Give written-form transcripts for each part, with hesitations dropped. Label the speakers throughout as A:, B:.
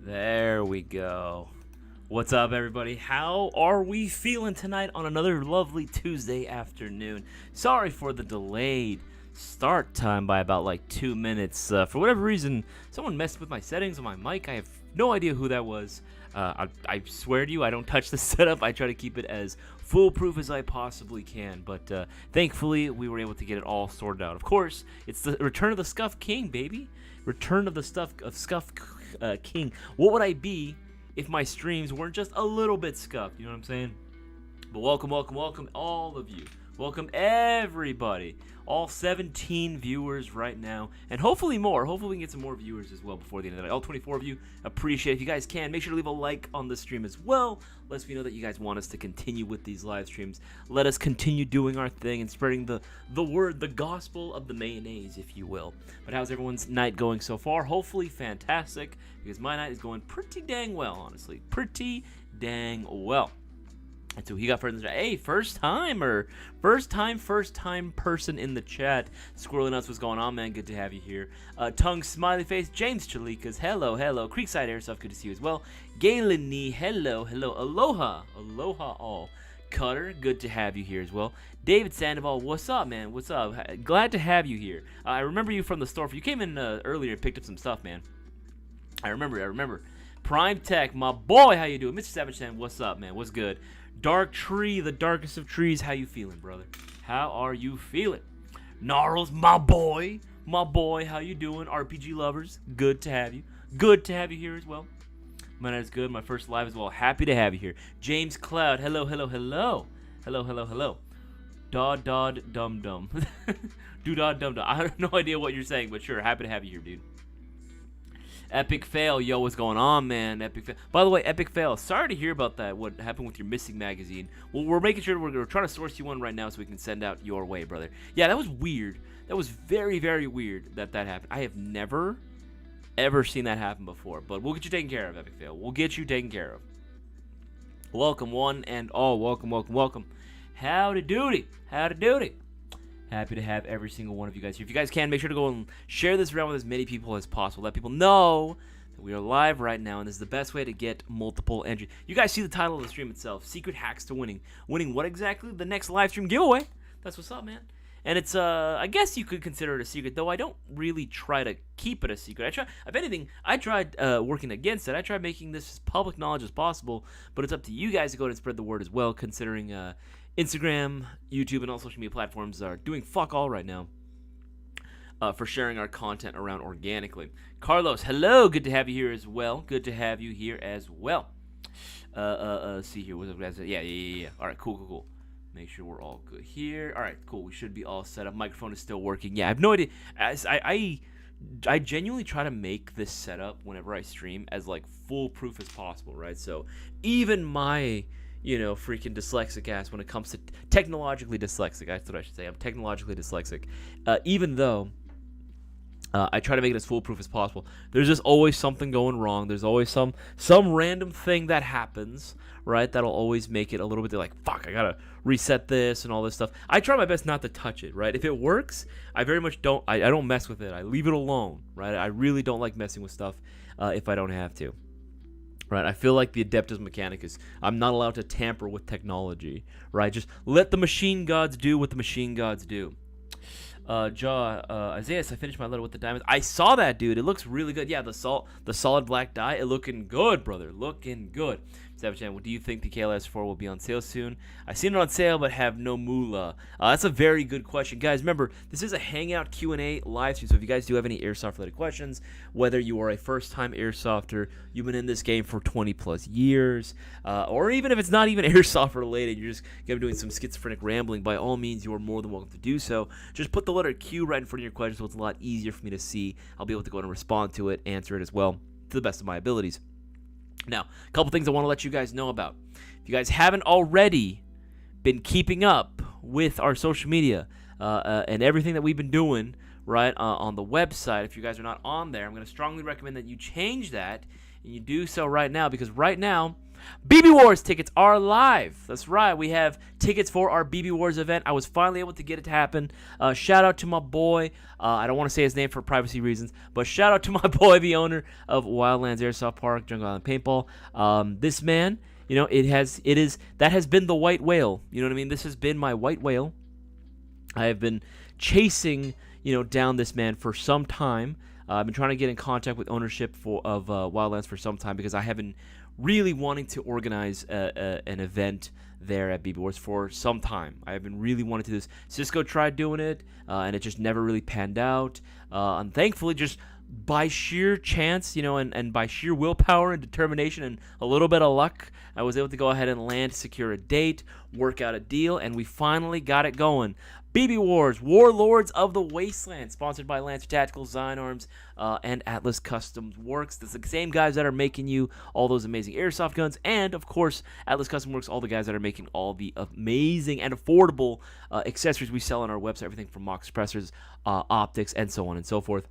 A: There we go. What's up, everybody? How are we feeling tonight on another lovely Tuesday afternoon? Sorry for the delayed start time by about like 2 minutes. For whatever reason, someone messed with my settings on my mic. I have no idea who that was. I swear to you, I don't touch the setup. I try to keep it as foolproof as I possibly can. But thankfully, we were able to get it all sorted out. Of course, it's the return of the Scuff King, baby. Return of the Scuff King. What would I be if my streams weren't just a little bit scuffed? You know what I'm saying? But welcome, all of you. Welcome, everybody. All 17 viewers right now, and hopefully more. Hopefully we can get some more viewers as well before the end of the night. All 24 of you, appreciate it. If you guys can, make sure to leave a like on the stream as well. Lets me know that you guys want us to continue with these live streams. Let us continue doing our thing and spreading the word, the gospel of the mayonnaise, if you will. But how's everyone's night going so far? Hopefully fantastic, because my night is going pretty dang well, honestly. Pretty dang well. And so he got further. Hey, first time person in the chat. Squirrely Nuts, what's going on, man? Good to have you here. Tongue Smiley Face, James Chalikas, hello. Creekside Airsoft, good to see you as well. Galen Nee, hello. Aloha all. Cutter, good to have you here as well. David Sandoval, what's up, man? What's up? Glad to have you here. I remember you from the store. You came in earlier and picked up some stuff, man. I remember. Prime Tech, my boy, how you doing? Mr. Savage 10, what's up, man? What's good? Dark Tree, the darkest of trees, how you feeling, brother? How are you feeling? Gnarls, my boy, how you doing? RPG lovers, good to have you. Good to have you here as well. My night is good, my first live as well. Happy to have you here. James Cloud, hello. Dod dum dum. Doo-dod dum dum. I have no idea what you're saying, but sure, happy to have you here, dude. Epic Fail, yo, what's going on, man? Epic Fail. By the way, Epic Fail, sorry to hear about that, what happened with your missing magazine. Well, we're making sure we're trying to source you one right now so we can send out your way, brother. Yeah, that was weird. That was very, very weird that happened. I have never, ever seen that happen before, but we'll get you taken care of, Epic Fail. We'll get you taken care of. Welcome, one and all. Welcome. Howdy doody. Happy to have every single one of you guys here. If you guys can, make sure to go and share this around with as many people as possible. Let people know that we are live right now, and this is the best way to get multiple entries. You guys see the title of the stream itself, Secret Hacks to Winning. Winning what exactly? The next live stream giveaway. That's what's up, man. And it's, I guess you could consider it a secret, though I don't really try to keep it a secret. If anything, I tried working against it. I tried making this as public knowledge as possible, but it's up to you guys to go ahead and spread the word as well, considering Instagram, YouTube, and all social media platforms are doing fuck all right now for sharing our content around organically. Carlos, hello. Good to have you here as well. See here. What's up, guys? Yeah. All right, cool. Make sure we're all good here. All right, cool. We should be all set up. Microphone is still working. Yeah, I have no idea. I genuinely try to make this setup whenever I stream as like foolproof as possible, right? So even my freaking dyslexic ass when it comes to technologically dyslexic. That's what I should say. I'm technologically dyslexic. Even though I try to make it as foolproof as possible, there's just always something going wrong. There's always some random thing that happens, right? That'll always make it a little bit like, fuck, I gotta reset this and all this stuff. I try my best not to touch it, right? If it works, I very much don't. I don't mess with it. I leave it alone, right? I really don't like messing with stuff if I don't have to. Right, I feel like the Adeptus Mechanicus. I'm not allowed to tamper with technology, right? Just let the machine gods do what the machine gods do. Isaias, I finished my letter with the diamonds. I saw that, dude. It looks really good. Yeah, the solid black dye, it looking good, brother. Looking good. Savage, do you think the KLS4 will be on sale soon? I've seen it on sale, but have no moolah. That's a very good question. Guys, remember, this is a Hangout Q&A live stream, so if you guys do have any Airsoft-related questions, whether you are a first-time Airsofter, you've been in this game for 20-plus years, or even if it's not even Airsoft-related, you're just going to be doing some schizophrenic rambling, by all means, you are more than welcome to do so. Just put the letter Q right in front of your question, so it's a lot easier for me to see. I'll be able to go and respond to it, answer it as well, to the best of my abilities. Now, a couple things I want to let you guys know about. If you guys haven't already been keeping up with our social media and everything that we've been doing, right, on the website, if you guys are not on there, I'm going to strongly recommend that you change that And you do so right now, because right now, BB Wars tickets are live. That's right. We have tickets for our BB Wars event. I was finally able to get it to happen. Shout out to my boy. I don't want to say his name for privacy reasons, but shout out to my boy, the owner of Wildlands Airsoft Park, Jungle Island Paintball. This man, that has been the white whale. You know what I mean? This has been my white whale. I have been chasing, down this man for some time. I've been trying to get in contact with ownership of Wildlands for some time, because I have been really wanting to organize an event there at BB Wars for some time. I have been really wanting to do this. Cisco tried doing it, and it just never really panned out. And thankfully, just by sheer chance, and by sheer willpower and determination and a little bit of luck, I was able to go ahead and secure a date, work out a deal, and we finally got it going. BB Wars, Warlords of the Wasteland, sponsored by Lancer Tactical, Sidearms, and Atlas Customs Works. That's the same guys that are making you all those amazing airsoft guns, and of course, Atlas Custom Works, all the guys that are making all the amazing and affordable accessories we sell on our website, everything from mock suppressors, optics, and so on and so forth.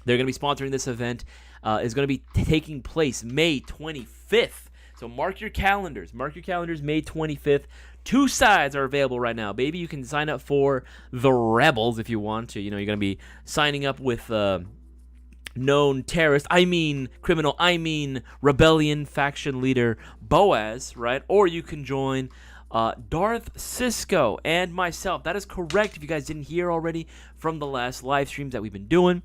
A: They're going to be sponsoring this event. It's going to be taking place May 25th. So mark your calendars. Mark your calendars, May 25th. 2 sides are available right now, baby. You can sign up for the Rebels if you want to. You're going to be signing up with known terrorist, criminal, rebellion faction leader Boaz, right? Or you can join Darth, Cisco, and myself. That is correct. If you guys didn't hear already from the last live streams that we've been doing,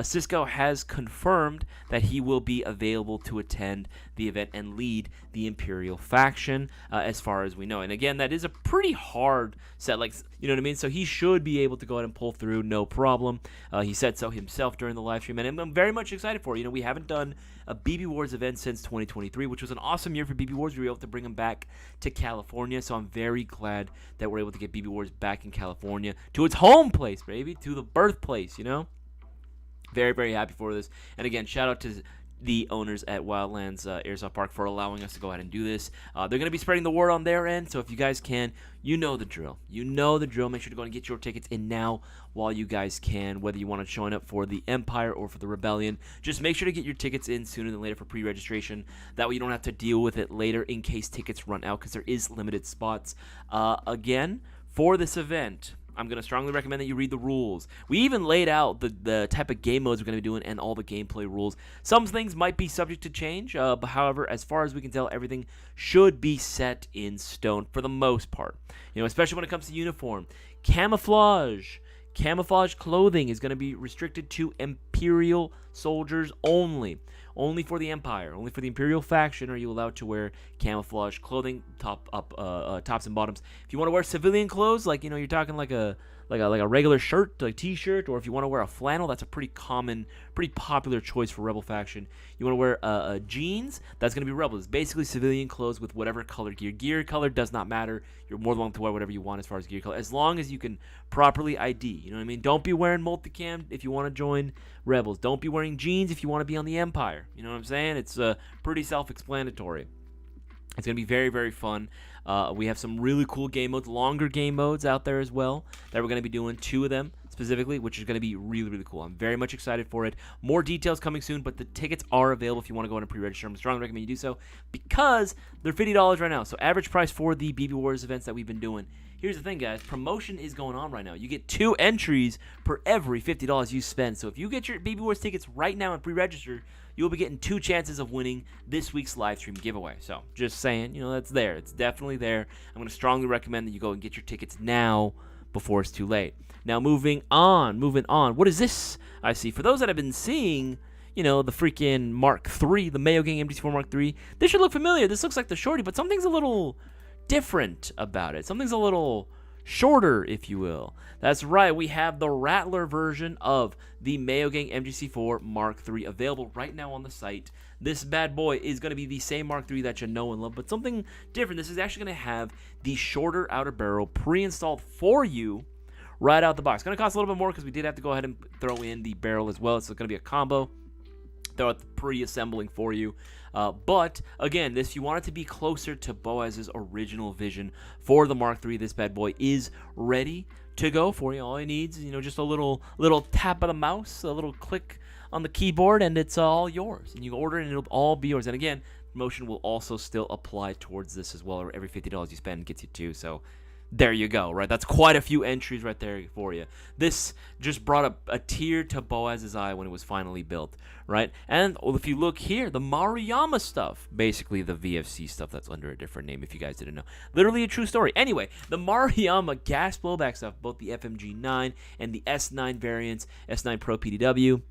A: Cisco has confirmed that he will be available to attend the event and lead the Imperial faction, as far as we know. And again, that is a pretty hard set, you know what I mean? So he should be able to go ahead and pull through, no problem. He said so himself during the live stream, and I'm very much excited for it. We haven't done a BB Wars event since 2023, which was an awesome year for BB Wars. We were able to bring them back to California, so I'm very glad that we're able to get BB Wars back in California, to its home place, baby, to the birthplace, Very, very happy for this. And again, shout out to the owners at Wildlands Airsoft Park for allowing us to go ahead and do this. They're going to be spreading the word on their end, so if you guys can, you know the drill. You know the drill. Make sure to go and get your tickets in now while you guys can, whether you want to join up for the Empire or for the Rebellion. Just make sure to get your tickets in sooner than later for pre-registration. That way you don't have to deal with it later in case tickets run out, because there is limited spots. Again, for this event, I'm going to strongly recommend that you read the rules. We even laid out the type of game modes we're going to be doing and all the gameplay rules. Some things might be subject to change, but however, as far as we can tell, everything should be set in stone for the most part. Especially when it comes to uniform. Camouflage clothing is going to be restricted to Imperial soldiers only. Only for the Empire, only for the Imperial faction are you allowed to wear camouflage clothing, tops and bottoms. If you want to wear civilian clothes, you're talking like a regular shirt, like t-shirt, or if you want to wear a flannel, that's a pretty popular choice for Rebel faction. You want to wear jeans, that's going to be Rebel. It's basically civilian clothes with whatever color gear. Gear color does not matter. You're more than welcome to wear whatever you want as far as gear color, as long as you can properly ID. You know what I mean? Don't be wearing multicam if you want to join Rebels. Don't be wearing jeans if you want to be on the Empire. You know what I'm saying? It's pretty self-explanatory. It's going to be very, very fun. We have some really cool game modes, longer game modes out there as well that we're going to be doing, 2 of them specifically, which is going to be really, really cool. I'm very much excited for it. More details coming soon, but the tickets are available if you want to go in and pre-register. I'm strongly recommend you do so because they're $50 right now. So average price for the BB Wars events that we've been doing. Here's the thing, guys. Promotion is going on right now. You get 2 entries per every $50 you spend. So if you get your BB Wars tickets right now and pre-register, you'll be getting 2 chances of winning this week's live stream giveaway. So just saying, that's there. It's definitely there. I'm going to strongly recommend that you go and get your tickets now before it's too late. Now, moving on. What is this I see? For those that have been seeing, the freaking Mark III, the Mayo Gang MDC4 Mark III, this should look familiar. This looks like the shorty, but something's a little different about it. Something's a little shorter, if you will. That's right, we have the Rattler version of the Mayo Gang MGC4 Mark III available right now on the site. This bad boy is going to be the same Mark III that you know and love, but something different. This is actually going to have the shorter outer barrel pre-installed for you right out the box. It's going to cost a little bit more because we did have to go ahead and throw in the barrel as well. So it's going to be a combo. They're pre-assembling for you. But again, if you want it to be closer to Boaz's original vision for the Mark III, this bad boy is ready to go for you. All he needs is, just a little tap of the mouse, a little click on the keyboard, and it's all yours. And you order it, and it'll all be yours. And again, promotion will also still apply towards this as well. Or every $50 you spend gets you 2. So there you go, right? That's quite a few entries right there for you. This just brought a tear to Boaz's eye when it was finally built, right? And if you look here, the Maruyama stuff, basically the VFC stuff that's under a different name, if you guys didn't know. Literally a true story. Anyway, the Maruyama gas blowback stuff, both the FMG9 and the S9 variants, S9 Pro PDW,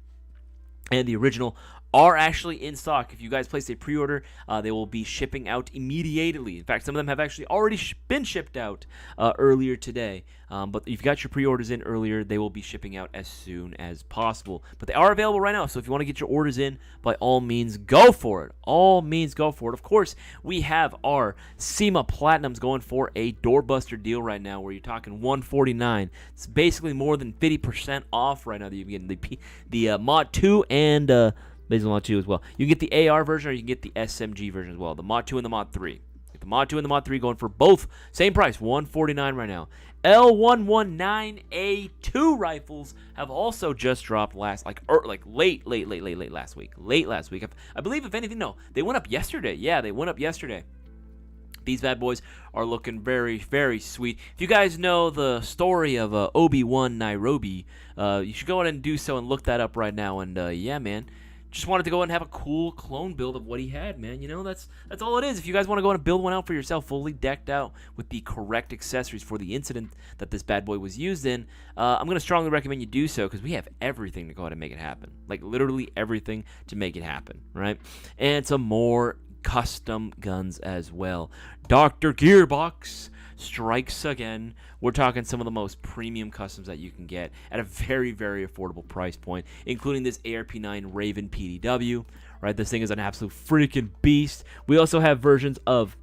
A: and the original, are actually in stock. If you guys place a pre-order, they will be shipping out immediately. In fact, some of them have actually already been shipped out earlier today. But if you got your pre-orders in earlier, they will be shipping out as soon as possible. But they are available right now, so if you want to get your orders in, by all means, go for it. All means, go for it. Of course, we have our SEMA Platinums going for a doorbuster deal right now, where you're talking $149. It's basically more than 50% off right now that you can get the Mod 2 and There's Mod 2 as well. You can get the AR version, or you can get the SMG version as well. The Mod 2 and the Mod 3. The Mod 2 and the Mod 3 going for both same price, $149 right now. L119A2 rifles have also just dropped late last week. Late last week. I believe, if anything, no, they went up yesterday. Yeah, they went up yesterday. These bad boys are looking very, very sweet. If you guys know the story of Obi-Wan Nairobi, you should go ahead and do so and look that up right now. And yeah, man. Just wanted to go and have a cool clone build of what he had, man. That's all it is. If you guys want to go and build one out for yourself, fully decked out with the correct accessories for the incident that this bad boy was used in, I'm going to strongly recommend you do so, because we have everything to go ahead and make it happen. Like, literally everything to make it happen, right? And some more custom guns as well. Dr. Gearbox strikes again. We're talking some of the most premium customs that you can get at a very, very affordable price point, including this ARP9 Raven PDW, right? This thing is an absolute freaking beast. We also have versions of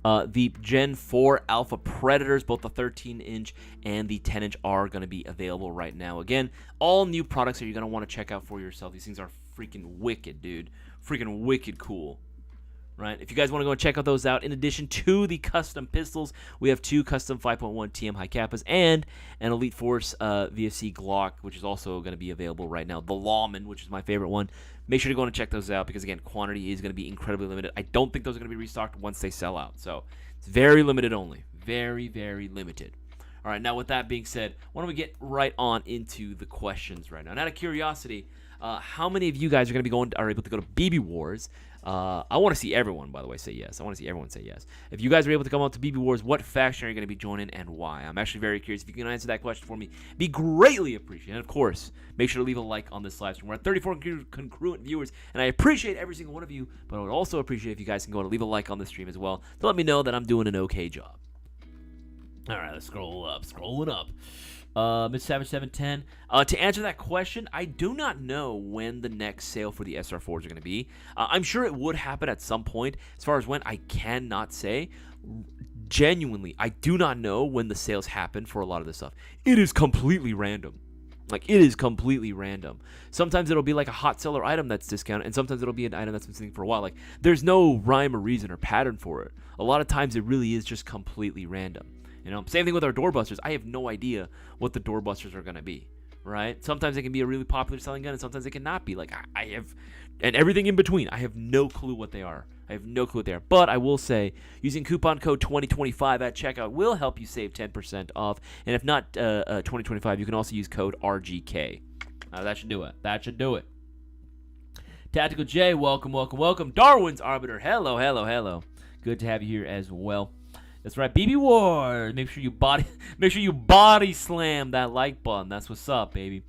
A: the Gen 4 Alpha Predators. Both the 13-inch and the 10-inch are going to be available right now. Again, all new products that you're going to want to check out for yourself. These things are freaking wicked, dude. Freaking wicked cool. Right? If you guys want to go and check out those out, in addition to the custom pistols, we have 2 custom 5.1 TM high kappas and an Elite Force VFC Glock, which is also going to be available right now. The Lawman, which is my favorite one. Make sure to go and check those out, because again, quantity is going to be incredibly limited. I don't think those are going to be restocked once they sell out. So it's very limited only. Very, very limited. All right, now with that being said, why don't we get right on into the questions right now? And out of curiosity, how many of you guys are able to go to BB Wars? I want to see everyone, by the way, say yes. I want to see everyone say yes. If you guys are able to come out to BB Wars, what faction are you going to be joining and why? I'm actually very curious. If you can answer that question for me, be greatly appreciated. And of course, make sure to leave a like on this live stream. We're at 34 congruent viewers, and I appreciate every single one of you, but I would also appreciate if you guys can go and leave a like on this stream as well to let me know that I'm doing an okay job. All right, let's scrolling up. Miss Savage 710. To answer that question, I do not know when the next sale for the SR4s are going to be. I'm sure it would happen at some point. As far as when, I cannot say. Genuinely, I do not know when the sales happen for a lot of this stuff. It is completely random. Like, it is completely random. Sometimes it'll be like a hot seller item that's discounted, and sometimes it'll be an item that's been sitting for a while. Like, there's no rhyme or reason or pattern for it. A lot of times it really is just completely random. Same thing with our doorbusters. I have no idea what the doorbusters are going to be, right? Sometimes they can be a really popular selling gun, and sometimes they cannot be. Like, I have, and everything in between. I have no clue what they are. But I will say, using coupon code 2025 at checkout will help you save 10% off. And if not 2025, you can also use code RGK. That should do it. Tactical J, welcome. Darwin's Arbiter, hello. Good to have you here as well. That's right, BB Wars. Make sure you body slam that like button. That's what's up, baby.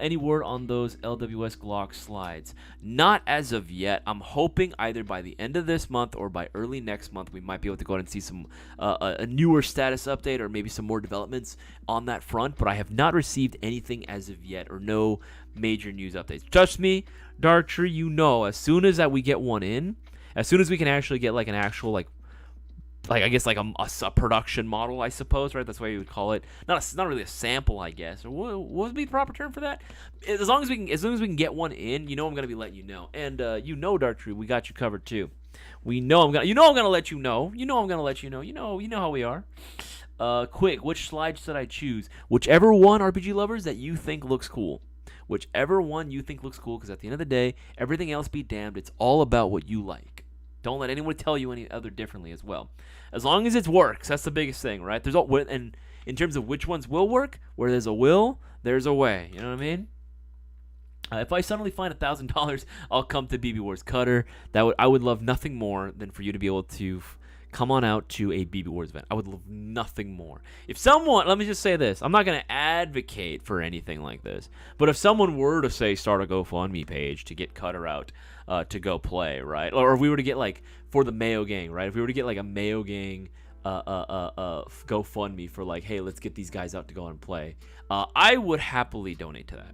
A: Any word on those LWS Glock slides? Not as of yet. I'm hoping either by the end of this month or by early next month we might be able to go ahead and see some a newer status update or maybe some more developments on that front. But I have not received anything as of yet, or no major news updates. Trust me, Dartree, as soon as that we get one in, as soon as we can actually get like an actual I guess like a production model, I suppose, right? That's why you would call it. Not really a sample, I guess. Or what would be the proper term for that? As long as we can get one in, I'm gonna be letting you know. And Dartree, we got you covered too. I'm gonna let you know. I'm gonna let you know. You know how we are. Quick, which slide should I choose? Whichever one, RPG lovers, that you think looks cool. Whichever one you think looks cool, because at the end of the day, everything else be damned, it's all about what you like. Don't let anyone tell you any other differently as well. As long as it works, that's the biggest thing, right? And in terms of which ones will work, where there's a will, there's a way. You know what I mean? If I suddenly find $1,000, I'll come to BB Wars Cutter. I would love nothing more than for you to be able to come on out to a BB Wars event. I would love nothing more. If someone, let me just say this, I'm not going to advocate for anything like this, but if someone were to say start a GoFundMe page to get Cutter out to go play, right? Or if we were to get like for the Mayo Gang, right? If we were to get like a Mayo Gang GoFundMe for like, hey, let's get these guys out to go and play, I would happily donate to that.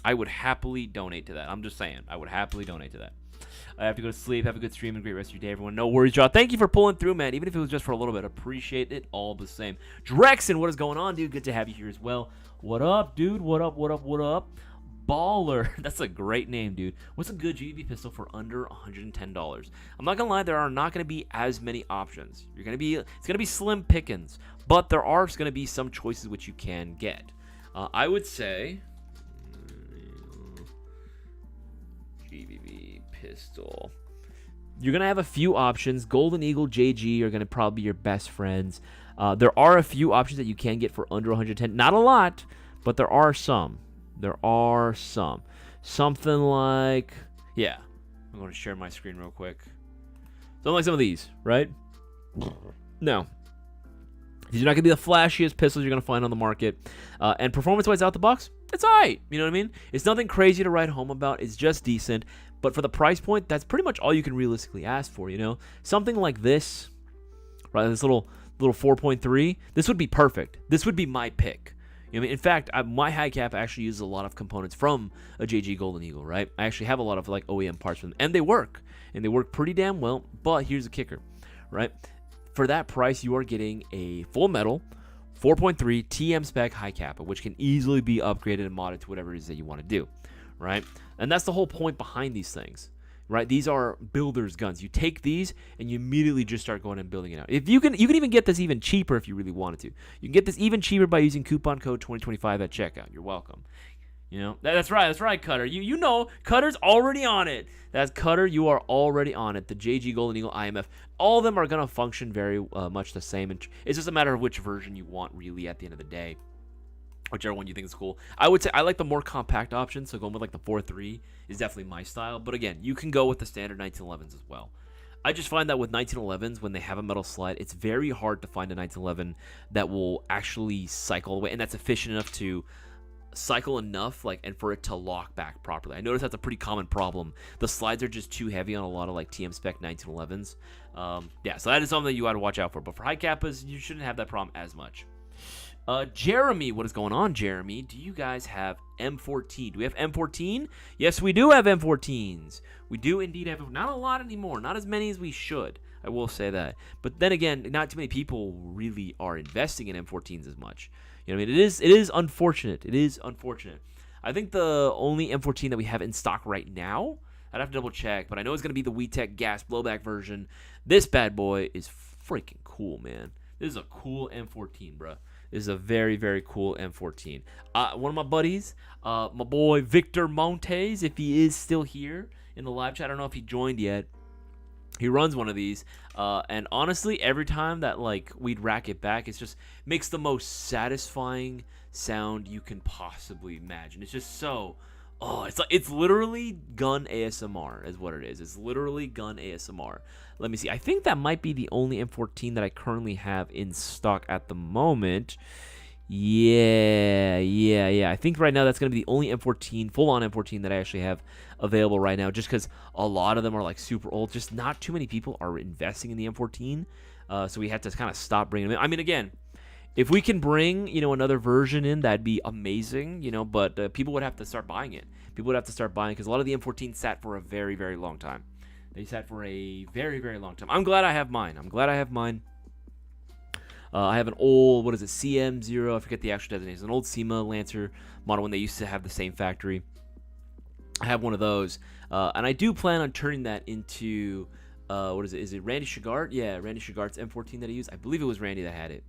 A: I'm just saying, I would happily donate to that. I have to go to sleep. Have a good stream and great rest of your day, everyone. No worries, y'all. Thank you for pulling through, man. Even if it was just for a little bit, appreciate it all the same. Drexen, what is going on, dude? Good to have you here as well. What up, dude? What up? Baller. That's a great name, dude. What's a good GDB pistol for under $110? I'm not gonna lie, there are not gonna be as many options. It's gonna be slim pickings, but there are gonna be some choices which you can get. I would say GBB pistol. You're going to have a few options. Golden Eagle, JG are going to probably be your best friends. There are a few options that you can get for under 110. Not a lot, but there are some. Something like, yeah. I'm going to share my screen real quick. Something like some of these, right? No. These are not going to be the flashiest pistols you're going to find on the market. And performance-wise out the box, it's all right. You know what I mean? It's nothing crazy to write home about. It's just decent. But for the price point, that's pretty much all you can realistically ask for, you know? Something like this, right? This little 4.3, this would be perfect. This would be my pick. You know what I mean? In fact, my high cap actually uses a lot of components from a JG Golden Eagle, right? I actually have a lot of like OEM parts from them. And they work. And they work pretty damn well. But here's the kicker, right? For that price, you are getting a full metal 4.3 TM spec high cap, which can easily be upgraded and modded to whatever it is that you want to do, right? And that's the whole point behind these things, right? These are builder's guns. You take these and you immediately just start going and building it out. If you can even get this even cheaper if you really wanted to. You can get this even cheaper by using coupon code 2025 at checkout. You're welcome. You know, that's right, Cutter. You know, Cutter's already on it. That's Cutter, you are already on it. The JG Golden Eagle IMF, all of them are going to function very much the same. And it's just a matter of which version you want, really, at the end of the day. Whichever one you think is cool. I would say I like the more compact option, so going with like the 4.3 is definitely my style. But again, you can go with the standard 1911s as well. I just find that with 1911s, when they have a metal slide, it's very hard to find a 1911 that will actually cycle away, and that's efficient enough to cycle enough, like, and for it to lock back properly. I notice that's a pretty common problem. The slides are just too heavy on a lot of like TM spec 1911s. Yeah, so that is something that you got to watch out for. But for high kappas, you shouldn't have that problem as much. Jeremy, what is going on, Jeremy? Do you guys have M14? Do we have M14? Yes, we do have M14s. We do indeed have, not a lot anymore, not as many as we should. I will say that. But then again, not too many people really are investing in M14s as much. You know what I mean? It is unfortunate. It is unfortunate. I think the only M14 that we have in stock right now, I'd have to double check, but I know it's going to be the WeTech gas blowback version. This bad boy is freaking cool, man. This is a cool M14, bro. This is a very, very cool M14. One of my buddies, my boy Victor Montes, if he is still here in the live chat, I don't know if he joined yet. He runs one of these, and honestly, every time that like we'd rack it back, it just makes the most satisfying sound you can possibly imagine. It's just so, it's literally gun ASMR is what it is. It's literally gun ASMR. Let me see. I think that might be the only M14 that I currently have in stock at the moment. Yeah. I think right now that's going to be the only M14, full-on M14 that I actually have available right now, just because a lot of them are like super old. Just not too many people are investing in the M14, so we had to kind of stop bringing them in. I mean, again, if we can bring, another version in, that'd be amazing, but people would have to start buying it. People would have to start buying, because a lot of the M14 sat for a very, very long time. They sat for a very, very long time. I'm glad I have mine. I have an old, CM0, I forget the actual designation. An old SEMA Lancer model when they used to have the same factory. I have one of those. And I do plan on turning that into, Is it Randy Shigart? Yeah, Randy Shigart's M14 that I use. I believe it was Randy that had it.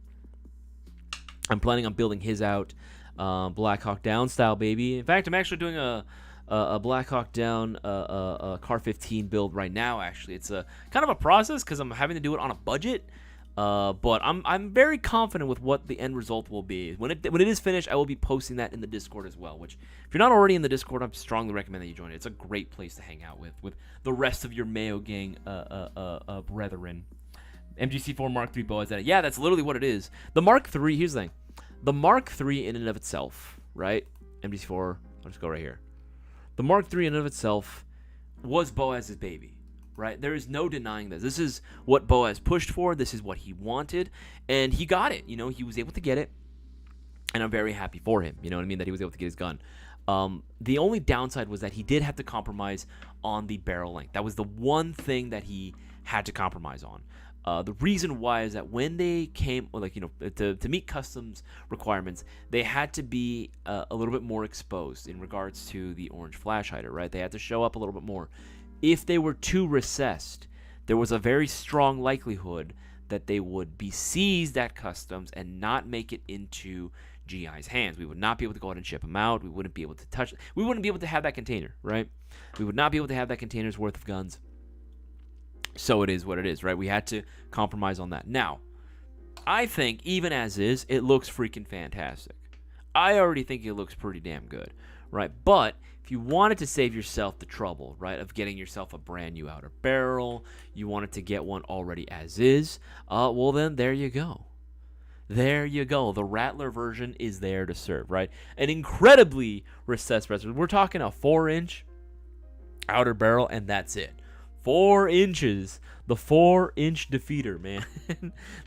A: I'm planning on building his out, Black Hawk Down style, baby. In fact, I'm actually doing a Black Hawk Down Car 15 build right now. Actually, it's a kind of a process because I'm having to do it on a budget. But I'm very confident with what the end result will be. When it is finished, I will be posting that in the Discord as well. Which, if you're not already in the Discord, I strongly recommend that you join it. It's a great place to hang out with the rest of your Mayo Gang brethren. MGC4 Mark III Boas. Yeah, that's literally what it is. The Mark III. Here's the thing. The Mark III in and of itself, right? MGC4. I'll just go right here. The Mark III in and of itself was Boaz's baby. Right? There is no denying this. This is what Boaz pushed for. This is what he wanted. And he got it. You know, he was able to get it. And I'm very happy for him. You know what I mean? That he was able to get his gun. The only downside was that he did have to compromise on the barrel length. That was the one thing that he had to compromise on. The reason why is that when they came, like, you know, to meet customs requirements, they had to be a little bit more exposed in regards to the orange flash hider, right? They had to show up a little bit more. If they were too recessed, there was a very strong likelihood that they would be seized at customs and not make it into GI's hands. We would not be able to go out and ship them out. We wouldn't be able to touch. We wouldn't be able to have that container, right? We would not be able to have that container's worth of guns. So it is what it is, right? We had to compromise on that. Now, I think even as is, it looks freaking fantastic. I already think it looks pretty damn good, right? But if you wanted to save yourself the trouble, right, of getting yourself a brand new outer barrel, you wanted to get one already as is, well then there you go. There you go. The Rattler version is there to serve, right? An incredibly recessed reservoir. We're talking a 4-inch outer barrel, and that's it. 4 inches. The 4-inch defeater, man.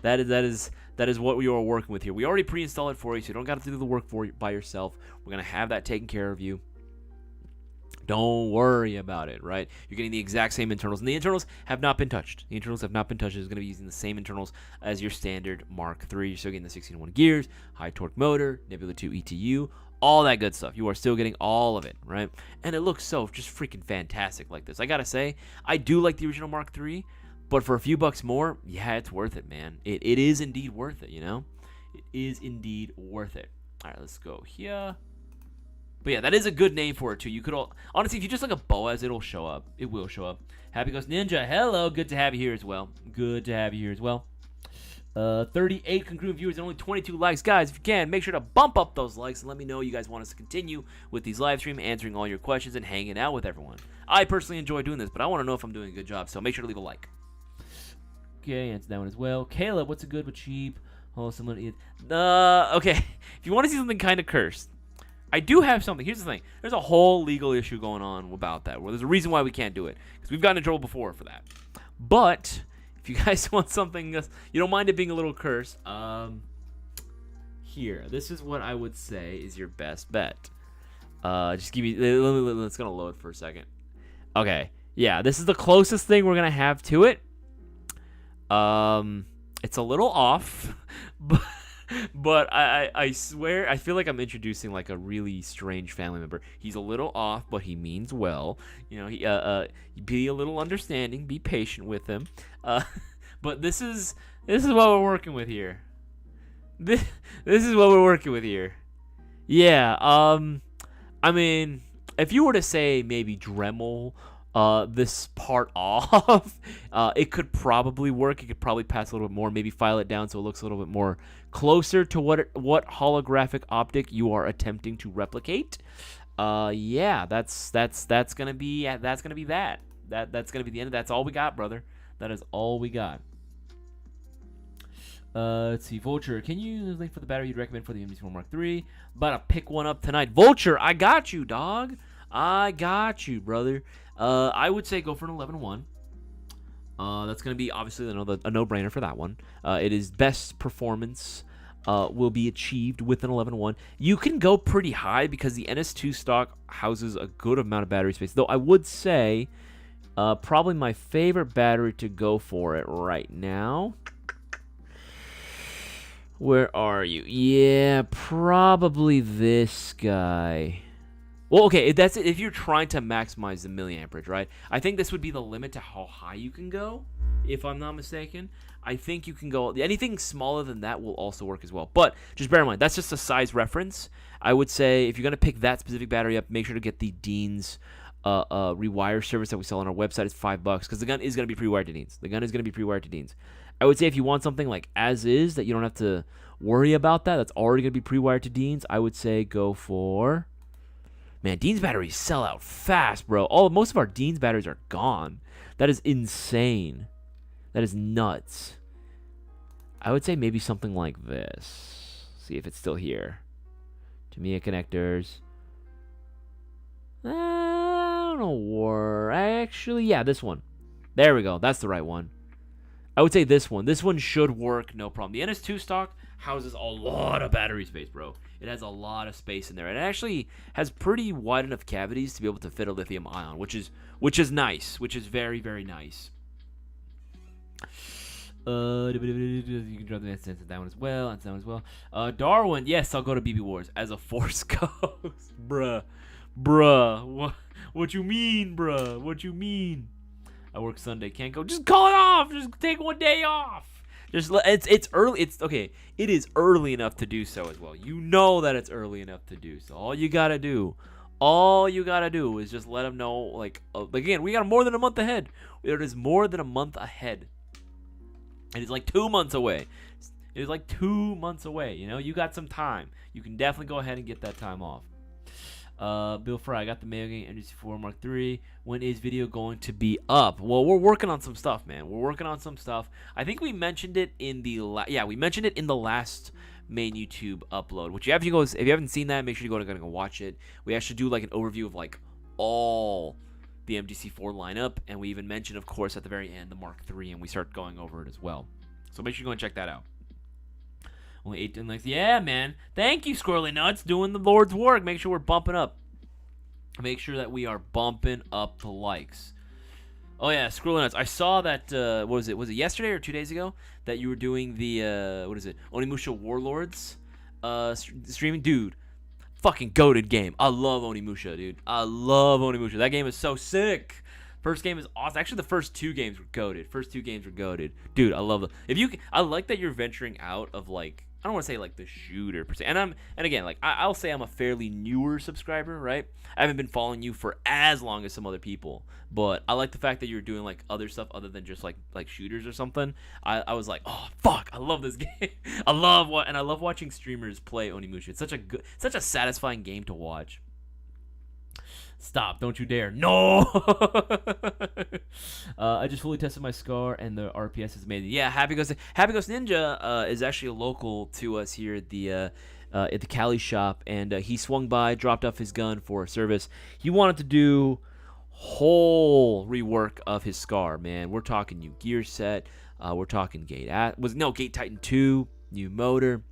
A: that is what we are working with here. We already pre-installed it for you, so you don't got to do the work for you by yourself. We're gonna have that taken care of you. Don't worry about it, right? You're getting the exact same internals, and the internals have not been touched. The internals have not been touched. It's going to be using the same internals as your standard Mark III. You're still getting the 16-1 gears, high torque motor, Nebula 2 ETU, all that good stuff. You are still getting all of it, right? And it looks so just freaking fantastic like this. I got to say, I do like the original Mark III, but for a few bucks more, yeah, it's worth it, man. It is indeed worth it, you know? It is indeed worth it. All right, let's go here. But yeah, that is a good name for it too. You could honestly, if you just look at Boaz, it'll show up. It will show up. Happy Ghost Ninja, hello, good to have you here as well. Good to have you here as well. 38 concurrent viewers and only 22 likes, guys. If you can, make sure to bump up those likes and let me know you guys want us to continue with these live stream, answering all your questions and hanging out with everyone. I personally enjoy doing this, but I want to know if I'm doing a good job, so make sure to leave a like. Okay, answer that one as well. Caleb, what's a good but cheap? Oh, someone. Okay. If you want to see something kind of cursed, I do have something. Here's the thing. There's a whole legal issue going on about that. Well, there's a reason why we can't do it, because we've gotten in trouble before for that. But if you guys want something, you don't mind it being a little cursed, here. This is what I would say is your best bet. Just give me. It's gonna load for a second. Okay. Yeah, this is the closest thing we're gonna have to it. It's a little off, but I swear, I feel like I'm introducing like a really strange family member. He's a little off, but he means well. You know, he be a little understanding, be patient with him. But this is what we're working with here. This is what we're working with here. Yeah. I mean, if you were to say maybe Dremel this part off, it could probably work. It could probably pass a little bit more, maybe file it down so it looks a little bit more closer to what holographic optic you are attempting to replicate. Yeah, that's gonna be that. That's gonna be the end. That's all we got, brother. That is all we got. Let's see, Vulture. Can you link for the battery you'd recommend for the MGC4 Mark III? About to pick one up tonight. Vulture, I got you, dog. I got you, brother. I would say go for an 11-1. That's going to be obviously a no-brainer for that one. It is best performance will be achieved with an 11-1. You can go pretty high because the NS2 stock houses a good amount of battery space. Though I would say probably my favorite battery to go for it right now. Where are you? Yeah, probably this guy. Well, okay, that's if you're trying to maximize the milliamperage, right? I think this would be the limit to how high you can go. if I'm not mistaken. I think you can go anything smaller than that will also work as well. But just bear in mind, that's just a size reference. I would say if you're gonna pick that specific battery up, make sure to get the Dean's rewire service that we sell on our website. It's $5 because the gun is gonna be pre-wired to Dean's. The gun is gonna be pre-wired to Dean's. I would say if you want something like as is that you don't have to worry about that's already gonna be pre-wired to Dean's, I would say go for. Man, Dean's batteries sell out fast, bro. Most of our Dean's batteries are gone. That is insane. That is nuts. I would say maybe something like this. See if it's still here. Tamiya connectors. I don't know where. Actually, yeah, this one. There we go. That's the right one. I would say this one. This one should work, no problem. The NS2 stock houses a lot of battery space, bro. It has a lot of space in there. And it actually has pretty wide enough cavities to be able to fit a lithium ion, which is nice. Which is very, very nice. You can drop the next sentence that one as well. And that one as well. Darwin, yes, I'll go to BB Wars as a Force Ghost. Bruh. What you mean, bruh? What you mean? I work Sunday, can't go. Just call it off. Just take one day off. It's early. It's okay. It is early enough to do so as well. You know that it's early enough to do so. All you gotta do is just let them know. Like again, we got more than a month ahead. It is more than a month ahead. It is like 2 months away. It is like 2 months away. You know, you got some time. You can definitely go ahead and get that time off. Bill Fry, I got the Mayo Gang MGC4 Mark III. When is video going to be up? Well, we're working on some stuff, man. We're working on some stuff. I think we mentioned it in the last main YouTube upload. Which if you haven't seen that, make sure you go and watch it. We actually do like an overview of like all the MGC4 lineup, and we even mentioned, of course, at the very end the Mark III, and we start going over it as well. So make sure you go and check that out. Only 18 likes. Yeah, man. Thank you, Squirrely Nuts, doing the Lord's work. Make sure we're bumping up. Make sure that we are bumping up the likes. Oh yeah, Squirrely Nuts. I saw that. What was it? Was it yesterday or 2 days ago that you were doing the Onimusha Warlords streaming, dude? Fucking goated game. I love Onimusha, dude. I love Onimusha. That game is so sick. First game is awesome. Actually, the first 2 games were goated. Dude, I love them. I like that you're venturing out of like, I don't want to say like the shooter per se. And again, like I'll say I'm a fairly newer subscriber, right? I haven't been following you for as long as some other people, but I like the fact that you're doing like other stuff other than just like shooters or something. I was like, oh fuck, I love this game. I love watching streamers play Onimusha. It's such a satisfying game to watch. Stop, don't you dare. No! I just fully tested my SCAR, and the RPS is amazing. Yeah, Happy Ghost Ninja is actually a local to us here at the Cali shop, and he swung by, dropped off his gun for a service. He wanted to do whole rework of his SCAR, man. We're talking new gear set. We're talking Gate Titan 2, new motor.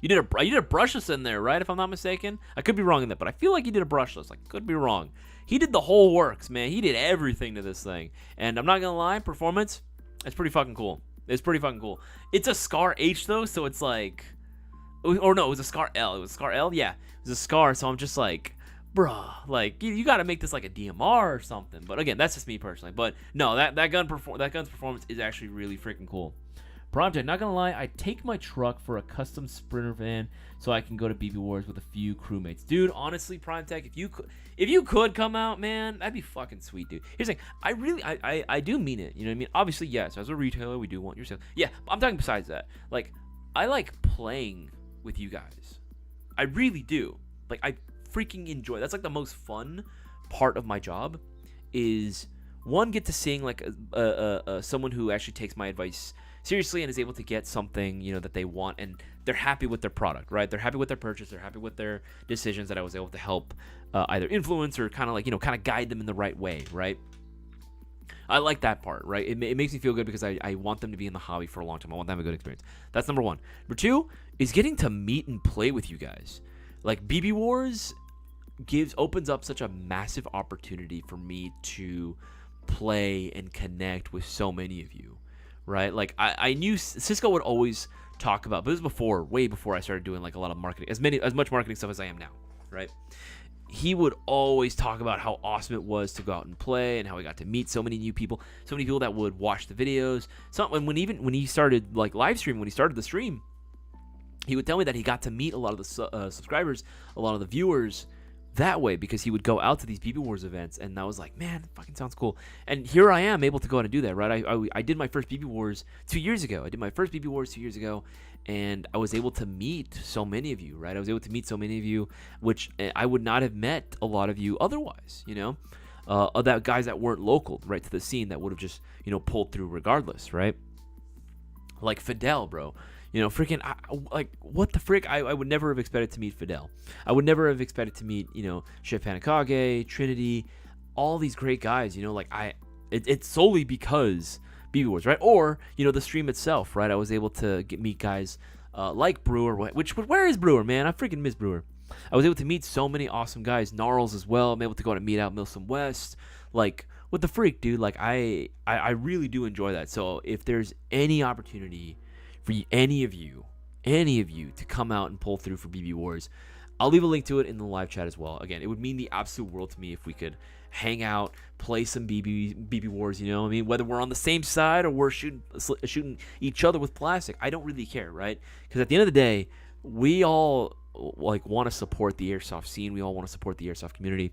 A: You did a brushless in there, right? If I'm not mistaken, I could be wrong in that, but I feel like you did a brushless. I could be wrong. He did the whole works, man. He did everything to this thing, and I'm not gonna lie, performance, it's pretty fucking cool. It's pretty fucking cool. It's a SCAR H though, so it's like, or no, it was a SCAR L. It was a SCAR L, yeah. It was a SCAR, so I'm just like, bruh, like you got to make this like a DMR or something. But again, that's just me personally. But no, that gun's performance is actually really freaking cool. Project, not gonna lie, I take my truck for a custom sprinter van so I can go to BB Wars with a few crewmates. Dude, honestly, Primetech, if you could come out, man, that'd be fucking sweet, dude. Here's the thing, I do mean it. You know what I mean? Obviously, yes, as a retailer, we do want your sales. Yeah, I'm talking besides that. Like, I like playing with you guys. I really do. Like, I freaking enjoy. That's like the most fun part of my job is one, get to seeing like someone who actually takes my advice seriously and is able to get something, you know, that they want, and they're happy with their product, right? They're happy with their purchase, they're happy with their decisions, that I was able to help either influence or kind of like, you know, kind of guide them in the right way, right? I like that part, right? It makes me feel good because I want them to be in the hobby for a long time. I want them to have a good experience. That's number one. Number two is getting to meet and play with you guys. Like, BB Wars opens up such a massive opportunity for me to play and connect with so many of you. Right, like I knew Cisco would always talk about, but this was way before I started doing like a lot of marketing, as much marketing stuff as I am now. Right, he would always talk about how awesome it was to go out and play, and how he got to meet so many new people, so many people that would watch the videos. When he started like live streaming, when he started the stream, he would tell me that he got to meet a lot of the subscribers, a lot of the viewers that way, because he would go out to these BB Wars events, and I was like, man, that fucking sounds cool. And here I am able to go out and do that, right? I did my first BB Wars 2 years ago. And I was able to meet so many of you, right? I was able to meet so many of you, which I would not have met a lot of you otherwise, you know? That guys that weren't local, right, to the scene, that would have just, you know, pulled through regardless, right? Like Fidel, bro. You know, freaking, like, what the frick? I would never have expected to meet Fidel. I would never have expected to meet, you know, Chef Panikage, Trinity, all these great guys, you know, like, it's solely because BB Wars, right? Or, you know, the stream itself, right? I was able to meet guys like Brewer, where is Brewer, man? I freaking miss Brewer. I was able to meet so many awesome guys, Gnarls as well. I'm able to go out and meet out Milsom West. Like, what the freak, dude? Like, I really do enjoy that. So if there's any opportunity for any of you to come out and pull through for BB Wars, I'll leave a link to it in the live chat as well. Again, it would mean the absolute world to me if we could hang out, play some BB Wars, you know? I mean, whether we're on the same side or we're shooting each other with plastic, I don't really care, right? Because at the end of the day, we all like want to support the airsoft scene. We all want to support the airsoft community.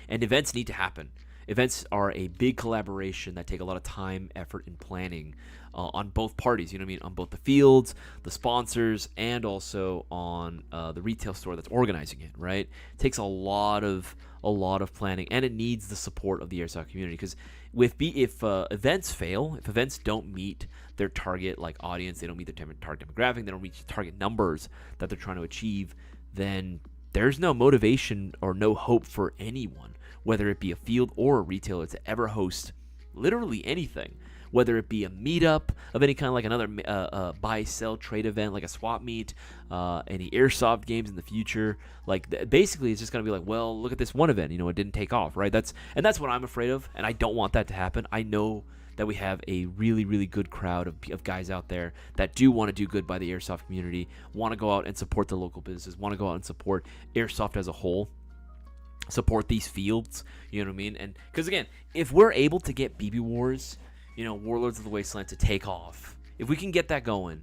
A: And events need to happen. Events are a big collaboration that take a lot of time, effort, and planning on both parties, you know what I mean? On both the fields, the sponsors, and also on the retail store that's organizing it, right? It takes a lot of planning, and it needs the support of the airsoft community, because if events fail, if events don't meet their target like audience, they don't meet their target demographic, they don't reach the target numbers that they're trying to achieve, then there's no motivation or no hope for anyone, whether it be a field or a retailer, to ever host literally anything, whether it be a meetup of any kind, like another buy-sell trade event, like a swap meet, any airsoft games in the future. Like, basically, it's just going to be like, well, look at this one event, you know, it didn't take off, right? That's what I'm afraid of, and I don't want that to happen. I know that we have a really, really good crowd of guys out there that do want to do good by the airsoft community, want to go out and support the local businesses, want to go out and support airsoft as a whole, support these fields, you know what I mean? And because, again, if we're able to get BB Wars, you know, Warlords of the Wasteland, to take off, if we can get that going,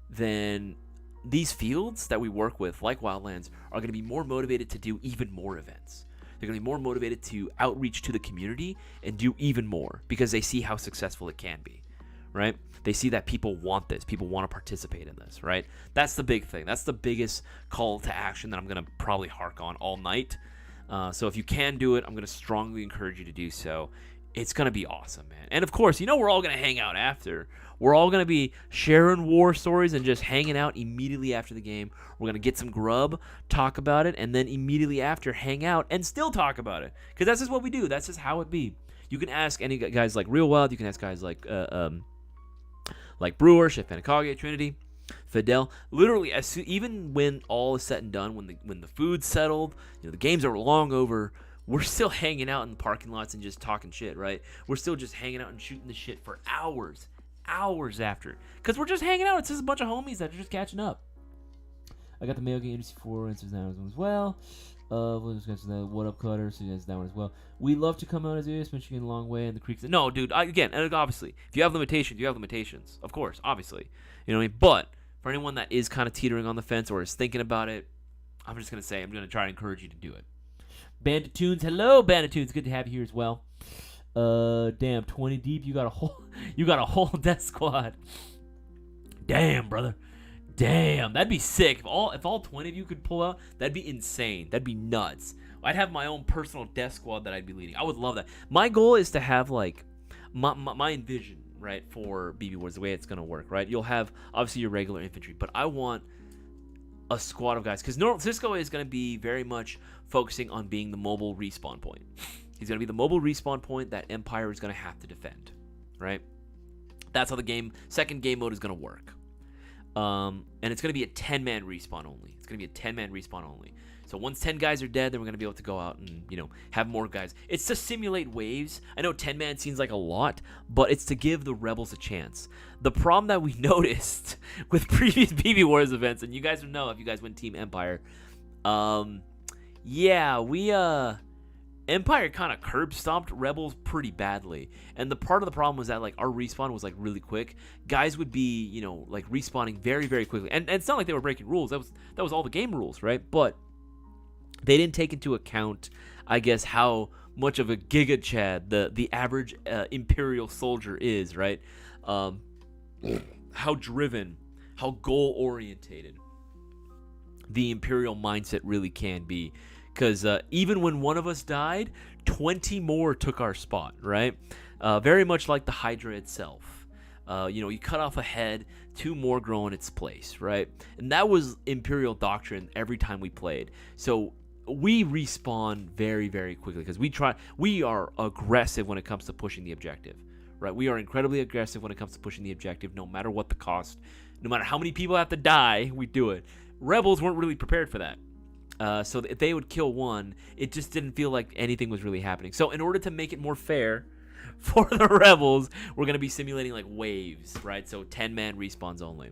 A: then these fields that we work with, like Wildlands, are going to be more motivated to do even more events. They're going to be more motivated to outreach to the community and do even more, because they see how successful it can be, right? They see that people want this. People want to participate in this, right? That's the big thing. That's the biggest call to action that I'm going to probably hark on all night. So if you can do it, I'm going to strongly encourage you to do so. It's going to be awesome, man. And of course, you know, we're all going to hang out after. We're all going to be sharing war stories and just hanging out immediately after the game. We're going to get some grub, talk about it, and then immediately after hang out and still talk about it. Because that's just what we do. That's just how it be. You can ask any guys like Real Wild. You can ask guys like Brewer, Chef Panikage, Trinity, Fidel. Literally, even when all is said and done, when the food's settled, you know, the games are long over, we're still hanging out in the parking lots and just talking shit, right? We're still just hanging out and shooting the shit for hours after. Because we're just hanging out. It's just a bunch of homies that are just catching up. I got the Mayo Gang 84 answers that one as well. What up, Cutter? So that's that one as well. We love to come out as is, Michigan a long way, and the creeks. No, dude, again, obviously, if you have limitations, you have limitations. Of course, obviously. You know what I mean? But for anyone that is kind of teetering on the fence or is thinking about it, I'm just going to say, I'm going to try to encourage you to do it. Bandit Tunes, hello, Bandit Tunes. Good to have you here as well. Damn, 20 deep. You got a whole death squad. Damn, brother. Damn, that'd be sick. If all 20 of you could pull out, that'd be insane. That'd be nuts. I'd have my own personal death squad that I'd be leading. I would love that. My goal is to have, like, my envision, right, for BB Wars, the way it's gonna work, right? You'll have obviously your regular infantry, but I want a squad of guys, because Cisco is going to be very much focusing on being the mobile respawn point. He's going to be the mobile respawn point that Empire is going to have to defend, right? That's how the second game mode is going to work. And it's going to be a 10-man respawn only. It's going to be a 10-man respawn only. So once 10 guys are dead, then we're going to be able to go out and, you know, have more guys. It's to simulate waves. I know 10-man seems like a lot, but it's to give the rebels a chance. The problem that we noticed with previous BB Wars events, and you guys will know if you guys went Team Empire, Yeah, we Empire kind of curb stomped Rebels pretty badly. And the part of the problem was that like our respawn was like really quick. Guys would be, like respawning very, very quickly. And it's not like they were breaking rules. That was all the game rules, right? But they didn't take into account, I guess, how much of a Giga Chad the average Imperial soldier is, right? How driven, how goal orientated the Imperial mindset really can be. Because even when one of us died, 20 more took our spot, right? Very much like the Hydra itself. You cut off a head, 2 more grow in its place, right? And that was Imperial doctrine every time we played. So we respawn very, very quickly because we are aggressive when it comes to pushing the objective, right? We are incredibly aggressive when it comes to pushing the objective, no matter what the cost, no matter how many people have to die, we do it. Rebels weren't really prepared for that. So if they would kill one, it just didn't feel like anything was really happening. So in order to make it more fair for the Rebels, we're going to be simulating like waves, right? So 10-man respawns only.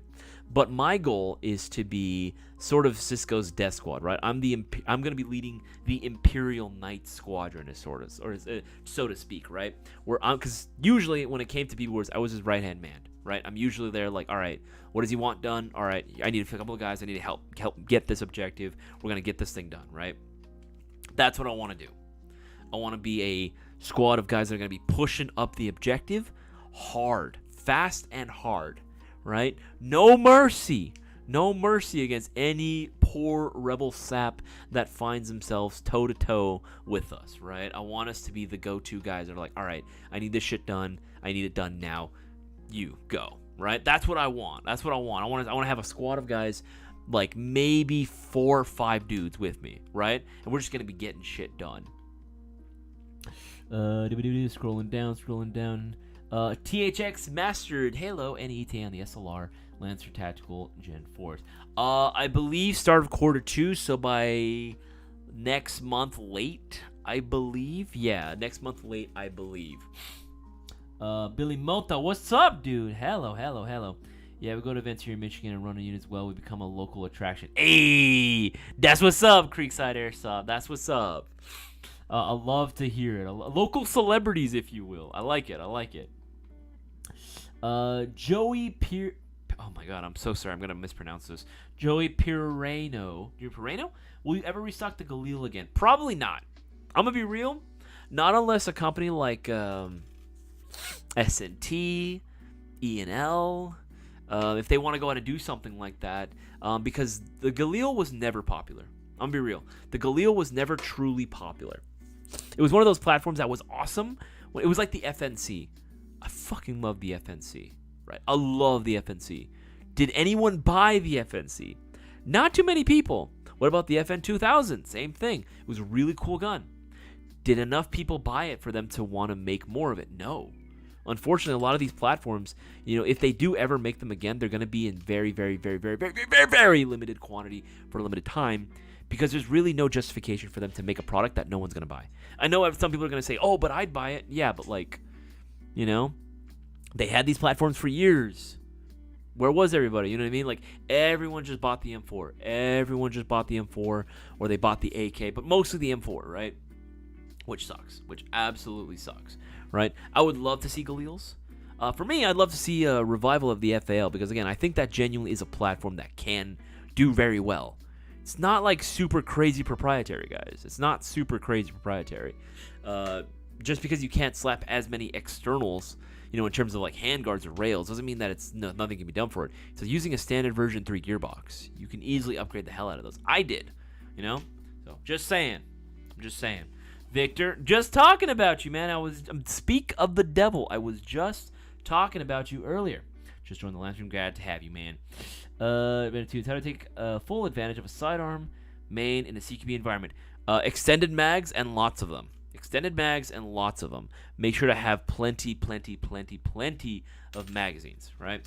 A: But my goal is to be sort of Cisco's death squad, right? I'm going to be leading the Imperial Knight Squadron, so to speak, right? Because usually when it came to People Wars, I was his right-hand man, right? I'm usually there like, all right, what does he want done? All right, I need a couple of guys. I need to help get this objective. We're going to get this thing done, right? That's what I want to do. I want to be a squad of guys that are going to be pushing up the objective hard, fast and hard, right? No mercy against any poor rebel sap that finds themselves toe-to-toe with us, right? I want us to be the go-to guys that are like, all right, I need this shit done. I need it done now. You go, right? That's what I want. I want to have a squad of guys, like maybe 4 or 5 dudes with me, right? And we're just going to be getting shit done. Scrolling down. THX Mastered Halo NET on the SLR Lancer Tactical Gen 4s. I believe start of quarter 2, so by next month late, I believe. Yeah, next month late, I believe. Billy Mota, what's up, dude? Hello. Yeah, we go to events here in Michigan and run a unit as well. We become a local attraction. Hey, that's what's up, Creekside Airsoft. That's what's up. I love to hear it. Local celebrities, if you will. I like it. Joey Pier... Oh my god, I'm so sorry. I'm going to mispronounce this. Joey Pirano. Will you ever restock the Galil again? Probably not. I'm going to be real. Not unless a company like S&T, E&L, if they want to go out and do something like that. Because the Galil was never popular. I'm going to be real. The Galil was never truly popular. It was one of those platforms that was awesome. It was like the FNC. I fucking love the FNC, right? I love the FNC. Did anyone buy the FNC? Not too many people. What about the FN 2000? Same thing. It was a really cool gun. Did enough people buy it for them to want to make more of it? No. Unfortunately, a lot of these platforms, if they do ever make them again, they're going to be in very, very, very, very, very, very, very limited quantity for a limited time. Because there's really no justification for them to make a product that no one's going to buy. I know some people are going to say, oh, but I'd buy it. Yeah, but they had these platforms for years. Where was everybody? You know what I mean? Like, everyone just bought the M4. Everyone just bought the M4, or they bought the AK, but mostly the M4, right? Which sucks. Which absolutely sucks, right? I would love to see Galils. For me, I'd love to see a revival of the FAL, because, again, I think that genuinely is a platform that can do very well. It's not like super crazy proprietary, guys. It's not super crazy proprietary. Just because you can't slap as many externals, in terms of like handguards or rails, doesn't mean that nothing can be done for it. So using a standard version 3 gearbox, you can easily upgrade the hell out of those. I did, So just saying. Victor, just talking about you, man. Speak of the devil. I was just talking about you earlier. Just joined the live stream. Glad to have you, man. How to take full advantage of a sidearm main in a CQB environment. Extended mags and lots of them. Make sure to have plenty of magazines, right?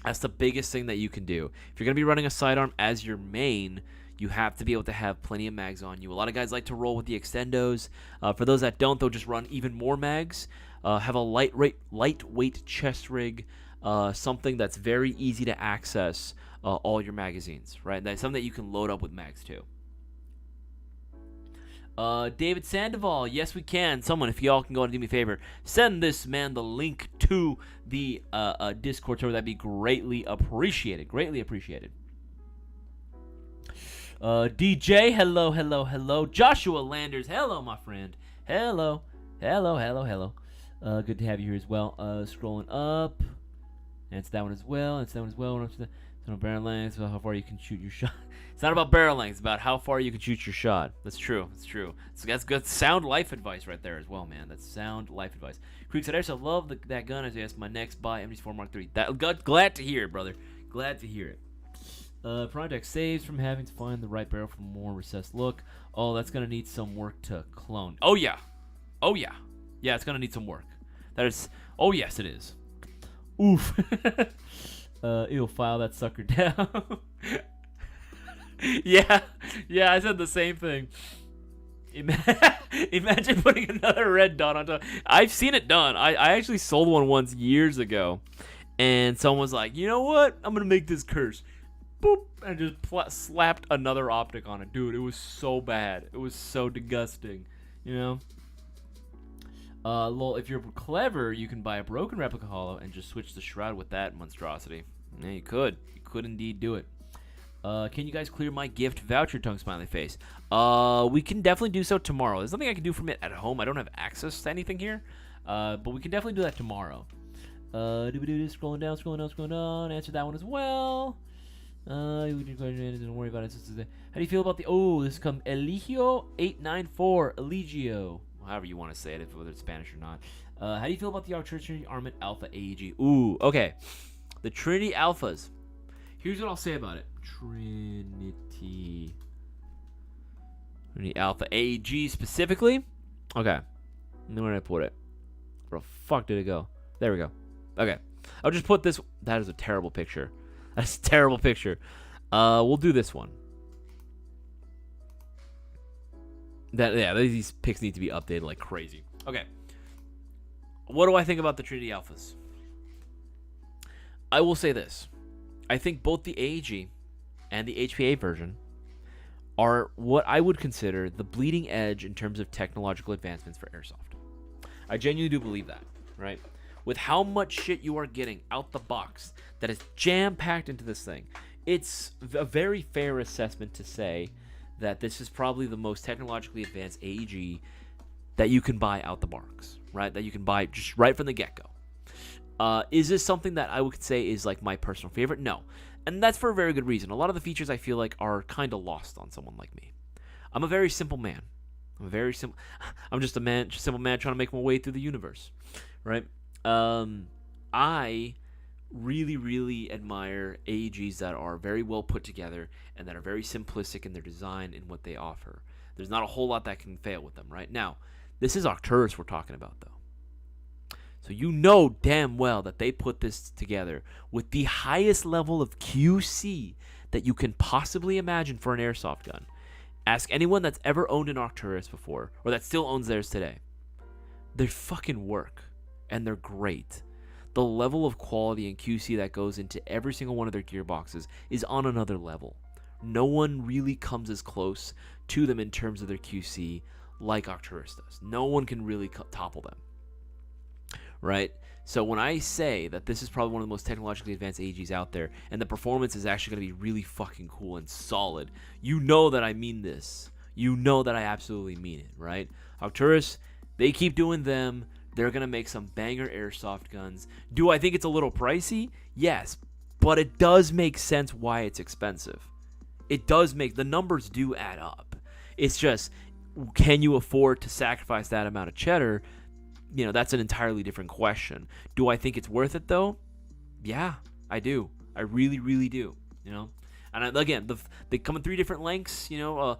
A: That's the biggest thing that you can do. If you're going to be running a sidearm as your main, you have to be able to have plenty of mags on you. A lot of guys like to roll with the extendos. For those that don't, they'll just run even more mags. Have a lightweight chest rig. Something that's very easy to access all your magazines, right? That's something that you can load up with mags too. David Sandoval, yes we can. Someone, if y'all can go and do me a favor, send this man the link to the Discord server. That'd be greatly appreciated. Greatly appreciated. DJ, hello, hello, hello. Joshua Landers, hello, my friend. Hello, hello, hello, hello. Good to have you here as well. Scrolling up. That's that one as well. That's that one as well. It's not barrel length. It's about how far you can shoot your shot. It's not about barrel length. It's about how far you can shoot your shot. That's true. That's true. So that's good. Sound life advice right there as well, man. That's sound life advice. Creek said, I love that gun. As I asked my next buy MD4 Mark III. Glad to hear it, brother. Glad to hear it. Project saves from having to find the right barrel for a more recessed look. Oh, that's gonna need some work to clone. Oh yeah. Oh yeah. Yeah, it's gonna need some work. That is. Oh yes, it is. Oof. It'll file that sucker down. yeah, I said the same thing. Imagine putting another red dot on top. I've seen it done. I actually sold one once years ago, and someone was like, you know what? I'm gonna make this curse. Boop, and just slapped another optic on it. Dude, it was so bad. It was so disgusting. You know. Lol, if you're clever, you can buy a broken replica hollow and just switch the shroud with that monstrosity. Yeah, you could. You could indeed do it. Can you guys clear my gift voucher tongue smiley face? We can definitely do so tomorrow. There's nothing I can do from it at home. I don't have access to anything here. But we can definitely do that tomorrow. Scrolling down. Answer that one as well. Don't worry about it. How do you feel about the... Oh, this comes Eligio894. Eligio. However you want to say it, whether it's Spanish or not. How do you feel about the Trinity Armament Alpha AEG? Ooh, okay. The Trinity Alphas. Here's what I'll say about it. Trinity Alpha AEG specifically. Okay. Where did I put it? Where the fuck did it go? There we go. Okay. I'll just put this. That is a terrible picture. That's a terrible picture. We'll do this one. These pics need to be updated like crazy. Okay. What do I think about the Trinity Alphas? I will say this. I think both the AEG and the HPA version are what I would consider the bleeding edge in terms of technological advancements for Airsoft. I genuinely do believe that, right? With how much shit you are getting out the box that is jam-packed into this thing, it's a very fair assessment to say that this is probably the most technologically advanced AEG that you can buy out the box, right? That you can buy just right from the get-go. Is this something that I would say is like my personal favorite? No. And that's for a very good reason. A lot of the features I feel like are kind of lost on someone like me. I'm a very simple man. I'm just a simple man trying to make my way through the universe, right? I really, really admire AEGs that are very well put together and that are very simplistic in their design and what they offer. There's not a whole lot that can fail with them, right? Now, this is Arcturus we're talking about, though. So you know damn well that they put this together with the highest level of QC that you can possibly imagine for an airsoft gun. Ask anyone that's ever owned an Arcturus before, or that still owns theirs today. They fucking work, and they're great. The level of quality and QC that goes into every single one of their gearboxes is on another level. No one really comes as close to them in terms of their QC like Arcturus does. No one can really topple them. Right? So when I say that this is probably one of the most technologically advanced AEGs out there, and the performance is actually going to be really fucking cool and solid, you know that I mean this. You know that I absolutely mean it, right? Arcturus, they keep doing them. They're going to make some banger airsoft guns. Do I think it's a little pricey? Yes. But it does make sense why it's expensive. It does make, the numbers do add up. It's just, can you afford to sacrifice that amount of cheddar? You know, that's an entirely different question. Do I think it's worth it, though? Yeah, I do. I really, really do. You know? And again, they come in 3 different lengths, you know,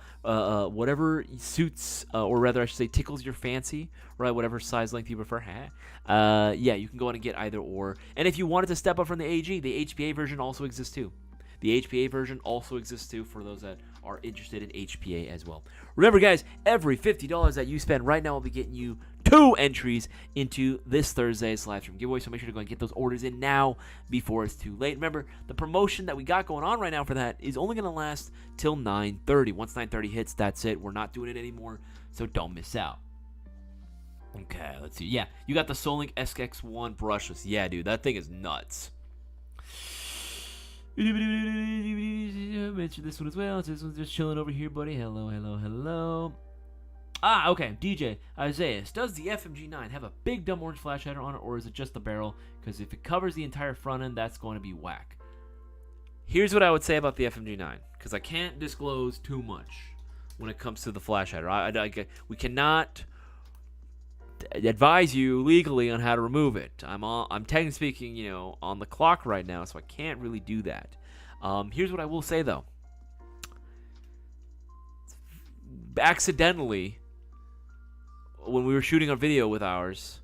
A: whatever suits, or rather I should say tickles your fancy, right? Whatever size length you prefer. Yeah, you can go on and get either or. And if you wanted to step up from the AEG, the HPA version also exists too. The HPA version also exists too for those that are interested in HPA as well. Remember, guys, every $50 that you spend right now will be getting you 2 entries into this Thursday's live stream giveaway, so make sure to go and get those orders in now before it's too late. Remember, the promotion that we got going on right now for that is only going to last till 9:30. Once 9:30 hits, that's it. We're not doing it anymore so don't miss out. Okay, let's see. Yeah, you got the Solink SX1 brushless. Yeah, dude, that thing is nuts. Mention this one as well. This one's just chilling over here, buddy. Hello. Okay. DJ Isaias, does the FMG9 have a big dumb orange flash header on it, or is it just the barrel? Because if it covers the entire front end, that's going to be whack. Here's what I would say about the FMG9, because I can't disclose too much when it comes to the flash header. We cannot advise you legally on how to remove it. I'm technically speaking, on the clock right now, so I can't really do that. Here's what I will say though. Accidentally, when we were shooting a video with ours,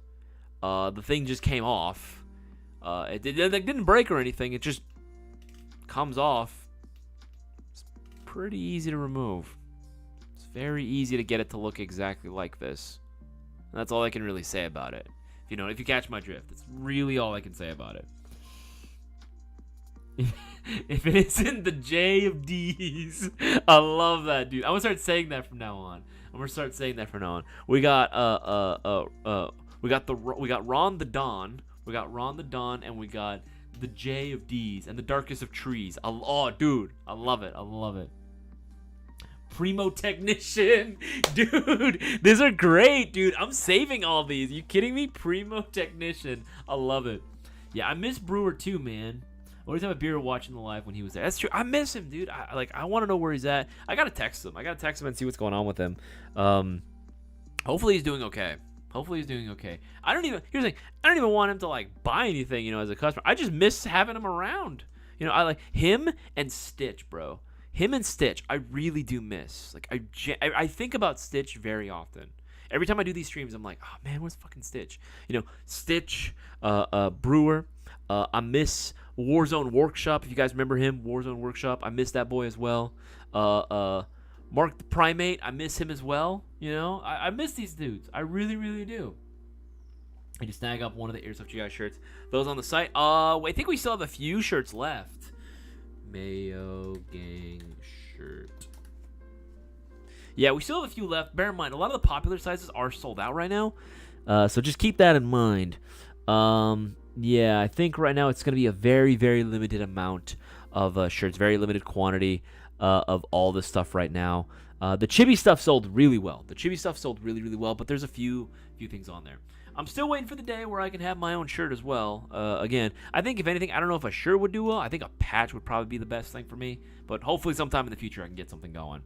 A: the thing just came off. It didn't break or anything. It just comes off. It's pretty easy to remove. It's very easy to get it to look exactly like this. And that's all I can really say about it. If you catch my drift, that's really all I can say about it. If it isn't the J of D's, I love that, dude. I'm gonna start saying that from now on. We got Ron the Dawn. We got Ron the Dawn, and we got the J of D's and the Darkest of Trees. Dude, I love it. Primo Technician, dude. These are great, dude. I'm saving all these. You kidding me? Primo Technician. I love it. Yeah, I miss Brewer too, man. Always have a beer watching the live when he was there. That's true. I miss him, dude. I want to know where he's at. I gotta text him. And see what's going on with him. Hopefully he's doing okay. Here's the thing. I don't even want him to buy anything, as a customer. I just miss having him around. I like him and Stitch, bro. Him and Stitch, I really do miss. I think about Stitch very often. Every time I do these streams, I'm like, oh man, where's fucking Stitch? Stitch, Brewer. I miss Warzone Workshop. If you guys remember him, Warzone Workshop. I miss that boy as well. Mark the Primate. I miss him as well. I miss these dudes. I really, really do. I just snag up one of the Airsoft GI shirts. Those on the site. I think we still have a few shirts left. Mayo Gang shirt. Yeah, we still have a few left. Bear in mind, a lot of the popular sizes are sold out right now. So just keep that in mind. Yeah, I think right now it's going to be a very, very limited amount of shirts. Very limited quantity of all this stuff right now. The chibi stuff sold really well. Really well, but there's a few things on there. I'm still waiting for the day where I can have my own shirt as well. Again, I think if anything, I don't know if a shirt would do well. I think a patch would probably be the best thing for me. But hopefully sometime in the future I can get something going.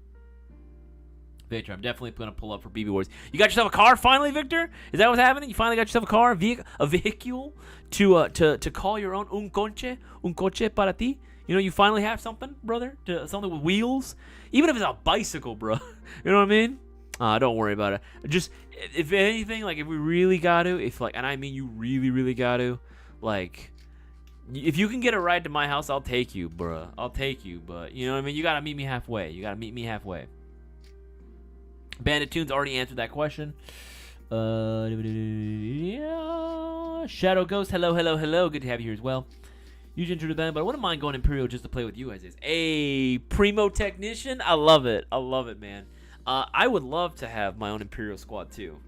A: Victor, I'm definitely going to pull up for BB Wars. You got yourself a car finally, Victor? Is that what's happening? You finally got yourself a car, a vehicle to call your own un coche para ti? You finally have something, brother, something with wheels. Even if it's a bicycle, bro. You know what I mean? Don't worry about it. Just, if anything, if we really got to, and I mean you really, really got to, if you can get a ride to my house, I'll take you, bro. I'll take you, but, you know what I mean? You got to meet me halfway. Bandit Tunes already answered that question. Shadow Ghost, hello. Good to have you here as well. Huge intro to them, but I wouldn't mind going Imperial just to play with you, Isaias. Hey, Primo Technician, I love it, man. I would love to have my own Imperial squad too.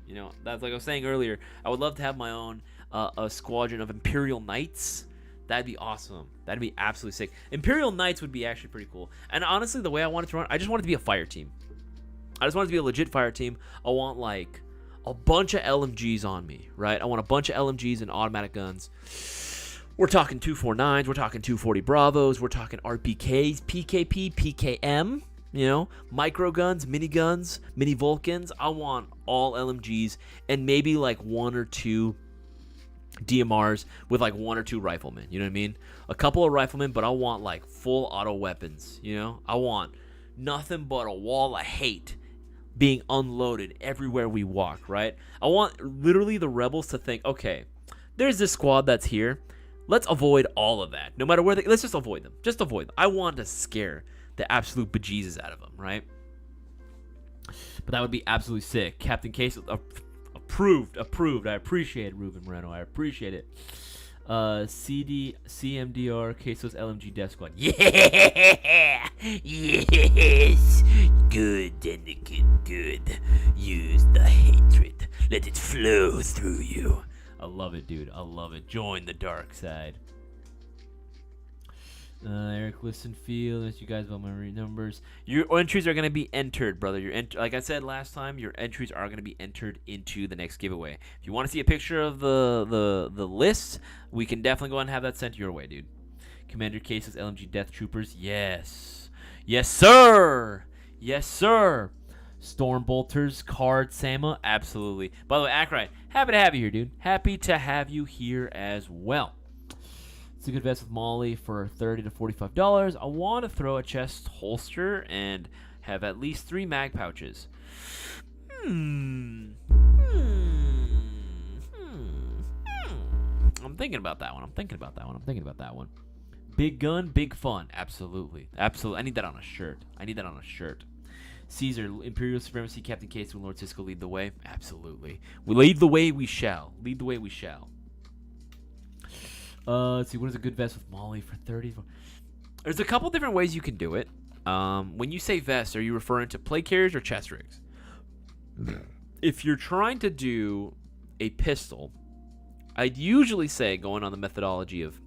A: That's like I was saying earlier. I would love to have my own a squadron of Imperial Knights. That'd be awesome. That'd be absolutely sick. Imperial Knights would be actually pretty cool. And honestly, the way I want it to run, I just want it to be a fire team. I just want it to be a legit fire team. I want a bunch of LMGs on me, right? I want a bunch of LMGs and automatic guns. We're talking 249s, we're talking 240 Bravos, we're talking RPKs, PKP, PKM, micro guns, mini Vulcans. I want all LMGs and maybe one or two DMRs with 1 or 2 riflemen. You know what I mean? A couple of riflemen, but I want full auto weapons. I want nothing but a wall of hate being unloaded everywhere we walk, right? I want literally the rebels to think, okay, there's this squad that's here. Let's avoid all of that. No matter where let's just avoid them. I want to scare the absolute bejesus out of them, right? But that would be absolutely sick. Captain Case approved. I appreciate it, Ruben Moreno. I appreciate it. CMDR Quesos LMG Death Squad. Yeah! Yes! Good, Denikin, good. Use the hatred. Let it flow through you. I love it, dude. I love it. Join the dark side. Eric, listen, feel. As you guys about my numbers. Your entries are going to be entered, brother. Like I said last time, your entries are going to be entered into the next giveaway. If you want to see a picture of the list, we can definitely go ahead and have that sent your way, dude. Commander Cases, LMG Death Troopers. Yes. Yes, sir. Yes, sir. Storm Bolters, Card, Sama. Absolutely. By the way, Ackright, happy to have you here, dude. Happy to have you here as well. It's a good vest with Molly for $30 to $45. I want to throw a chest holster and have at least 3 mag pouches. I'm thinking about that one. Big gun, big fun. Absolutely. Absolutely. I need that on a shirt. Caesar, Imperial Supremacy, Captain Case, and Lord Cisco lead the way. Absolutely. We lead the way we shall. Let's see, what is a good vest with Molly for 30? There's a couple different ways you can do it. When you say vest, are you referring to plate carriers or chest rigs? If you're trying to do a pistol, I'd usually say going on the methodology of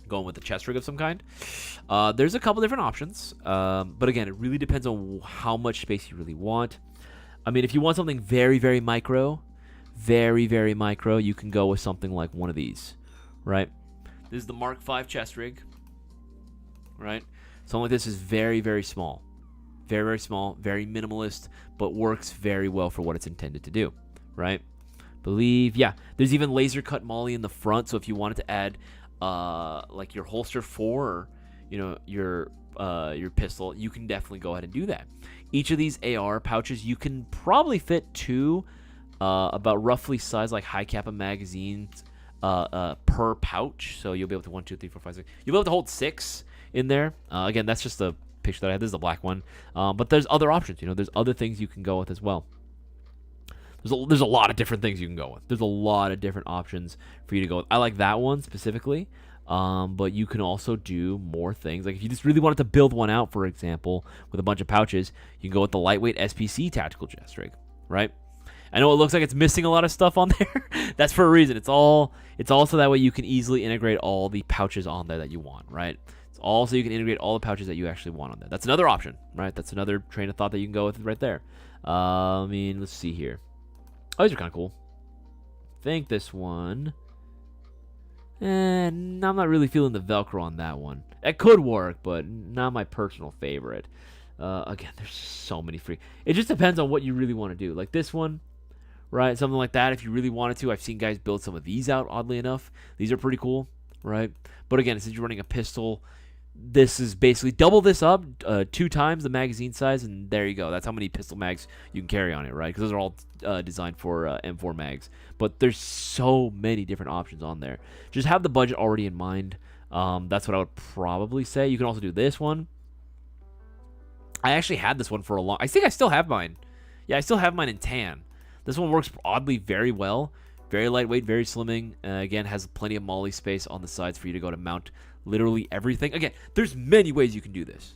A: going with a chest rig of some kind. There's a couple different options, but again, it really depends on how much space you really want. I mean, if you want something very, very micro, you can go with something like one of these. Right, this is the Mark V chest rig. Right, something like this is very, very small, very very minimalist, but works very well for what it's intended to do. Right, yeah. There's even laser cut Molly in the front, so if you wanted to add, like your holster for, your pistol, you can definitely go ahead and do that. Each of these AR pouches, you can probably fit 2, about roughly size like high kappa magazines. Per pouch, so you'll be able to 1, 2, 3, 4, 5, 6. You'll be able to hold 6 in there. Again, that's just the picture that I had. This is the black one, but there's other options. There's other things you can go with as well. There's a lot of different things you can go with. There's a lot of different options for you to go with. I like that one specifically, but you can also do more things. Like if you just really wanted to build one out, for example, with a bunch of pouches, you can go with the lightweight SPC tactical chest rig, right? I know it looks like it's missing a lot of stuff on there. That's for a reason. It's also that way you can easily integrate all the pouches on there that you want, right? It's also you can integrate all the pouches that you actually want on there. That's another option, right? That's another train of thought that you can go with right there. I mean, let's see here. Oh, these are kind of cool. I think this one. I'm not really feeling the Velcro on that one. It could work, but not my personal favorite. Again, there's so many free. It just depends on what you really want to do. Like this one. Right, something like that if you really wanted to. I've seen guys build some of these out, oddly enough. These are pretty cool, right? But again, since you're running a pistol, this is basically double this up, 2 times the magazine size, and there you go. That's how many pistol mags you can carry on it, right? Because those are all designed for M4 mags. But there's so many different options on there. Just have the budget already in mind. That's what I would probably say. You can also do this one. I actually had this one for a long... I think I still have mine. Yeah, I still have mine in tan. This one works oddly very well. Very lightweight, very slimming. Again, has plenty of molly space on the sides for you to go to mount literally everything. Again, there's many ways you can do this.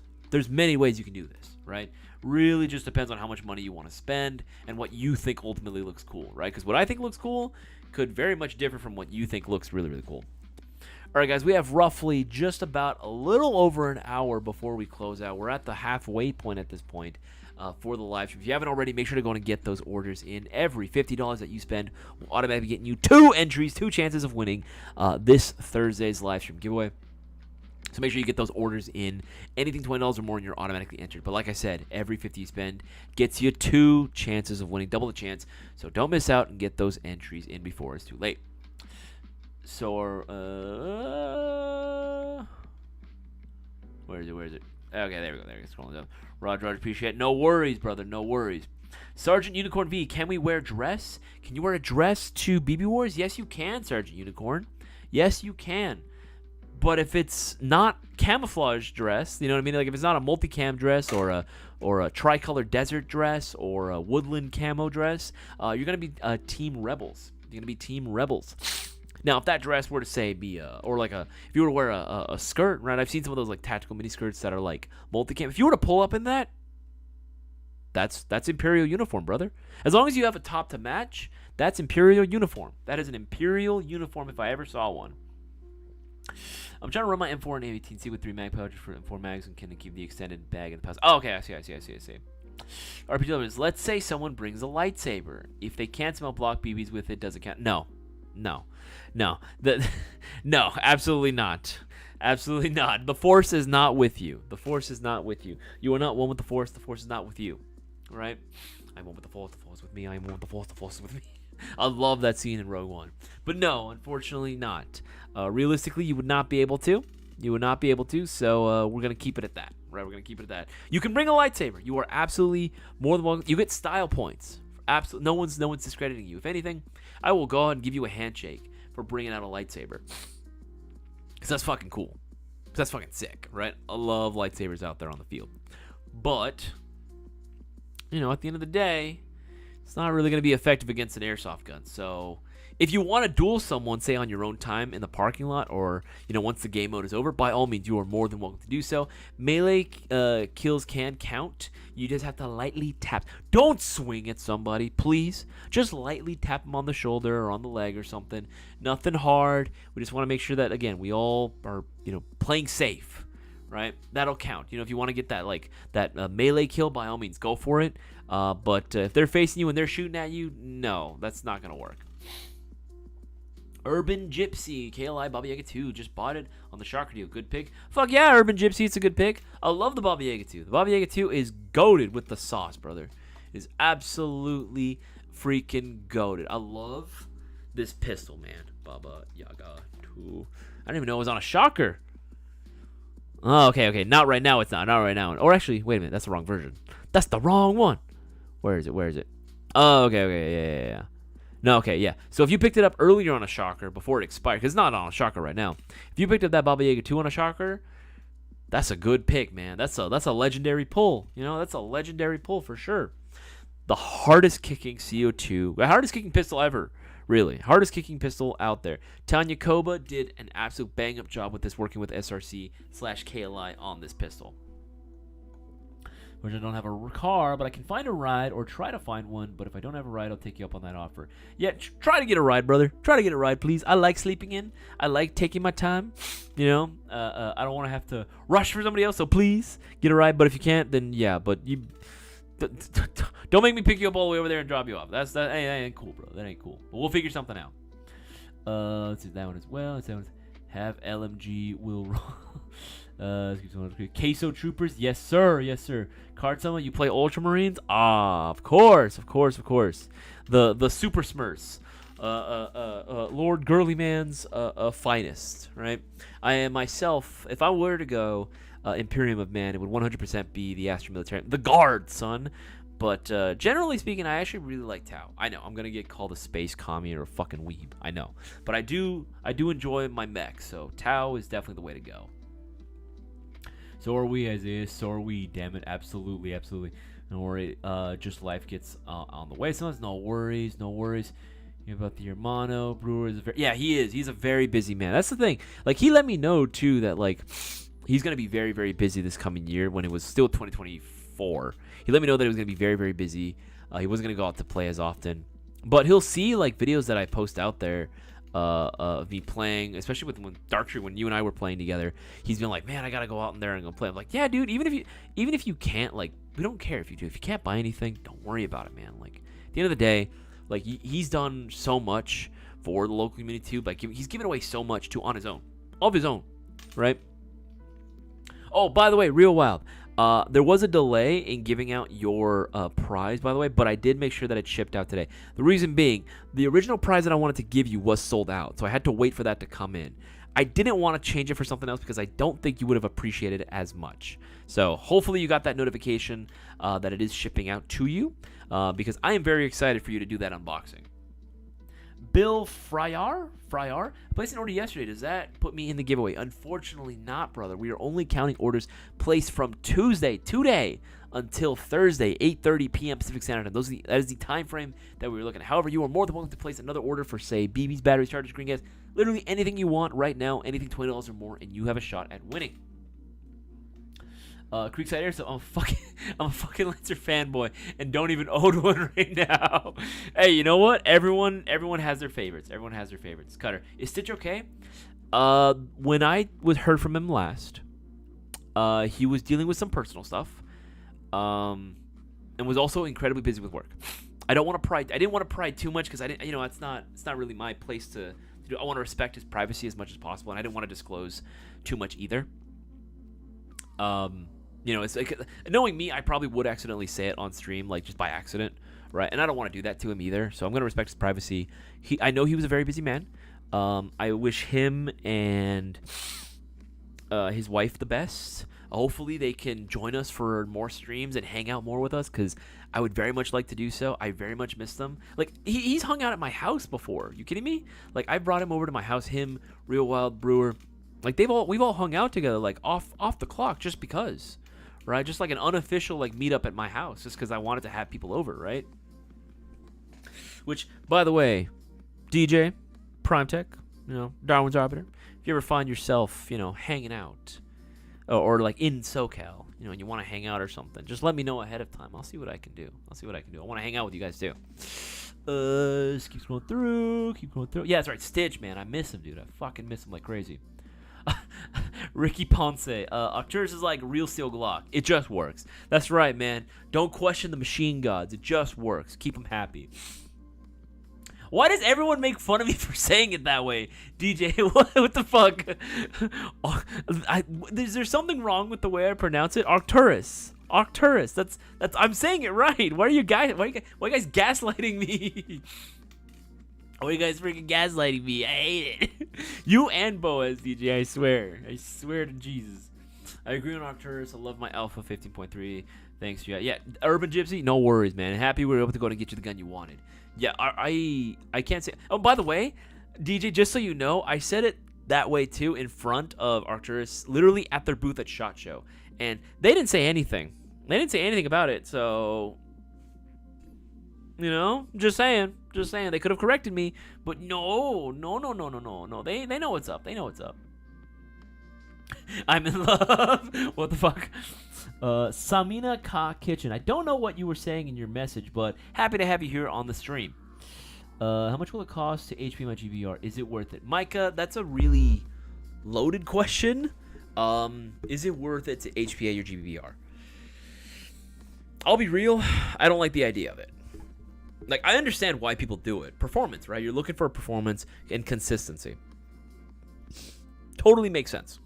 A: Right? Really just depends on how much money you want to spend and what you think ultimately looks cool, right? Because what I think looks cool could very much differ from what you think looks really, really cool. All right, guys, we have roughly just about a little over an hour before we close out. We're at the halfway point at this point. For the live stream. If you haven't already, make sure to go and get those orders in. Every $50 that you spend will automatically get you 2 entries, 2 chances of winning this Thursday's live stream giveaway. So make sure you get those orders in. Anything $20 or more and you're automatically entered. But like I said, every 50 you spend gets you 2 chances of winning, double the chance. So don't miss out and get those entries in before it's too late. So, where is it? Okay, there we go. Scrolling down. Roger, appreciate it. No worries, brother. No worries. Sergeant Unicorn V, can we wear dress? Can you wear a dress to BB Wars? Yes, you can, Sergeant Unicorn. Yes, you can. But if it's not camouflage dress, you know what I mean? Like if it's not a multicam dress or a tricolor desert dress or a woodland camo dress, you're gonna be Team Rebels. You're gonna be Team Rebels. Now, if that dress were to say be or like if you were to wear a skirt, right? I've seen some of those like tactical mini skirts that are like multicam. If you were to pull up in that, that's Imperial uniform, brother. As long as you have a top to match, that's Imperial uniform. That is an Imperial uniform if I ever saw one. I'm trying to run my M4 and M18C with 3 mag pouches for M4 mags and can keep the extended bag in the pouch. Oh, okay, I see. RPG lovers, let's say someone brings a lightsaber. If they can't smell block BBs with it, does it count? No, no, absolutely not. Absolutely not. The Force is not with you. The Force is not with you. You are not one with the Force. The Force is not with you. All right? I'm one with the Force. The Force is with me. I am one with the Force. The Force is with me. I love that scene in Rogue One. But no, unfortunately not. Realistically, you would not be able to. You would not be able to, so we're going to keep it at that. Right? We're going to keep it at that. You can bring a lightsaber. You are absolutely more than welcome. You get style points. Absolutely, no one's discrediting you. If anything, I will go ahead and give you a handshake for bringing out a lightsaber. Because that's fucking cool. Because that's fucking sick, right? I love lightsabers out there on the field. But, you know, at the end of the day, it's not really going to be effective against an airsoft gun. So, if you want to duel someone, say on your own time in the parking lot or, you know, once the game mode is over, by all means, you are more than welcome to do so. Melee kills can count. You just have to lightly tap. Don't swing at somebody, please. Just lightly tap them on the shoulder or on the leg or something. Nothing hard. We just want to make sure that, again, we all are, you know, playing safe, right? That'll count. You know, if you want to get that, like, that melee kill, by all means, go for it. But if they're facing you and they're shooting at you, no, that's not going to work. Urban Gypsy, KLI Baba Yaga 2, just bought it on the Shocker deal. Good pick. Fuck yeah, Urban Gypsy, it's a good pick. I love the Baba Yaga 2. The Baba Yaga 2 is goated with the sauce, brother. It is absolutely freaking goated. I love this pistol, man. Baba Yaga 2. I didn't even know it was on a Shocker. Oh, okay. Not right now, it's not. Not right now. Or actually, wait a minute, that's the wrong version. That's the wrong one. Where is it? Oh, okay, yeah. No, okay, yeah. So if you picked it up earlier on a Shocker before it expired, because it's not on a Shocker right now. If you picked up that Baba Yaga 2 on a Shocker, that's a good pick, man. That's a legendary pull. You know, that's a legendary pull for sure. The hardest kicking CO2, the hardest kicking pistol ever, really. Hardest kicking pistol out there. Tanya Koba did an absolute bang-up job with this, working with SRC/KLI on this pistol. Which I don't have a car, but I can find a ride or try to find one. But if I don't have a ride, I'll take you up on that offer. Yeah, try to get a ride, brother. Try to get a ride, please. I like sleeping in. I like taking my time. You know, I don't want to have to rush for somebody else, so please get a ride. But if you can't, then yeah. But you don't make me pick you up all the way over there and drop you off. That ain't cool, bro. That ain't cool. But we'll figure something out. Let's do that one as well. Let's have LMG will roll. Queso Troopers, yes sir. Card Summit, you play Ultramarines? Of course. The Super Smurfs, Lord Girlyman's finest, right? I am myself. If I were to go Imperium of Man, it would 100% be the Astro Military, the Guard, son. But generally speaking, I actually really like Tau. I know I'm gonna get called a space commie or a fucking weeb. I know, but I do enjoy my mech. So Tau is definitely the way to go. So are we, Isaias. So are we. Damn it. Absolutely. No worry. Just life gets on the way. Sometimes no worries. About the Hermano Brewer is he is. He's a very busy man. That's the thing. Like, he let me know too that like he's gonna be very, very busy this coming year when it was still 2024. He let me know that he was gonna be very, very busy. He wasn't gonna go out to play as often, but he'll see like videos that I post out there. Of me playing, especially with Darktree, when you and I were playing together. He's been like, man, I gotta go out in there and go play. I'm like, yeah, dude, even if you can't, like, we don't care if you do. If you can't buy anything, don't worry about it, man. Like, at the end of the day, like, he's done so much for the local community too. Like, he's given away so much too on his own, of his own, right? Oh, by the way, real wild. There was a delay in giving out your prize, by the way, but I did make sure that it shipped out today. The reason being, the original prize that I wanted to give you was sold out, so I had to wait for that to come in. I didn't want to change it for something else because I don't think you would have appreciated it as much. So hopefully you got that notification that it is shipping out to you, because I am very excited for you to do that unboxing. Bill Fryer placed an order yesterday. Does that put me in the giveaway? Unfortunately not, brother. We are only counting orders placed from Tuesday, today, until Thursday, 8:30 p.m. Pacific Standard Time. That is the time frame that we were looking at. However, you are more than welcome to place another order for, say, BBs, batteries, chargers, green gas, literally anything you want right now, anything $20 or more, and you have a shot at winning. Creekside Airsoft. I'm a fucking Lancer fanboy and don't even own one right now. Hey, you know what? Everyone has their favorites. Everyone has their favorites. Cutter, is Stitch okay? When I heard from him last, he was dealing with some personal stuff, and was also incredibly busy with work. I didn't want to pry too much because it's not really my place to do. I want to respect his privacy as much as possible, and I didn't want to disclose too much either. It's like, knowing me, I probably would accidentally say it on stream, like just by accident, right? And I don't want to do that to him either, so I'm going to respect his privacy. I know he was a very busy man. I wish him and his wife the best. Hopefully they can join us for more streams and hang out more with us, because I would very much like to do so. I very much miss them. Like, he's hung out at my house before. You kidding me? Like, I brought him over to my house, him, Real Wild Brewer. Like, we've all hung out together, like, off the clock, just because, right? Just like an unofficial, like, meetup at my house, just because I wanted to have people over, right? Which, by the way, DJ, Prime Tech, Darwin's Arbiter, if you ever find yourself, hanging out, or like in SoCal, and you want to hang out or something, just let me know ahead of time. I'll see what I can do. I want to hang out with you guys too. Just keep scrolling through. Yeah, that's right. Stitch, man. I miss him, dude. I fucking miss him like crazy. Ricky Ponce, Arcturus is like real steel Glock. It just works. That's right, man. Don't question the machine gods. It just works. Keep them happy. Why does everyone make fun of me for saying it that way, DJ? What the fuck? Is there something wrong with the way I pronounce it? Arcturus. That's. I'm saying it right. Why are you guys gaslighting me? Why are you guys freaking gaslighting me? I hate it. You and Boaz, DJ, I swear to Jesus. I agree on Arcturus. I love my Alpha 15.3. Thanks, yeah. Urban Gypsy, no worries, man. Happy we were able to go and get you the gun you wanted. Yeah, I can't say. Oh, by the way, DJ, just so you know, I said it that way too in front of Arcturus, literally at their booth at SHOT Show, and they didn't say anything. They didn't say anything about it, so just saying. They could have corrected me, but no. They know what's up. I'm in love. What the fuck? Samina Ka Kitchen. I don't know what you were saying in your message, but happy to have you here on the stream. How much will it cost to HP my GBR? Is it worth it? Micah, that's a really loaded question. Is it worth it to HPA your GBR? I'll be real, I don't like the idea of it. Like, I understand why people do it. Performance, right? You're looking for performance and consistency. Totally makes sense.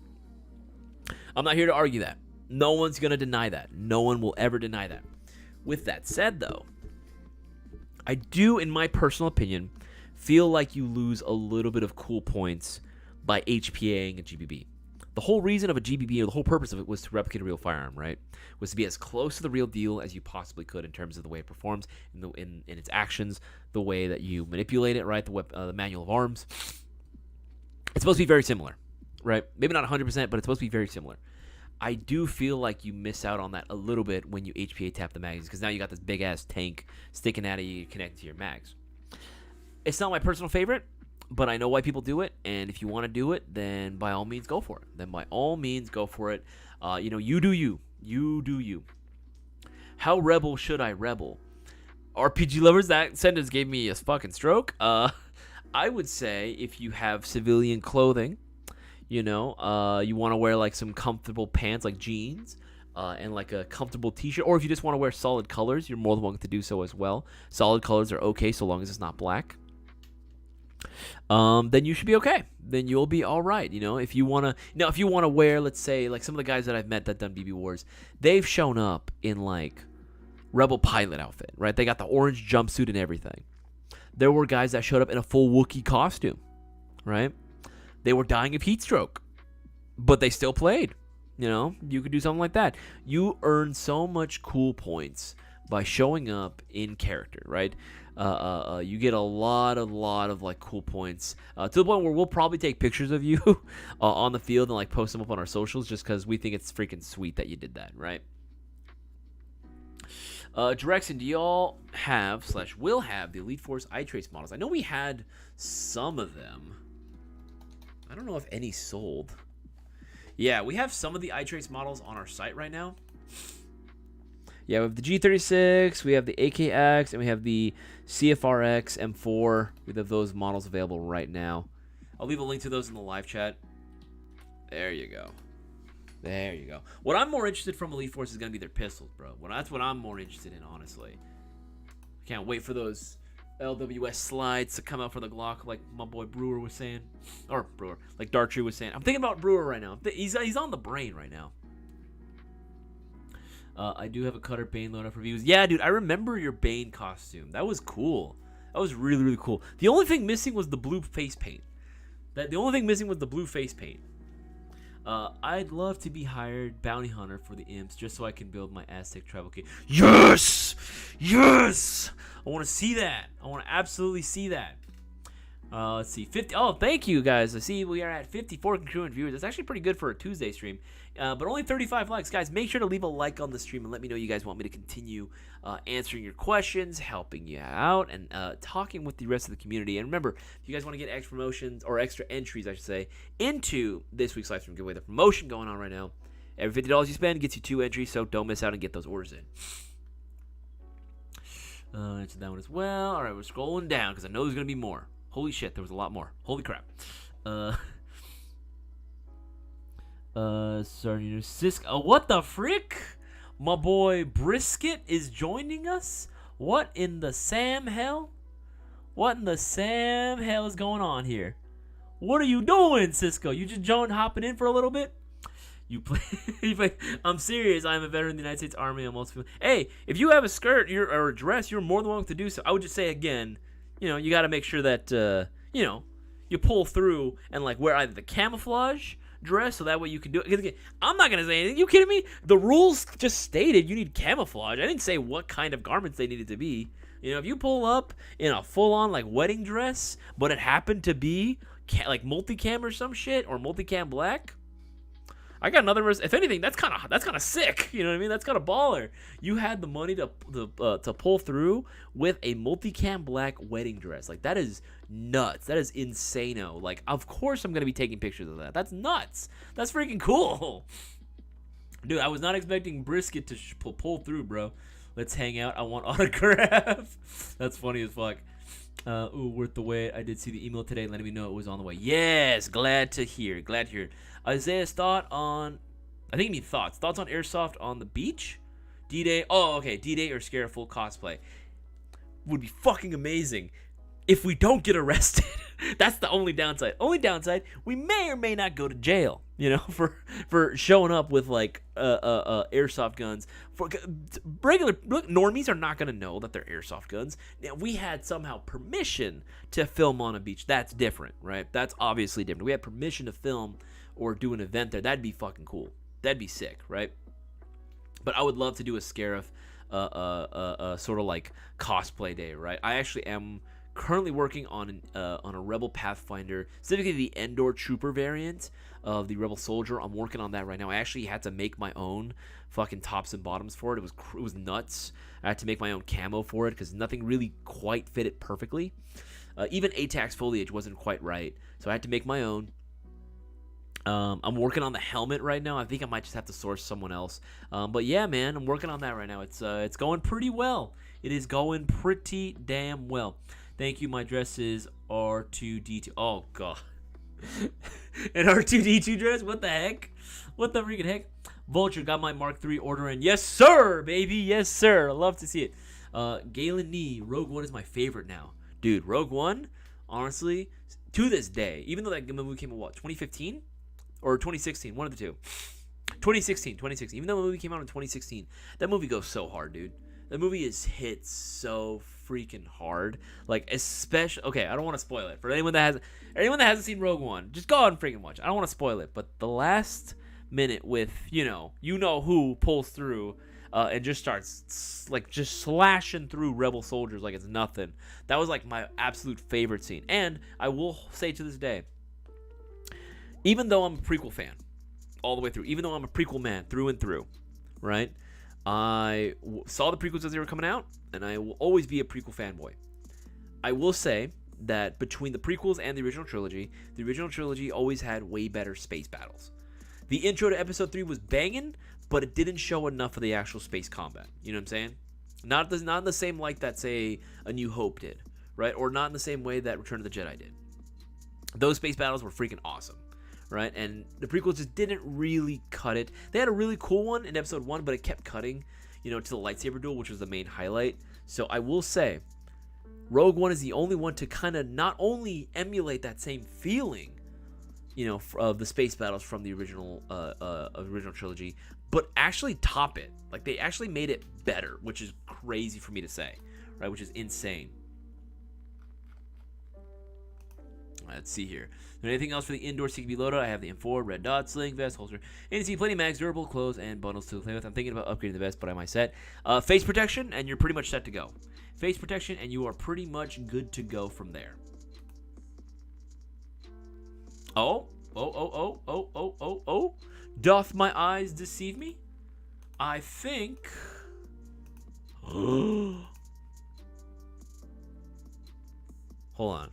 A: I'm not here to argue that. No one's going to deny that. No one will ever deny that. With that said, though, I do, in my personal opinion, feel like you lose a little bit of cool points by HPAing a GBB. The whole reason of a GBB, or the whole purpose of it, was to replicate a real firearm, right? Was to be as close to the real deal as you possibly could in terms of the way it performs, in its actions, the way that you manipulate it, right? The manual of arms. It's supposed to be very similar, right? Maybe not 100%, but it's supposed to be very similar. I do feel like you miss out on that a little bit when you HPA tap the magazines, because now you got this big-ass tank sticking out of you connected to your mags. It's not my personal favorite, but I know why people do it, and if you want to do it, then by all means go for it. You do you. You do you. How rebel should I rebel? RPG lovers, that sentence gave me a fucking stroke. I would say if you have civilian clothing, you want to wear like some comfortable pants, like jeans, and like a comfortable t-shirt, or if you just want to wear solid colors, you're more than welcome to do so as well. Solid colors are okay so long as it's not black. Then you should be okay. Then you'll be all right. If you want to wear, let's say, like some of the guys that I've met that done BB Wars, they've shown up in like Rebel pilot outfit, right? They got the orange jumpsuit and everything. There were guys that showed up in a full Wookiee costume, right? They were dying of heat stroke, but they still played. You could do something like that. You earn so much cool points by showing up in character, right? You get a lot of like cool points to the point where we'll probably take pictures of you on the field and like post them up on our socials just because we think it's freaking sweet that you did that, right? Drexen, do y'all have / will have the Elite Force iTrace models? I know we had some of them. I don't know if any sold. Yeah, we have some of the iTrace models on our site right now. Yeah, we have the G36, we have the AKX, and we have the CFRX M4. We have those models available right now. I'll leave a link to those in the live chat. There you go. There you go. What I'm more interested from Elite Force is going to be their pistols, bro. That's what I'm more interested in, honestly. Can't wait for those LWS slides to come out for the Glock, like my boy Brewer was saying. Or Brewer, like Dartree was saying. I'm thinking about Brewer right now. He's on the brain right now. I do have a Cutter Bane load up reviews. Yeah, dude, I remember your Bane costume. That was cool. That was really, really cool. The only thing missing was the blue face paint. The only thing missing was the blue face paint. I'd love to be hired bounty hunter for the imps just so I can build my Aztec tribal kit. Yes! Yes! I want to see that. I want to absolutely see that. Let's see. 50. Oh, thank you, guys. I see we are at 54 concurrent viewers. That's actually pretty good for a Tuesday stream. But only 35 likes. Guys, make sure to leave a like on the stream and let me know you guys want me to continue answering your questions, helping you out, and talking with the rest of the community. And remember, if you guys want to get extra promotions, or extra entries, I should say, into this week's live stream giveaway, the promotion going on right now, every $50 you spend gets you 2 entries, so don't miss out and get those orders in. Answer that one as well. All right, we're scrolling down because I know there's going to be more. Holy shit, there was a lot more. Holy crap. Sorry, Cisco. What the frick? My boy Brisket is joining us? What in the Sam hell? What in the Sam hell is going on here? What are you doing, Cisco? You just hopping in for a little bit? You play. I'm serious. I'm a veteran of the United States Army. I'm also. Hey, if you have a skirt or a dress, you're more than welcome to do so. I would just say again, you got to make sure that you pull through and like wear either the camouflage dress so that way you can do it. Again, I'm not gonna say anything. You kidding me? The rules just stated you need camouflage. I didn't say what kind of garments they needed to be. If you pull up in a full-on like wedding dress, but it happened to be like multicam or some shit or multicam black, I got another. If anything, that's kind of sick. You know what I mean? That's kind of baller. You had the money to pull through with a multicam black wedding dress. Like that is nuts. That is insano. Like of course I'm gonna be taking pictures of that. That's nuts. That's freaking cool, dude. I was not expecting Brisket to pull through, bro. Let's hang out. I want autograph. That's funny as fuck. Ooh, worth the wait. I did see the email today letting me know it was on the way. Yes, glad to hear. Glad to hear. Isaiah's thoughts on Airsoft on the beach? D-Day. Oh, okay. D-Day or Scare full cosplay. Would be fucking amazing if we don't get arrested. That's the only downside. Only downside, we may or may not go to jail, for showing up with like airsoft guns. For regular normies are not going to know that they're airsoft guns. Now, we had somehow permission to film on a beach. That's different, right? That's obviously different. We had permission to film or do an event there. That'd be fucking cool. That'd be sick, right? But I would love to do a Scarif sort of like cosplay day, right? I actually am currently working on a Rebel Pathfinder, specifically the Endor Trooper variant of the Rebel Soldier. I'm working on that right now. I actually had to make my own fucking tops and bottoms for it. It was nuts. I had to make my own camo for it because nothing really quite fit it perfectly. Even ATAC's foliage wasn't quite right, so I had to make my own. I'm working on the helmet right now. I think I might just have to source someone else. But yeah, man, I'm working on that right now. It's going pretty well. It is going pretty damn well. Thank you. My dress is R2D2. Oh god, an R2D2 dress? What the heck? What the freaking heck? Vulture got my Mark III order in. Yes, sir, baby. Yes, sir. I love to see it. Galen Nee, Rogue One is my favorite now, dude. Rogue One, honestly, to this day, even though that movie came out, what, 2015? Or 2016, one of the two. 2016. Even though the movie came out in 2016, that movie goes so hard, dude. That movie is hit so freaking hard. Like, especially, okay, I don't want to spoil it. For anyone that hasn't seen Rogue One, just go out and freaking watch it. I don't want to spoil it, but the last minute with, you know who pulls through and just starts like just slashing through rebel soldiers like it's nothing. That was like my absolute favorite scene. And I will say to this day, even though I'm a prequel fan all the way through, even though I'm a prequel man through and through, right? I saw the prequels as they were coming out, and I will always be a prequel fanboy. I will say that between the prequels and the original trilogy always had way better space battles. The intro to episode 3 was banging, but it didn't show enough of the actual space combat. You know what I'm saying? Not in the same light that, say, A New Hope did, right? Or not in the same way that Return of the Jedi did. Those space battles were freaking awesome, right? And the prequels just didn't really cut it. They had a really cool one in episode 1, but it kept cutting, to the lightsaber duel, which was the main highlight. So I will say, Rogue One is the only one to kind of not only emulate that same feeling, of the space battles from the original trilogy, but actually top it. Like, they actually made it better, which is crazy for me to say, right? Which is insane. Let's see here. Anything else for the indoor CQB loadout? I have the M4, red dot, sling, vest, holster, ANC, plenty of mags, durable clothes, and bundles to play with. I'm thinking about upgrading the vest, but I might set. Face protection, and you're pretty much set to go. Face protection, and you are pretty much good to go from there. Oh. Doth my eyes deceive me? I think... Hold on.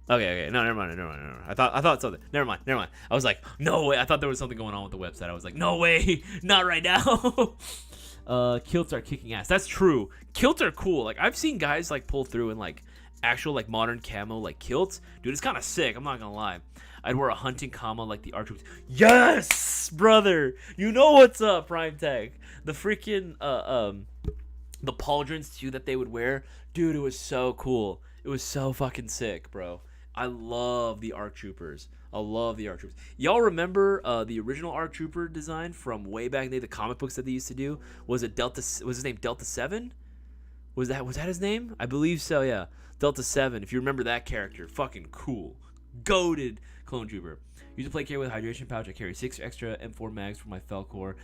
A: Okay. No, never mind. I thought something. Never mind. I was like, no way. I thought there was something going on with the website. I was like, no way. Not right now. Kilts are kicking ass. That's true. Kilts are cool. Like, I've seen guys like pull through in like actual like modern camo like kilts. Dude, it's kind of sick. I'm not gonna lie. I'd wear a hunting camo like the R-Troops. Yes, brother. You know what's up, Prime Tech. The freaking the pauldrons too that they would wear. Dude, it was so cool. It was so fucking sick, bro. I love the ARC Troopers. Y'all remember the original ARC Trooper design from way back in the day, the comic books that they used to do? Was his name Delta 7? Was that his name? I believe so, yeah. Delta 7. If you remember that character, fucking cool. Goated clone trooper. Use a plate carrier with a hydration pouch. I carry 6 extra M4 mags for my Felcor,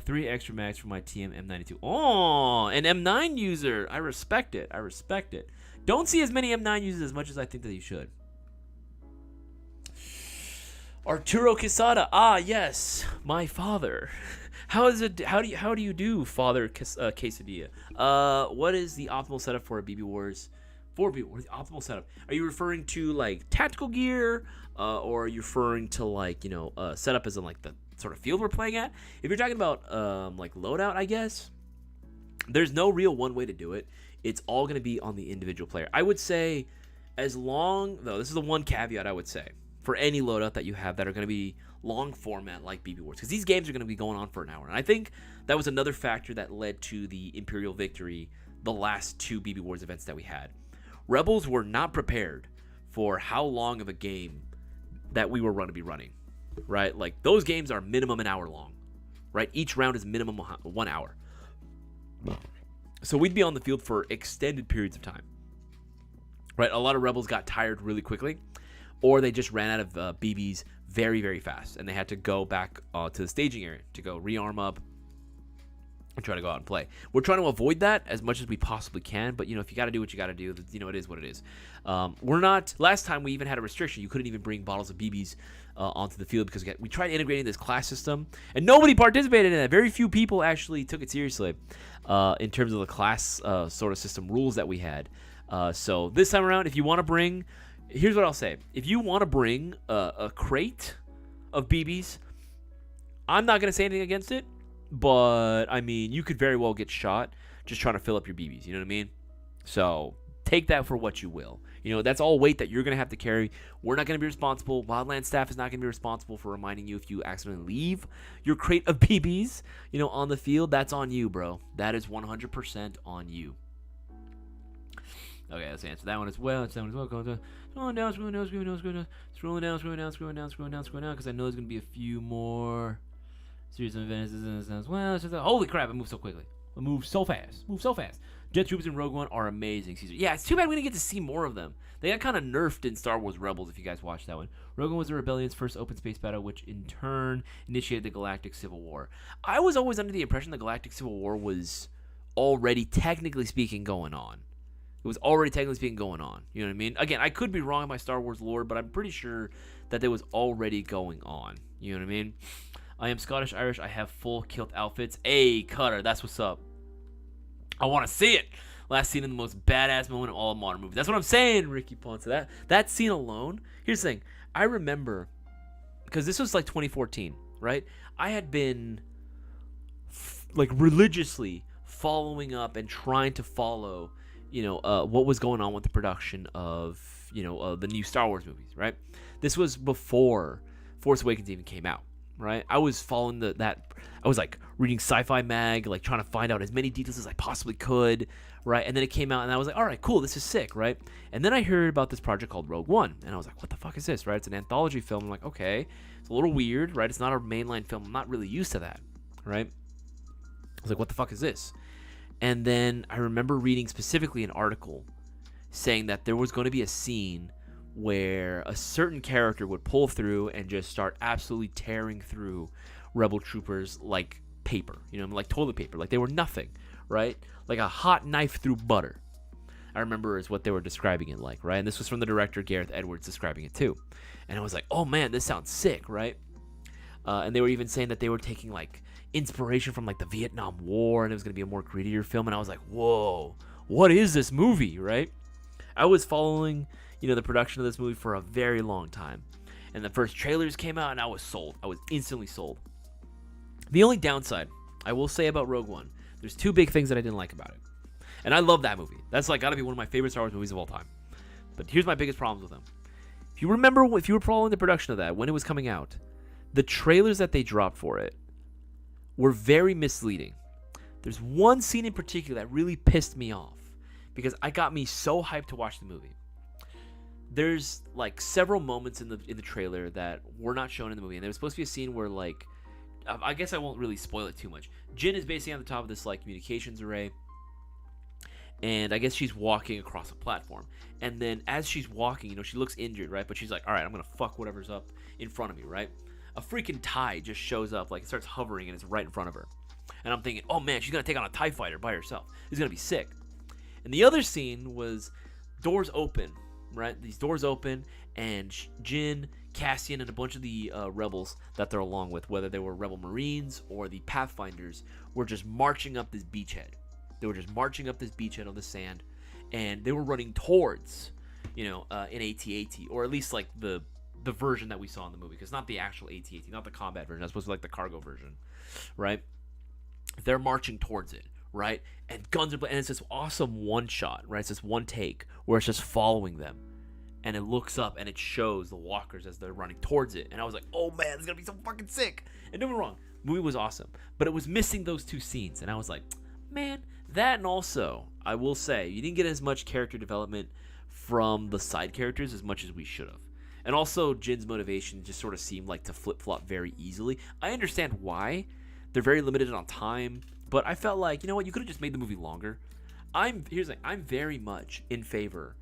A: 3 extra mags for my TM M92. Oh, an M9 user. I respect it. Don't see as many M9 users as much as I think that you should. Arturo Quesada. Ah, yes, my father. How do you do, Father Quesadilla? What is the optimal setup for a BB Wars? For BB Wars, the optimal setup. Are you referring to like tactical gear, or are you referring to like setup as in like the sort of field we're playing at? If you're talking about like loadout, I guess there's no real one way to do it. It's all going to be on the individual player. I would say, this is the one caveat I would say for any loadout that you have that are going to be long format like BB Wars, because these games are going to be going on for an hour. And I think that was another factor that led to the Imperial victory the last 2 BB Wars events that we had. Rebels were not prepared for how long of a game that we were going to be running, right? Like, those games are minimum an hour long, right? Each round is minimum 1 hour. So we'd be on the field for extended periods of time, right? A lot of Rebels got tired really quickly, or they just ran out of BBs very, very fast, and they had to go back to the staging area to go rearm up and try to go out and play. We're trying to avoid that as much as we possibly can, but if you got to do what you got to do, it is what it is. We're not. Last time we even had a restriction; you couldn't even bring bottles of BBs onto the field because we tried integrating this class system, and nobody participated in that. Very few people actually took it seriously in terms of the class sort of system rules that we had. So this time around, if you want to bring, here's what I'll say: if you want to bring a crate of BBs, I'm not gonna say anything against it. But, I mean, you could very well get shot just trying to fill up your BBs. You know what I mean? So, take that for what you will. That's all weight that you're going to have to carry. We're not going to be responsible. Wildland staff is not going to be responsible for reminding you if you accidentally leave your crate of BBs, on the field. That's on you, bro. That is 100% on you. Okay, let's answer that one as well. Scrolling down, because I know there's going to be a few more. Series of events as well. Holy crap, it moved so quickly. Move so fast. Move so fast. Jet Troopers in Rogue One are amazing. Caesar. Yeah, it's too bad we didn't get to see more of them. They got kind of nerfed in Star Wars Rebels, if you guys watched that one. Rogue One was the Rebellion's first open space battle, which in turn initiated the Galactic Civil War. I was always under the impression the Galactic Civil War was already, technically speaking, going on. It was already, technically speaking, going on. You know what I mean? Again, I could be wrong in my Star Wars lore, but I'm pretty sure that it was already going on. You know what I mean? I am Scottish Irish. I have full kilt outfits. Hey, Cutter, that's what's up. I want to see it. Last scene in the most badass moment of all modern movies. That's what I'm saying, Ricky Ponce. That scene alone. Here's the thing. I remember, because this was like 2014, right? I had been like religiously following up and trying to follow, what was going on with the production of, the new Star Wars movies, right? This was before Force Awakens even came out. Right, I was following that. I was like reading Sci-Fi Mag, like trying to find out as many details as I possibly could. Right, and then it came out, and I was like, all right, cool, this is sick, right? And then I heard about this project called Rogue One, and I was like, what the fuck is this? Right, it's an anthology film. I'm like, okay, it's a little weird, right? It's not a mainline film. I'm not really used to that, right? I was like, what the fuck is this? And then I remember reading specifically an article saying that there was going to be a scene where a certain character would pull through and just start absolutely tearing through rebel troopers like paper, like toilet paper, like they were nothing, right? Like a hot knife through butter. I remember is what they were describing it like, right? And this was from the director Gareth Edwards describing it too. And I was like, oh man, this sounds sick, right? And they were even saying that they were taking like inspiration from like the Vietnam War, and it was going to be a more grittier film. And I was like, whoa, what is this movie, right? I was following the production of this movie for a very long time. And the first trailers came out, and I was sold. I was instantly sold. The only downside I will say about Rogue One, there's two big things that I didn't like about it. And I love that movie. That's like got to be one of my favorite Star Wars movies of all time. But here's my biggest problems with them. If you remember, if you were following the production of that, when it was coming out, the trailers that they dropped for it were very misleading. There's one scene in particular that really pissed me off because I got me so hyped to watch the movie. There's like several moments in the trailer that were not shown in the movie, and there was supposed to be a scene where like, I guess I won't really spoil it too much. Jyn is basically on the top of this like communications array, and I guess she's walking across a platform. And then as she's walking, she looks injured, right? But she's like, all right, I'm gonna fuck whatever's up in front of me, right? A freaking TIE just shows up, like it starts hovering, and it's right in front of her. And I'm thinking, oh man, she's gonna take on a TIE fighter by herself. This is gonna be sick. And the other scene was doors open. Right, these doors open, and Jyn, Cassian, and a bunch of the rebels that they're along with, whether they were Rebel Marines or the Pathfinders, were just marching up this beachhead. They were just marching up this beachhead on the sand, and they were running towards, an AT-AT, or at least like the version that we saw in the movie, because not the actual AT-AT, not the combat version. That's supposed to be like the cargo version, right? They're marching towards it. Right, and guns are, and it's this awesome one shot, right? It's this one take where it's just following them, and it looks up and it shows the walkers as they're running towards it. And I was like, oh man, it's gonna be so fucking sick. And don't get me wrong, the movie was awesome, but it was missing those two scenes, and I was like, man, that. And also, I will say, you didn't get as much character development from the side characters as much as we should have. And also, Jin's motivation just sort of seemed like to flip flop very easily. I understand why. They're very limited on time. But I felt like, you could have just made the movie longer. Here's the thing, I'm very much in favor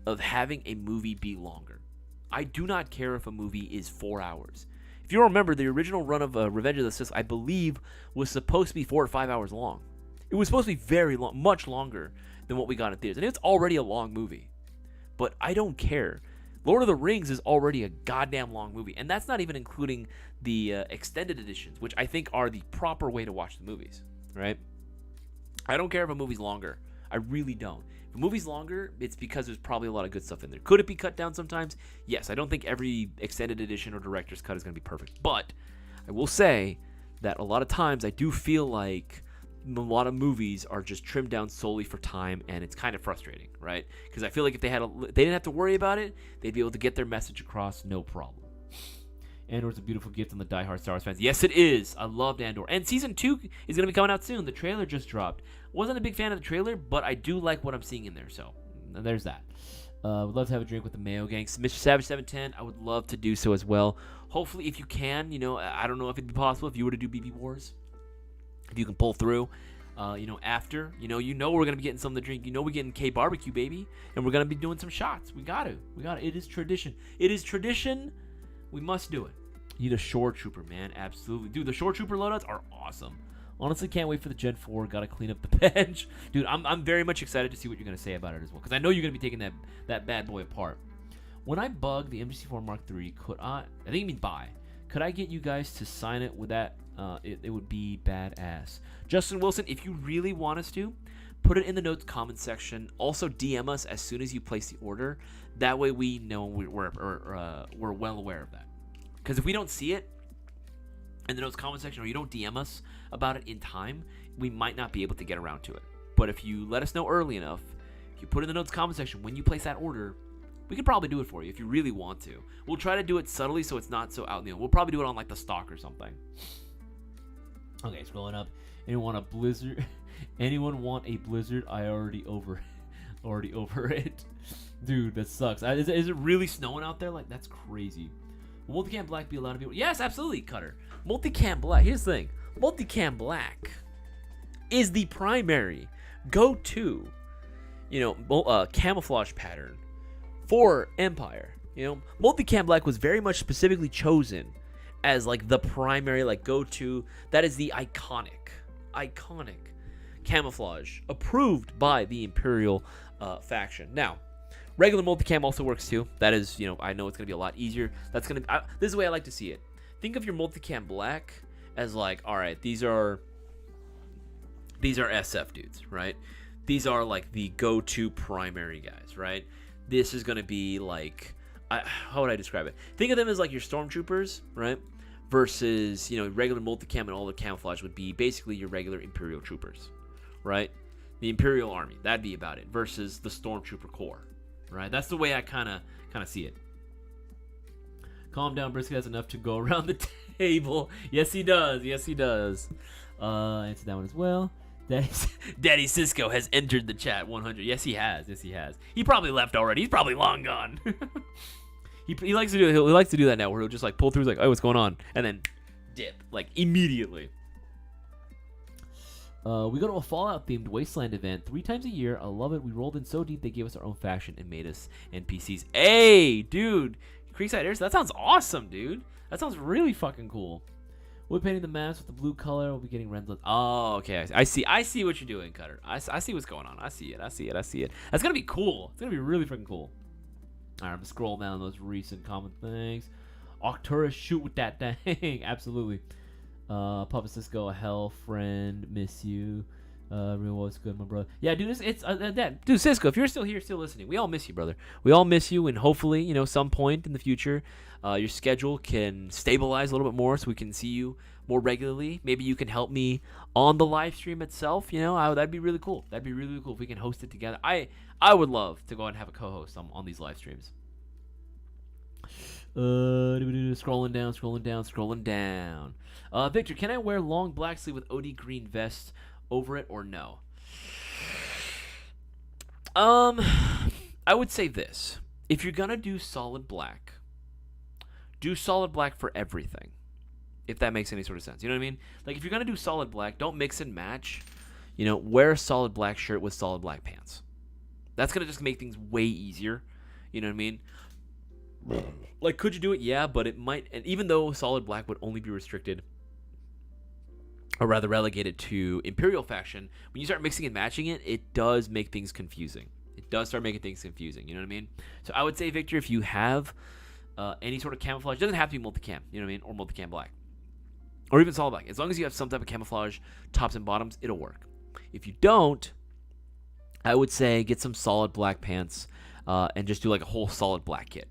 A: of having a movie be longer. I do not care if a movie is 4 hours. If you remember, the original run of Revenge of the Sith, I believe, was supposed to be 4 or 5 hours long. It was supposed to be very long, much longer than what we got in theaters. And it's already a long movie. But I don't care. Lord of the Rings is already a goddamn long movie. And that's not even including the extended editions, which I think are the proper way to watch the movies. Right? I don't care if a movie's longer. I really don't. If a movie's longer, it's because there's probably a lot of good stuff in there. Could it be cut down sometimes? Yes. I don't think every extended edition or director's cut is going to be perfect. But I will say that a lot of times I do feel like a lot of movies are just trimmed down solely for time, and it's kind of frustrating, right? Because I feel like if they didn't have to worry about it, they'd be able to get their message across no problem. Andor's a beautiful gift on the diehard Star Wars fans. Yes, it is. I loved Andor. And Season 2 is going to be coming out soon. The trailer just dropped. Wasn't a big fan of the trailer, but I do like what I'm seeing in there. So, there's that. Would love to have a drink with the Mayo Gang. Mr. Savage 710, I would love to do so as well. Hopefully, if you can, I don't know if it'd be possible if you were to do BB Wars. If you can pull through. After, we're gonna be getting something to drink. We're getting K barbecue, baby, and we're gonna be doing some shots. We got to. It is tradition. We must do it. You need a shore trooper, man. Absolutely, dude. The shore trooper loadouts are awesome. Honestly, can't wait for the Gen 4. Gotta clean up the bench, dude. I'm very much excited to see what you're gonna say about it as well, because I know you're gonna be taking that bad boy apart. When I bug the MGC4 Mark III, I think you mean buy. Could I get you guys to sign it with that? It would be badass. Justin Wilson, if you really want us to, put it in the notes comment section. Also, DM us as soon as you place the order. That way we know we're well aware of that. Because if we don't see it in the notes comment section, or you don't DM us about it in time, we might not be able to get around to it. But if you let us know early enough, if you put it in the notes comment section when you place that order, we could probably do it for you if you really want to. We'll try to do it subtly so it's not so out in the open. We'll probably do it on like the stock or something. Okay, scrolling up. Anyone want a blizzard? Anyone want a blizzard? I already over it. Dude, that sucks. Is it really snowing out there? Like, that's crazy. Will Multicam Black be allowed to be? Yes, absolutely, Cutter. Multicam Black. Here's the thing. Multicam Black is the primary go-to, camouflage pattern for Empire. Multicam Black was very much specifically chosen as like the primary go-to. That is the iconic camouflage approved by the Imperial faction. Now, regular multicam also works too. That is, I know it's gonna be a lot easier. This is the way I like to see it. Think of your multicam black as like, all right, these are SF dudes, right? These are like the go-to primary guys, right? This is gonna be like, how would I describe it? Think of them as like your stormtroopers, right? Versus, regular multicam and all the camouflage would be basically your regular Imperial troopers, right? The Imperial Army, that'd be about it. Versus the Stormtrooper Corps, right? That's the way I kind of see it. Calm down, Brisket has enough to go around the table. Yes, he does. Answer that one as well. Daddy Cisco has entered the chat 100. Yes, he has. He probably left already. He's probably long gone. He likes to do that now, where he'll just like pull through, like, oh, what's going on, and then dip like immediately. We go to a Fallout themed Wasteland event 3 times a year. I love it. We rolled in so deep they gave us our own faction and made us NPCs. Hey, dude, Creekside Airsoft. That sounds awesome, dude. That sounds really fucking cool. We're painting the maps with the blue color. We'll be getting Renzo. Oh, okay. I see what you're doing, Cutter. I see what's going on. I see it. That's gonna be cool. It's gonna be really freaking cool. All right, I'm gonna scroll down those recent comment things. Octurus, shoot with that thing. Absolutely. Papa Cisco, hell friend, miss you. Real was good, my brother. Yeah, dude, dude, Cisco, if you're still here, still listening, we all miss you, brother. We all miss you, and hopefully, some point in the future, your schedule can stabilize a little bit more, so we can see you more regularly. Maybe you can help me on the live stream itself. That'd be really cool. That'd be really cool if we can host it together. I would love to go and have a co-host on these live streams. Scrolling down. Victor, can I wear long black sleeve with OD green vest over it or no? I would say this. If you're gonna do solid black for everything. If that makes any sort of sense. You know what I mean? Like, if you're gonna do solid black, don't mix and match. Wear a solid black shirt with solid black pants. That's gonna just make things way easier. You know what I mean? Like, could you do it? Yeah, but it might. And even though solid black would only be restricted, or rather relegated to Imperial faction, when you start mixing and matching it, it does make things confusing. It does start making things confusing. You know what I mean? So I would say, Victor, if you have any sort of camouflage, it doesn't have to be multicam. You know what I mean? Or multicam black, or even solid black. As long as you have some type of camouflage, tops and bottoms, it'll work. If you don't, I would say get some solid black pants and just do like a whole solid black kit.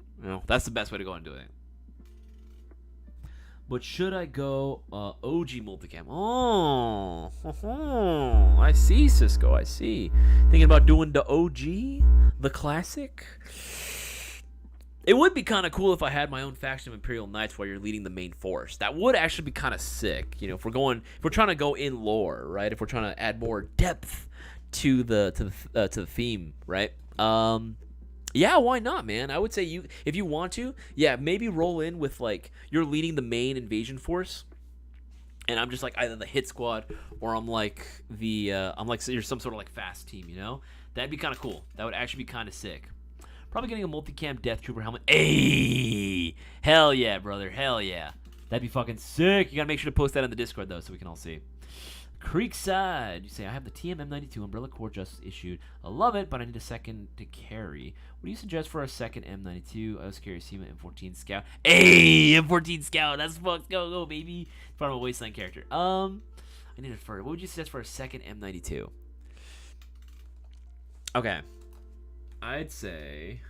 A: That's the best way to go and do it. But should I go OG multicam? Oh, I see, Cisco. I see. Thinking about doing the OG, the classic. It would be kind of cool if I had my own faction of Imperial Knights while you're leading the main force. That would actually be kind of sick. If we're trying to go in lore, right? If we're trying to add more depth to the theme, right? Yeah, why not, man? I would say if you want to, yeah, maybe roll in with like you're leading the main invasion force, and I'm just like either the hit squad or I'm like you're some sort of like fast team, you know? That'd be kind of cool. That would actually be kind of sick. Probably getting a multicam Death Trooper helmet. Hey, hell yeah, brother, hell yeah. That'd be fucking sick. You gotta make sure to post that on the Discord though, so we can all see. Creekside, you say, I have the TM-M92 Umbrella Core just issued. I love it, but I need a second to carry. What do you suggest for a second M92? I was carry SEMA M14 Scout. Hey, M14 Scout, that's fucked. Go, baby. It's part of a Wasteland character. I need it for. What would you suggest for a second M92? Okay, I'd say,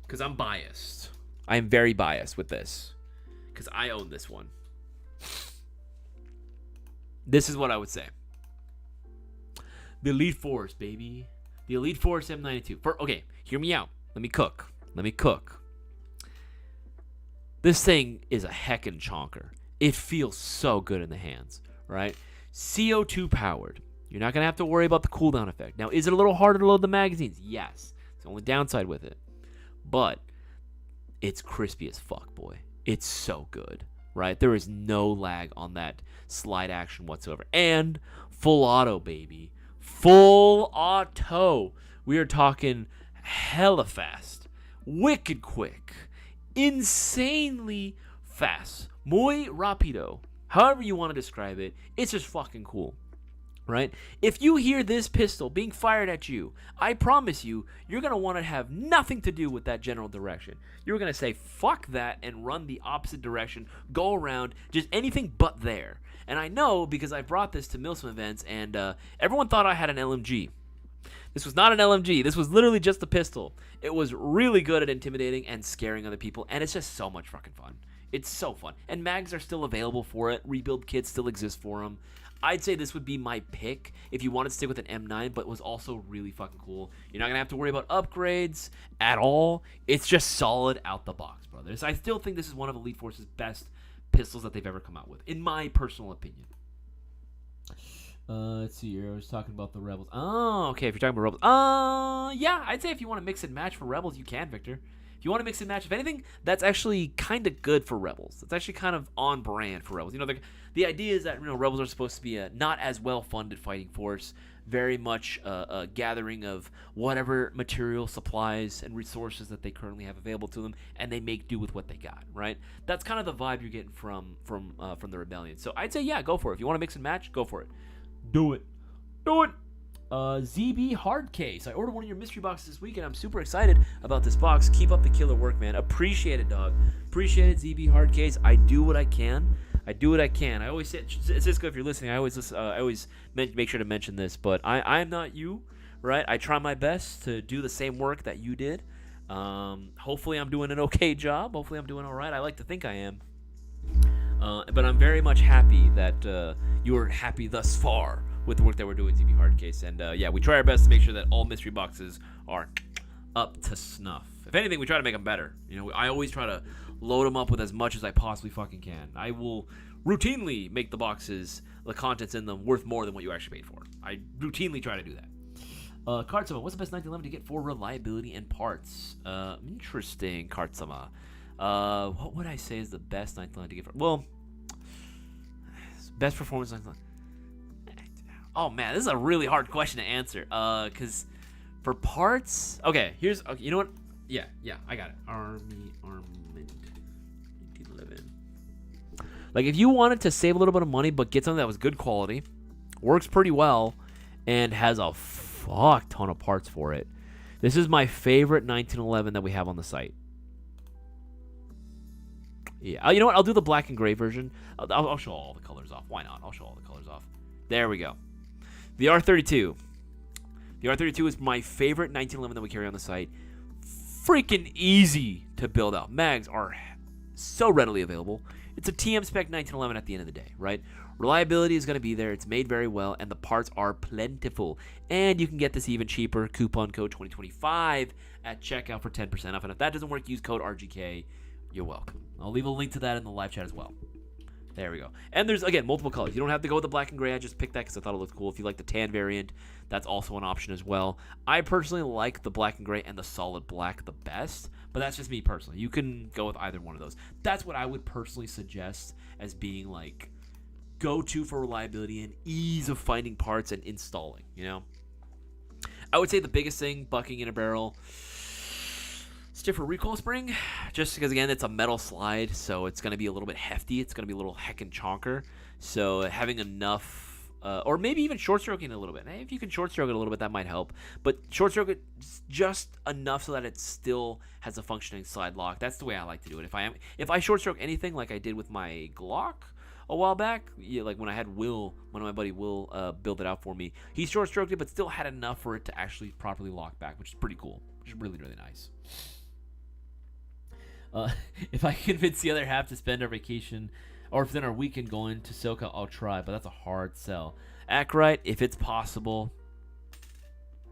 A: because I'm biased. I am very biased with this, because I own this one. This is what I would say. The Elite Force, baby. The Elite Force M92. Okay, hear me out. Let me cook. This thing is a heckin' chonker. It feels so good in the hands, right? CO2 powered. You're not going to have to worry about the cooldown effect. Now, is it a little harder to load the magazines? Yes. It's the only downside with it. But it's crispy as fuck, boy. It's so good, right? There is no lag on that slide action whatsoever. And full auto, baby. Full auto. We are talking hella fast, wicked quick, insanely fast, muy rapido. However you want to describe it, it's just fucking cool, right? If you hear this pistol being fired at you, I promise you, you're going to want to have nothing to do with that general direction. You're going to say, fuck that, and run the opposite direction, go around, just anything but there. And I know because I brought this to Milsim events, and everyone thought I had an LMG. This was not an LMG. This was literally just a pistol. It was really good at intimidating and scaring other people, and it's just so much fucking fun. It's so fun. And mags are still available for it. Rebuild kits still exist for them. I'd say this would be my pick if you wanted to stick with an M9, but was also really fucking cool. You're not going to have to worry about upgrades at all. It's just solid out the box, brothers. I still think this is one of Elite Force's best pistols that they've ever come out with, in my personal opinion. Let's see here. I was talking about the Rebels. Oh, okay. If you're talking about Rebels, yeah, I'd say if you want to mix and match for Rebels, you can, Victor. If you want to mix and match, if anything, that's actually kind of good for Rebels. It's actually kind of on brand for Rebels. You know, the idea is that, you know, Rebels are supposed to be a not as well-funded fighting force, very much a gathering of whatever material, supplies, and resources that they currently have available to them, and they make do with what they got, right? That's kind of the vibe you're getting from the Rebellion. So I'd say, yeah, go for it. If you want to mix and match, go for it. Do it. ZB hard case. I ordered one of your mystery boxes this week, and I'm super excited about this box. Keep up the killer work, man. Appreciate it, dog. Appreciate it, ZB hard case. I do what I can. I always say, Cisco, if you're listening, I always make sure to mention this, but I'm not you, right? I try my best to do the same work that you did. Hopefully I'm doing an okay job. Hopefully I'm doing all right. I like to think I am. But I'm very much happy that you're happy thus far with the work that we're doing, ZB Hardcase. And yeah, we try our best to make sure that all mystery boxes are up to snuff. If anything, we try to make them better. You know, I always try to load them up with as much as I possibly fucking can. I will routinely make the boxes, the contents in them, worth more than what you actually paid for. I routinely try to do that. Kartsama, what's the best 1911 to get for reliability and parts? Interesting, Kartsama. What would I say is the best 1911 to get for? Well, best performance 1911. Oh man, this is a really hard question to answer. Cause for parts, okay, you know what? Yeah, I got it. Army Armament 1911. Like if you wanted to save a little bit of money but get something that was good quality, works pretty well, and has a fuck ton of parts for it, this is my favorite 1911 that we have on the site. Yeah, you know what? I'll do the black and gray version. I'll show all the colors off. Why not? I'll show all the colors off. There we go. The R32. The R32 is my favorite 1911 that we carry on the site. Freaking easy to build out. Mags are so readily available. It's a TM spec 1911 at the end of the day, right? Reliability is going to be there. It's made very well, and the parts are plentiful. And you can get this even cheaper. Coupon code 2025 at checkout for 10% off. And if that doesn't work, use code RGK. You're welcome. I'll leave a link to that in the live chat as well. There we go. And there's, again, multiple colors. You don't have to go with the black and gray. I just picked that because I thought it looked cool. If you like the tan variant, that's also an option as well. I personally like the black and gray and the solid black the best, but that's just me personally. You can go with either one of those. That's what I would personally suggest as being, like, go-to for reliability and ease of finding parts and installing, you know? I would say the biggest thing, bucking in a barrel, stiffer recoil spring, just because, again, it's a metal slide, so it's going to be a little bit hefty. It's going to be a little heckin' chonker. So having enough, or maybe even short stroking a little bit. If you can short stroke it a little bit, that might help. But short stroke it just enough so that it still has a functioning slide lock. That's the way I like to do it. If I short stroke anything like I did with my Glock a while back, yeah, like when I had one of my buddy Will build it out for me, he short stroked it, but still had enough for it to actually properly lock back, which is pretty cool, which is really, really nice. If I convince the other half to spend our vacation, or if then our weekend going to SoCal, I'll try, but that's a hard sell. Act right, if it's possible,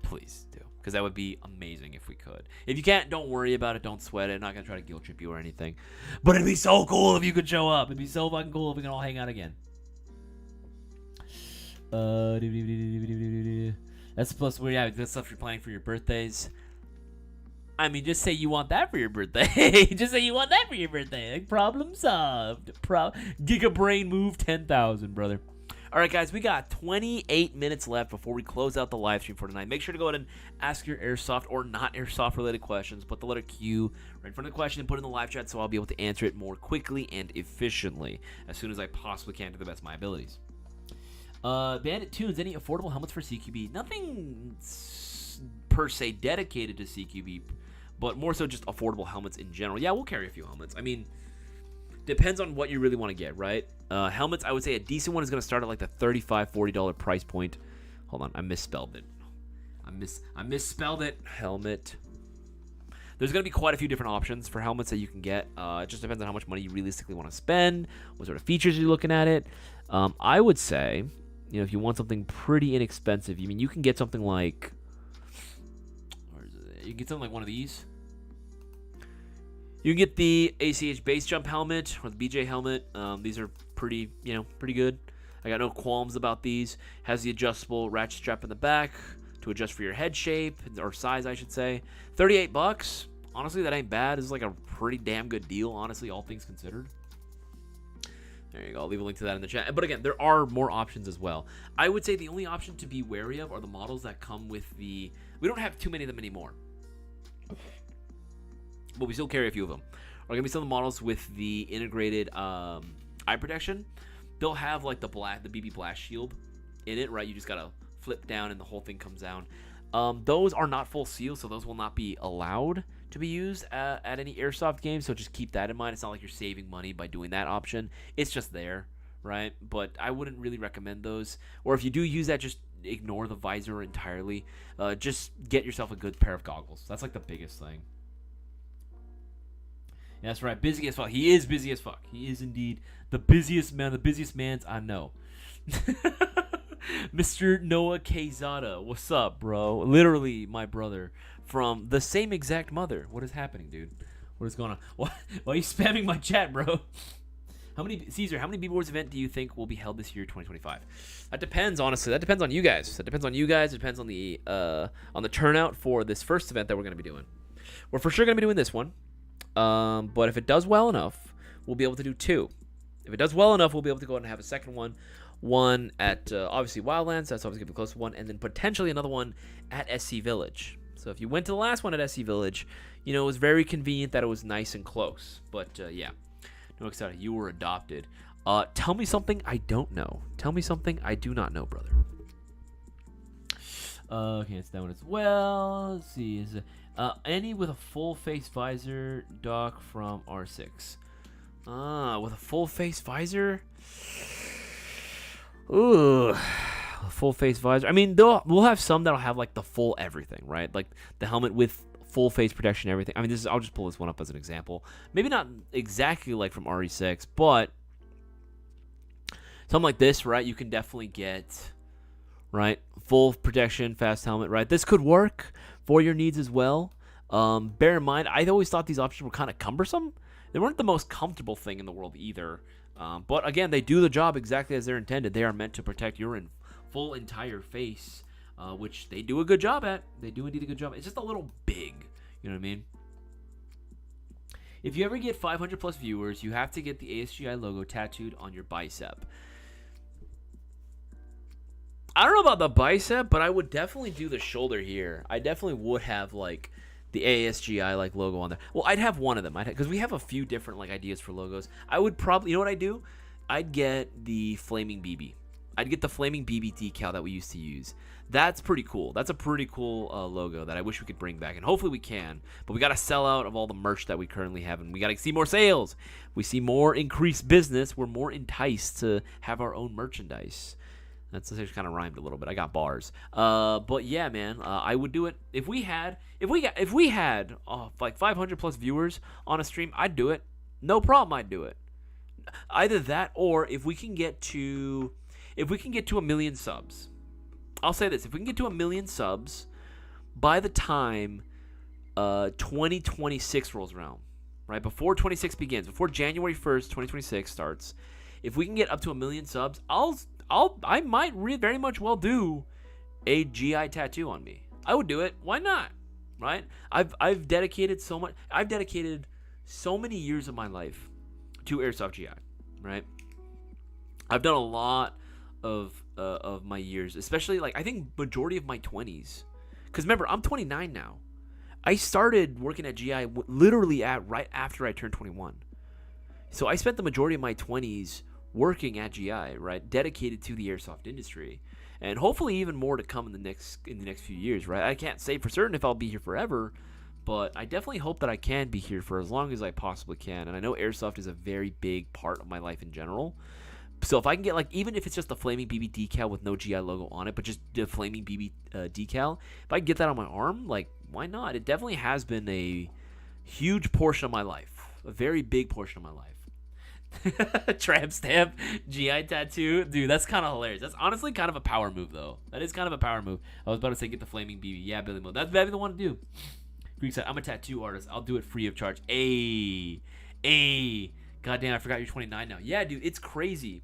A: please do, because that would be amazing if we could. If you can't, don't worry about it, don't sweat it. I'm not going to try to guilt trip you or anything, but it'd be so cool if you could show up. It'd be so fucking cool if we can all hang out again. That's plus, yeah, that's stuff you're planning for your birthdays. I mean, just say you want that for your birthday. Just say you want that for your birthday. Like, problem solved. Giga brain move 10,000, brother. All right, guys, we got 28 minutes left before we close out the live stream for tonight. Make sure to go ahead and ask your airsoft or not airsoft-related questions. Put the letter Q right in front of the question and put it in the live chat so I'll be able to answer it more quickly and efficiently as soon as I possibly can to the best of my abilities. Bandit Tunes, any affordable helmets for CQB? Nothing per se dedicated to CQB, but more so just affordable helmets in general. Yeah, we'll carry a few helmets. I mean, depends on what you really want to get, right? Helmets, I would say a decent one is going to start at like the $35, $40 price point. Hold on, I misspelled it. I misspelled it. Helmet. There's going to be quite a few different options for helmets that you can get. It just depends on how much money you realistically want to spend, what sort of features you're looking at it. I would say, you know, if you want something pretty inexpensive, you can get something like, you can get something like one of these. You can get the ACH base jump helmet or the BJ helmet. These are pretty good. I got no qualms about these. Has the adjustable ratchet strap in the back to adjust for your head shape or size, I should say. $38. Honestly, that ain't bad. This is like a pretty damn good deal, honestly, all things considered. There you go. I'll leave a link to that in the chat. But again, there are more options as well. I would say the only option to be wary of are the models that come with the... We don't have too many of them anymore, but we still carry a few of them. Are going to be some of the models with the integrated eye protection. They'll have like the BB blast shield in it, right? You just got to flip down and the whole thing comes down. Those are not full seal, so those will not be allowed to be used at any airsoft game, so just keep that in mind. It's not like you're saving money by doing that option. It's just there, right? But I wouldn't really recommend those. Or if you do use that, just ignore the visor entirely. Just get yourself a good pair of goggles. That's like the biggest thing. Yeah, that's right, busy as fuck. He is busy as fuck. He is indeed the busiest man, the busiest mans I know. Mr. Noah Quezada, what's up, bro? Literally my brother from the same exact mother. What is happening, dude? What is going on? Why are you spamming my chat, bro? Caesar, how many B-Boards event do you think will be held this year, 2025? That depends, honestly. That depends on you guys. It depends on the turnout for this first event that we're going to be doing. We're for sure going to be doing this one. But if it does well enough, we'll be able to do two. If it does well enough, we'll be able to go ahead and have a second one at obviously Wildlands. That's obviously going to be the closest one, and then potentially another one at SC Village. So if you went to the last one at SC Village, it was very convenient that it was nice and close. But yeah, no excited. You were adopted. Tell me something I don't know. Tell me something I do not know, brother. Okay, it's that one as well. Let's see. Is it any with a full face visor, Doc from R6? With a full face visor? Ooh, a full face visor. I mean, we'll have some that'll have like the full everything, right? Like the helmet with full face protection, everything. I mean, I'll just pull this one up as an example. Maybe not exactly like from RE6, but something like this, right? You can definitely get, right, full protection, fast helmet, right? This could work for your needs as well. Bear in mind, I always thought these options were kind of cumbersome. They weren't the most comfortable thing in the world either. But again, they do the job exactly as they're intended. They are meant to protect your full entire face, which they do a good job at. They do indeed a good job. It's just a little big. You know what I mean? If you ever get 500 plus viewers, you have to get the ASGI logo tattooed on your bicep. I don't know about the bicep, but I would definitely do the shoulder here. I definitely would have like the ASGI like logo on there. Well, I'd have one of them. Because we have a few different like ideas for logos. I would probably, you know what I'd do? I'd get the Flaming BB. I'd get the Flaming BB decal that we used to use. That's pretty cool. That's a pretty cool logo that I wish we could bring back, and hopefully we can. But we got to sell out of all the merch that we currently have, and we got to see more sales. We see more increased business. We're more enticed to have our own merchandise. That's just kind of rhymed a little bit. I got bars. But yeah, man, I would do it if we had like 500 plus viewers on a stream. I'd do it. No problem. I'd do it. Either that, or if we can get to 1 million subs. I'll say this: if we can get to 1 million subs by the time 2026 rolls around, right before 26 begins, before January 1st, 2026 starts, if we can get up to 1 million subs, I might very much well do a GI tattoo on me. I would do it. Why not? Right? I've dedicated so much. I've dedicated so many years of my life to Airsoft GI. Right? I've done a lot of my years, especially like I think majority of my 20s. Because remember, I'm 29 now. I started working at GI literally right after I turned 21. So I spent the majority of my 20s working at GI, right, dedicated to the airsoft industry, and hopefully even more to come in the next few years, right? I can't say for certain if I'll be here forever, but I definitely hope that I can be here for as long as I possibly can. And I know airsoft is a very big part of my life in general. So if I can get, like, even if it's just the Flaming BB decal with no GI logo on it, but just the Flaming BB decal, if I can get that on my arm, like, why not? It definitely has been a huge portion of my life, a very big portion of my life. Tramp stamp, GI tattoo. Dude, that's kind of hilarious. That's honestly kind of a power move, though. That is kind of a power move. I was about to say get the Flaming BB. Yeah, Billy Mo. That's the one to do. Greek said, I'm a tattoo artist. I'll do it free of charge. Ayy. Goddamn, I forgot you're 29 now. Yeah, dude, it's crazy.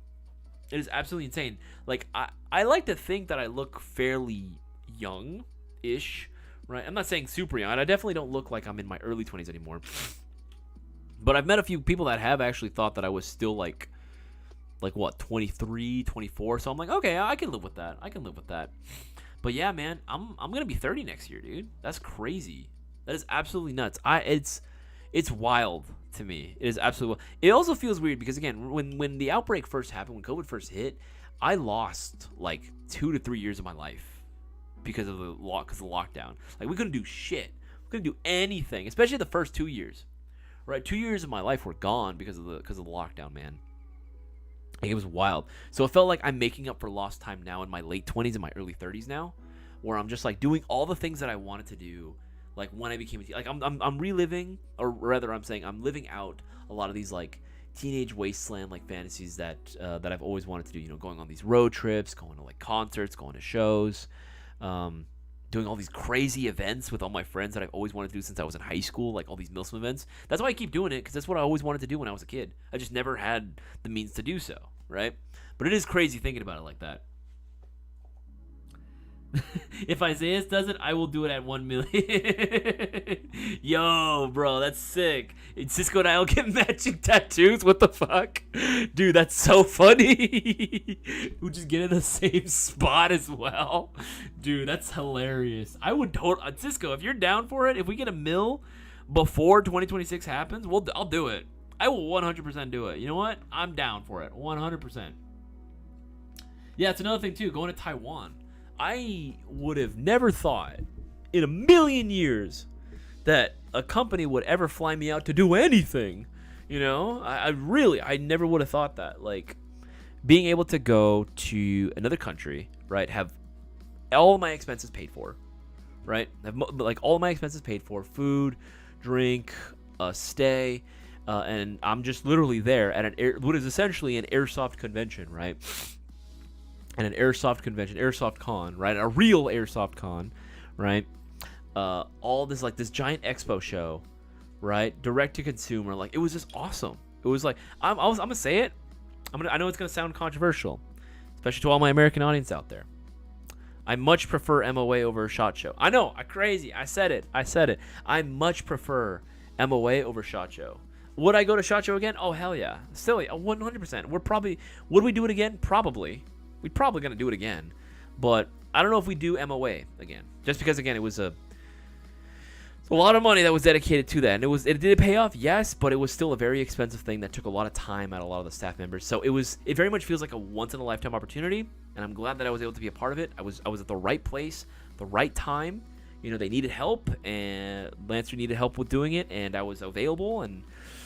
A: It is absolutely insane. Like, I like to think that I look fairly young-ish, right? I'm not saying super young. I definitely don't look like I'm in my early 20s anymore. But I've met a few people that have actually thought that I was still like what, 23, 24. So I'm like, okay, I can live with that. But yeah, man, I'm gonna be 30 next year, dude. That's crazy. That is absolutely nuts. It's wild to me. It is absolutely wild. It also feels weird because again, when the outbreak first happened, when COVID first hit, I lost like 2 to 3 years of my life because of the lockdown. Like, we couldn't do shit. We couldn't do anything, especially the first 2 years. Right, 2 years of my life were gone because of the lockdown, man. Like, it was wild. So it felt like I'm making up for lost time now in my late 20s and my early 30s now, where I'm just like doing all the things that I wanted to do, like when I became like I'm reliving, or rather I'm saying I'm living out a lot of these like teenage wasteland like fantasies that I've always wanted to do. You know, going on these road trips, going to like concerts, going to shows. Doing all these crazy events with all my friends that I've always wanted to do since I was in high school, like all these Milsim events. That's why I keep doing it, because that's what I always wanted to do when I was a kid. I just never had the means to do so, right? But it is crazy thinking about it like that. If Isaias does it, I will do it at 1 million. Yo, bro, that's sick. Cisco and I will get matching tattoos. What the fuck? Dude, that's so funny. We'll just get in the same spot as well. Dude, that's hilarious. I would totally... Cisco, if you're down for it, if we get a mill before 2026 happens, I'll do it. I will 100% do it. You know what? I'm down for it. 100%. Yeah, it's another thing, too. Going to Taiwan. I would have never thought in a million years that a company would ever fly me out to do anything. You know, I never would have thought that. Like, being able to go to another country, right, have all my expenses paid for, right, have like all my expenses paid for, food, drink, stay, and I'm just literally there at what is essentially an airsoft convention, right? And an airsoft convention, airsoft con, right? A real airsoft con, right? All this like this giant expo show, right? Direct to consumer, like it was just awesome. It was like I'm gonna say it. I know it's gonna sound controversial, especially to all my American audience out there. I much prefer MOA over SHOT Show. I know, crazy. I said it. I much prefer MOA over SHOT Show. Would I go to SHOT Show again? Oh hell yeah, still 100%. Would we do it again? Probably. We're probably going to do it again. But I don't know if we do MOA again, just because again it was a lot of money that was dedicated to that, and it did pay off, yes, but it was still a very expensive thing that took a lot of time out of a lot of the staff members. So it very much feels like a once in a lifetime opportunity, and I'm glad that I was able to be a part of it. I was at the right place, the right time. You know, they needed help, and Lancer needed help with doing it, and I was available, and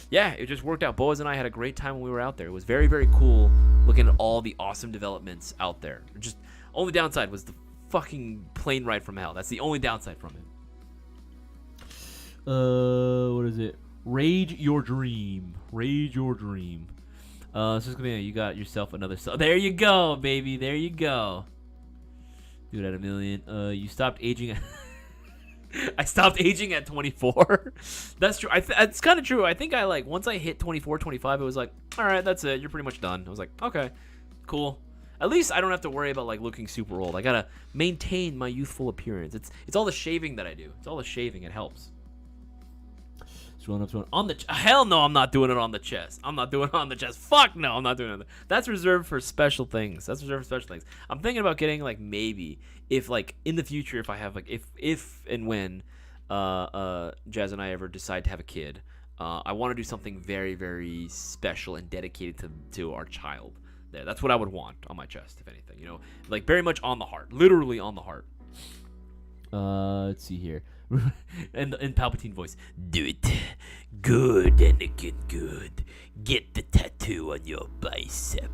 A: yeah, it just worked out. Boaz and I had a great time when we were out there. It was very, very cool looking at all the awesome developments out there. Just only downside was the fucking plane ride from hell. That's the only downside from it. What is it? Rage your dream. Rage your dream. So it's gonna be, you got yourself another. There you go, baby. There you go. Do it at a million. You stopped aging. I stopped aging at 24. That's true. It's kind of true. I think once I hit 24, 25, it was like, all right, that's it. You're pretty much done. I was like, okay, cool. At least I don't have to worry about like looking super old. I gotta maintain my youthful appearance. It's all the shaving that I do. It's all the shaving. It helps. Scrolling up on the hell no, I'm not doing it on the chest. I'm not doing it on the chest. Fuck no, I'm not doing it. That's reserved for special things. I'm thinking about getting like maybe if like in the future if I have like if and when Jazz and I ever decide to have a kid, I want to do something very, very special and dedicated to our child. There, that's what I would want on my chest, if anything. You know, like very much on the heart, literally on the heart. Let's see here. And in Palpatine voice, do it good, Anakin, good. Get the tattoo on your bicep.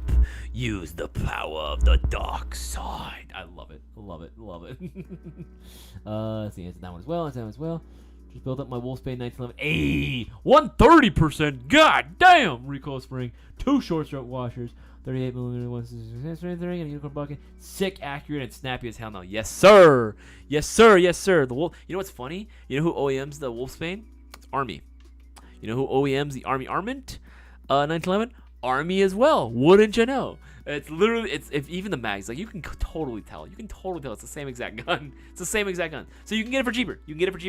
A: Use the power of the dark side. I love it. Let's see, it's that one as well. Just built up my Wolfsbane 1911. Hey, 130%. God damn. Recoil spring. 2 short stroke washers. 38mm 163 and a unicorn bucket. Sick, accurate, and snappy as hell now. Yes, sir. The wolf. You know what's funny? You know who OEMs the Wolfsbane? It's Army. You know who OEMs the Army Armament? 1911? Army as well. Wouldn't you know? It's literally, if even the mags, like you can totally tell. It's the same exact gun. So you can get it for cheaper.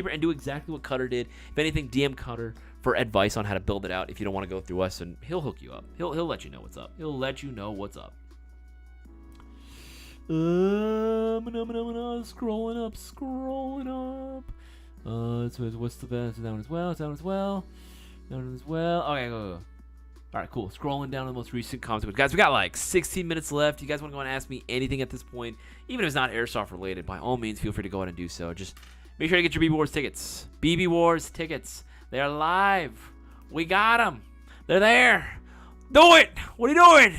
A: And do exactly what Cutter did. If anything, DM Cutter for advice on how to build it out. If you don't want to go through us, and he'll hook you up. He'll let you know what's up. Scrolling up. What's the best? That one as well. Okay, go. All right, cool. Scrolling down to the most recent comments. Guys, we got like 16 minutes left. You guys want to go and ask me anything at this point, even if it's not Airsoft related, by all means, feel free to go ahead and do so. Just make sure to get your BB Wars tickets. BB Wars tickets. They're live. We got them. They're there. Do it. What are you doing?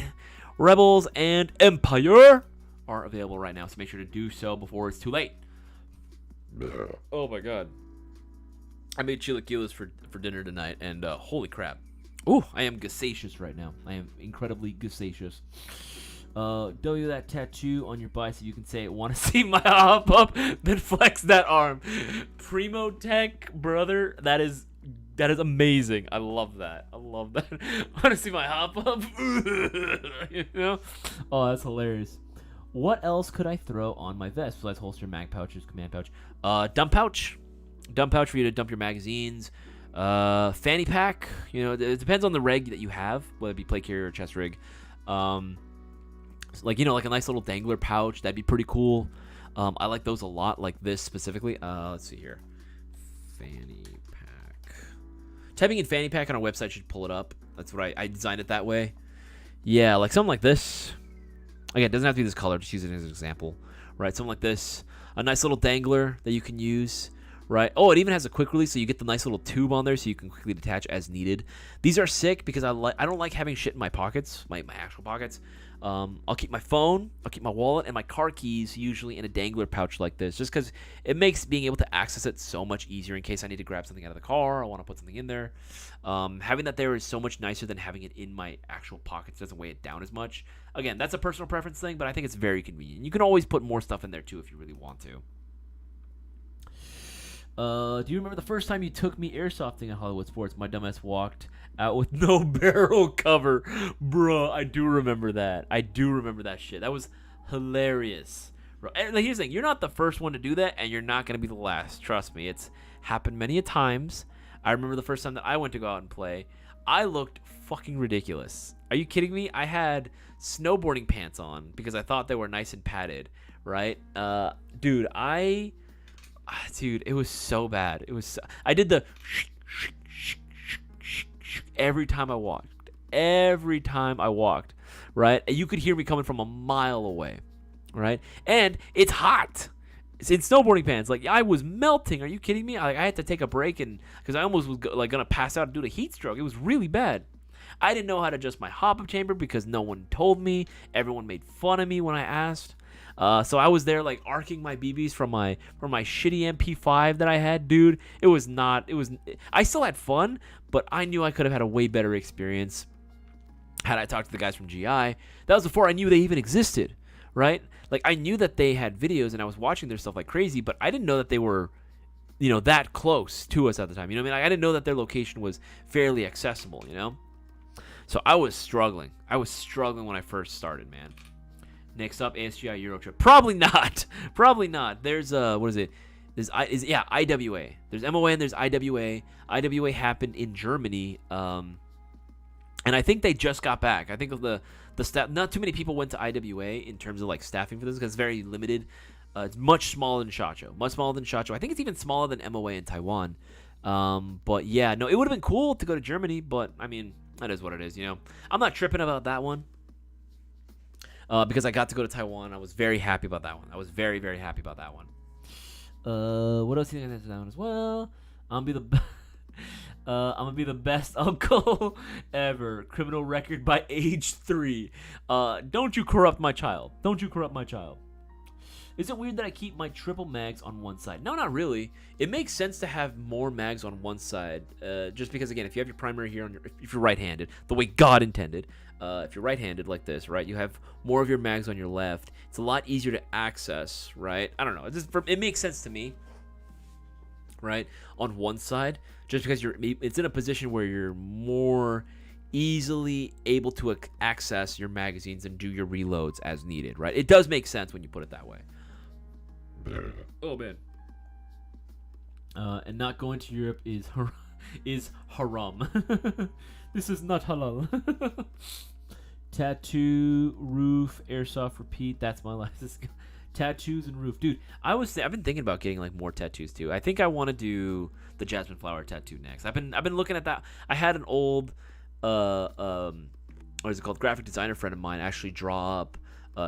A: Rebels and Empire are available right now, so make sure to do so before it's too late. Oh, my God. I made chilaquiles for dinner tonight, and holy crap. Ooh, I am gaseous right now. I am incredibly gaseous. W that tattoo on your bicep. You can say, want to see my hop up? Then flex that arm. Primo Tech, brother. That is amazing. I love that. Want to see my hop up? You know? Oh, that's hilarious. What else could I throw on my vest besides holster, mag pouches, command pouch? Dump pouch. Dump pouch for you to dump your magazines. Fanny pack, you know, it depends on the rig that you have, whether it be plate carrier or chest rig. Like, you know, like a nice little dangler pouch, that'd be pretty cool. I like those a lot, like this specifically. Let's see here. Fanny pack. Typing in fanny pack on our website should pull it up. That's what I designed it that way. Yeah, like something like this. Again, it doesn't have to be this color, just use it as an example. Right, something like this. A nice little dangler that you can use. Right. Oh, it even has a quick release, so you get the nice little tube on there, so you can quickly detach as needed. These are sick because I don't like having shit in my pockets, my actual pockets. I'll keep my phone, I'll keep my wallet, and my car keys usually in a dangler pouch like this, just because it makes being able to access it so much easier in case I need to grab something out of the car. I want to put something in there. Having that there is so much nicer than having it in my actual pockets. It doesn't weigh it down as much. Again, that's a personal preference thing, but I think it's very convenient. You can always put more stuff in there too if you really want to. Do you remember the first time you took me airsofting at Hollywood Sports? My dumbass walked out with no barrel cover. Bruh, I do remember that. Shit. That was hilarious. Bro, and here's the thing. You're not the first one to do that, and you're not going to be the last. Trust me. It's happened many a times. I remember the first time that I went to go out and play. I looked fucking ridiculous. Are you kidding me? I had snowboarding pants on because I thought they were nice and padded, right? Dude, it was so bad. I did the every time I walked. Every time I walked, right? And you could hear me coming from a mile away, right? And it's hot. It's in snowboarding pants. Like, I was melting. Are you kidding me? Like, I had to take a break and because I almost was gonna pass out due to heat stroke. It was really bad. I didn't know how to adjust my hop-up chamber because no one told me. Everyone made fun of me when I asked. So I was there like arcing my BBs from my shitty MP5 that I had, dude. I still had fun, but I knew I could have had a way better experience had I talked to the guys from GI. That was before I knew they even existed, right? Like, I knew that they had videos and I was watching their stuff like crazy, but I didn't know that they were, that close to us at the time. You know what I mean? Like, I didn't know that their location was fairly accessible, So I was struggling. When I first started, man. Next up, ASGI Euro Trip. Probably not. There's what is it? IWA. There's MOA and there's IWA. IWA happened in Germany, and I think they just got back. I think of the staff. Not too many people went to IWA in terms of like staffing for this because it's very limited. It's much smaller than SHOT Show. Much smaller than SHOT Show. I think it's even smaller than MOA in Taiwan. But yeah, no, it would have been cool to go to Germany, but I mean, that is what it is. I'm not tripping about that one. Because I got to go to Taiwan. I was very happy about that one. I was very, very happy about that one. What else do you think I answered that one as well? I'm gonna be the best uncle ever. Criminal record by age 3. Don't you corrupt my child. Is it weird that I keep my triple mags on one side? No, not really. It makes sense to have more mags on one side, just because, again, if you have your primary here, if you're right-handed, the way God intended, if you're right-handed like this, right, you have more of your mags on your left. It's a lot easier to access, right? I don't know. It makes sense to me, right, on one side, just because it's in a position where you're more easily able to access your magazines and do your reloads as needed, right? It does make sense when you put it that way. Oh man. And not going to Europe is haram. This is not halal. Tattoo, roof, airsoft, repeat. That's my life. Tattoos and roof, dude. I've been thinking about getting like more tattoos too. I think I want to do the jasmine flower tattoo next. I've been looking at that. I had an old what is it called? Graphic designer friend of mine actually draw up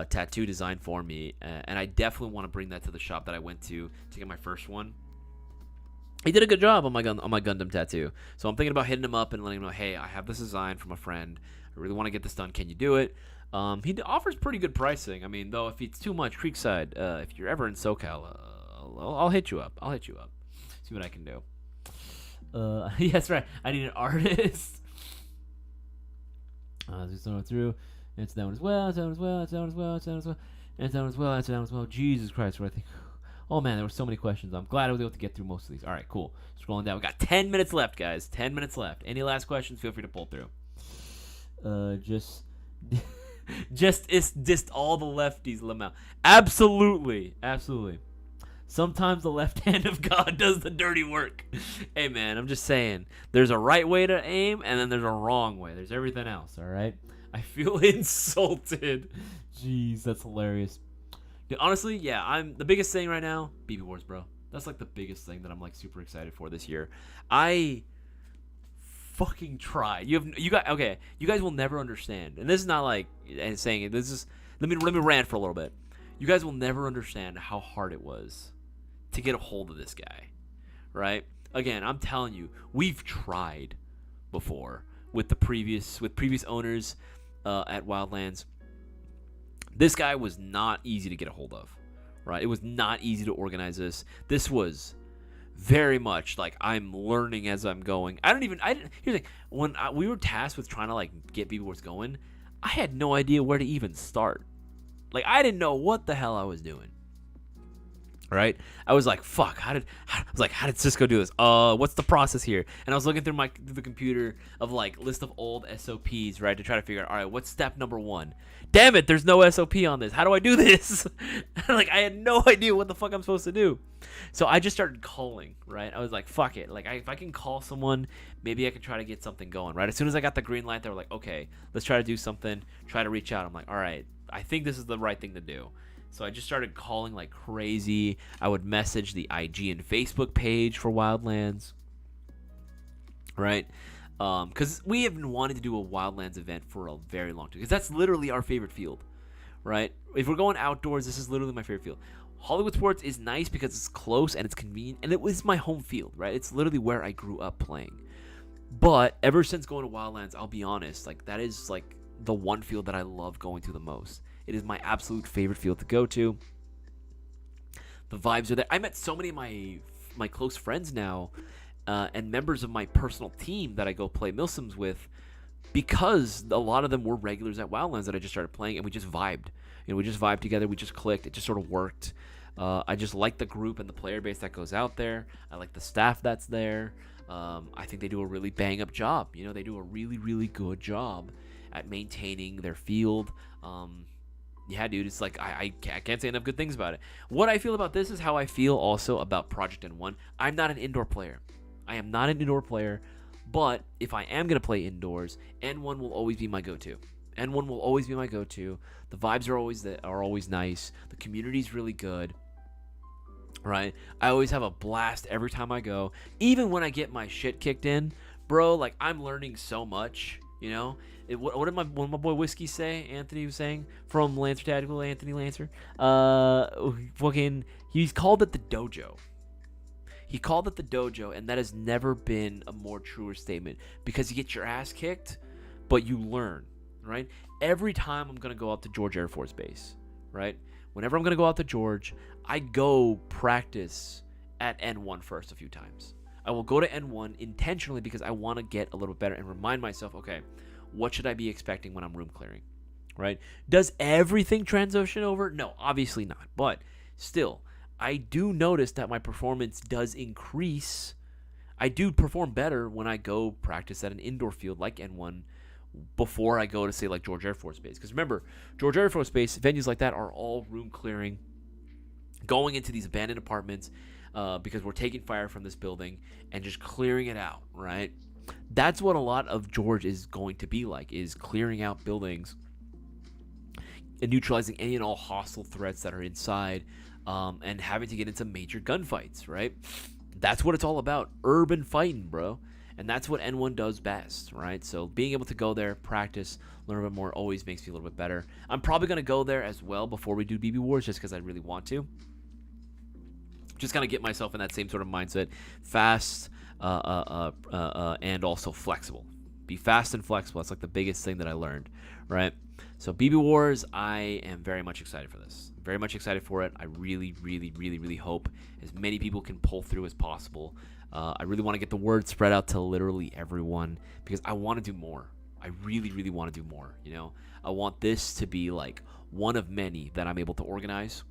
A: tattoo design for me, and I definitely want to bring that to the shop that I went to get my first one. He did a good job on my Gundam tattoo, so I'm thinking about hitting him up and letting him know, hey, I have this design from a friend. I really want to get this done. Can you do it? He offers pretty good pricing. I mean, though, if it's too much, Creekside, if you're ever in SoCal, I'll hit you up. See what I can do. Yeah, that's right. I need an artist. Just going through. It's that one as well. It's that one as well. It's that one as well. It's that one as well. It's that one as well. It's that one as well. Jesus Christ! What I think. Oh man, there were so many questions. I'm glad I was able to get through most of these. All right, cool. Scrolling down. We got 10 minutes left, guys. 10 minutes left. Any last questions? Feel free to pull through. Just all the lefties, Lamau. Absolutely. Sometimes the left hand of God does the dirty work. Hey man, I'm just saying. There's a right way to aim, and then there's a wrong way. There's everything else. All right. I feel insulted. Jeez, that's hilarious. Dude, honestly, yeah, I'm the biggest thing right now. BB Wars, bro. That's like the biggest thing that I'm like super excited for this year. I fucking tried. You guys will never understand. And this is not like saying it. This is let me rant for a little bit. You guys will never understand how hard it was to get a hold of this guy, right? Again, I'm telling you, we've tried before with previous owners at Wildlands. This guy was not easy to get a hold of, right? It was not easy to organize this. This was very much like I'm learning as I'm going. Here's the thing. When we were tasked with trying to like get BB Wars going, I had no idea where to even start. Like, I didn't know what the hell I was doing. Right? I was like, fuck, how did Cisco do this? What's the process here? And I was looking through the computer of like list of old SOPs, right, to try to figure out, all right, what's step number 1? Damn it, there's no SOP on this. How do I do this? Like, I had no idea what the fuck I'm supposed to do. So I just started calling, right? I was like, fuck it. Like, if I can call someone, maybe I can try to get something going, right? As soon as I got the green light, they were like, okay, let's try to do something, try to reach out. I'm like, all right, I think this is the right thing to do. So I just started calling like crazy. I would message the IG and Facebook page for Wildlands, right? Because we have been wanting to do a Wildlands event for a very long time. Because that's literally our favorite field, right? If we're going outdoors, this is literally my favorite field. Hollywood Sports is nice because it's close and it's convenient. And it was my home field, right? It's literally where I grew up playing. But ever since going to Wildlands, I'll be honest, like that is like the one field that I love going to the most. It is my absolute favorite field to go to. The vibes are there. I met so many of my close friends now and members of my personal team that I go play Milsims with because a lot of them were regulars at Wildlands that I just started playing, and we just vibed. You know, we just vibed together. We just clicked. It just sort of worked. I just like the group and the player base that goes out there. I like the staff that's there. I think they do a really bang-up job. You know, they do a really, really good job at maintaining their field. Yeah, dude, it's like I can't say enough good things about it. What I feel about this is how I feel also about Project N1. I'm not an indoor player. I am not an indoor player, but if I am going to play indoors, N1 will always be my go-to. N1 will always be my go-to. The vibes are always nice. The community's really good, right? I always have a blast every time I go. Even when I get my shit kicked in, bro, like I'm learning so much, you know? What did my boy Whiskey say? Anthony was saying from Lancer Tactical, Anthony Lancer. He's called it the dojo. He called it the dojo, and that has never been a more truer statement because you get your ass kicked, but you learn, right? Every time I'm gonna go out to George Air Force Base, right? Whenever I'm gonna go out to George, I go practice at N1 first a few times. I will go to N1 intentionally because I want to get a little bit better and remind myself, okay, what should I be expecting when I'm room clearing, right? Does everything transition over? No, obviously not. But still, I do notice that my performance does increase. I do perform better when I go practice at an indoor field like N1 before I go to, say, like George Air Force Base. Because remember, George Air Force Base, venues like that are all room clearing, going into these abandoned apartments because we're taking fire from this building and just clearing it out, right? That's what a lot of George is going to be like, is clearing out buildings and neutralizing any and all hostile threats that are inside and having to get into major gunfights, right? That's what it's all about, urban fighting, bro. And that's what N1 does best, right? So being able to go there, practice, learn a bit more always makes me a little bit better. I'm probably going to go there as well before we do BB Wars just because I really want to. Just kind of get myself in that same sort of mindset, fast and also flexible. Be fast and flexible. That's like the biggest thing that I learned, right? So BB Wars, I am very much excited for this. Very much excited for it. I really, really, really, really hope as many people can pull through as possible. I really want to get the word spread out to literally everyone because I want to do more. I really, really want to do more, you know? I want this to be like one of many that I'm able to organize.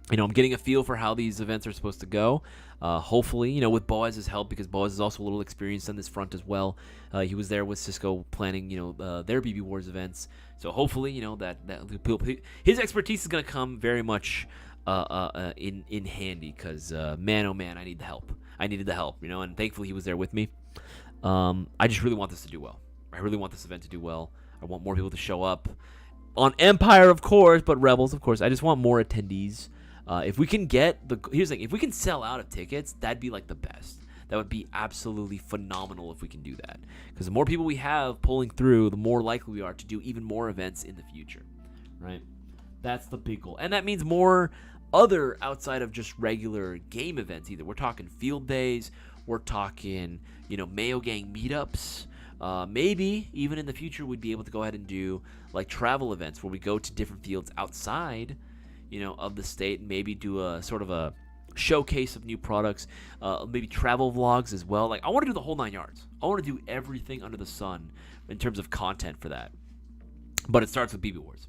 A: You know, I'm getting a feel for how these events are supposed to go. Hopefully, you know, with Boaz's help, because Boaz is also a little experienced on this front as well. He was there with Cisco planning, you know, their BB Wars events. So hopefully, you know, that his expertise is going to come very much in handy. Because man, oh man, I need the help. I needed the help, you know, and thankfully he was there with me. I just really want this to do well. I really want this event to do well. I want more people to show up on Empire, of course, but Rebels, of course. I just want more attendees. If we can here's the thing, if we can sell out of tickets, that'd be like the best. That would be absolutely phenomenal if we can do that. Because the more people we have pulling through, the more likely we are to do even more events in the future, right? That's the big goal. And that means more other outside of just regular game events either. We're talking field days. We're talking, you know, Mayo Gang meetups. Maybe even in the future we'd be able to go ahead and do like travel events where we go to different fields outside, you know, of the state, and maybe do a sort of a showcase of new products, maybe travel vlogs as well. Like, I want to do the whole 9 yards. I want to do everything under the sun in terms of content for that. But it starts with BB Wars.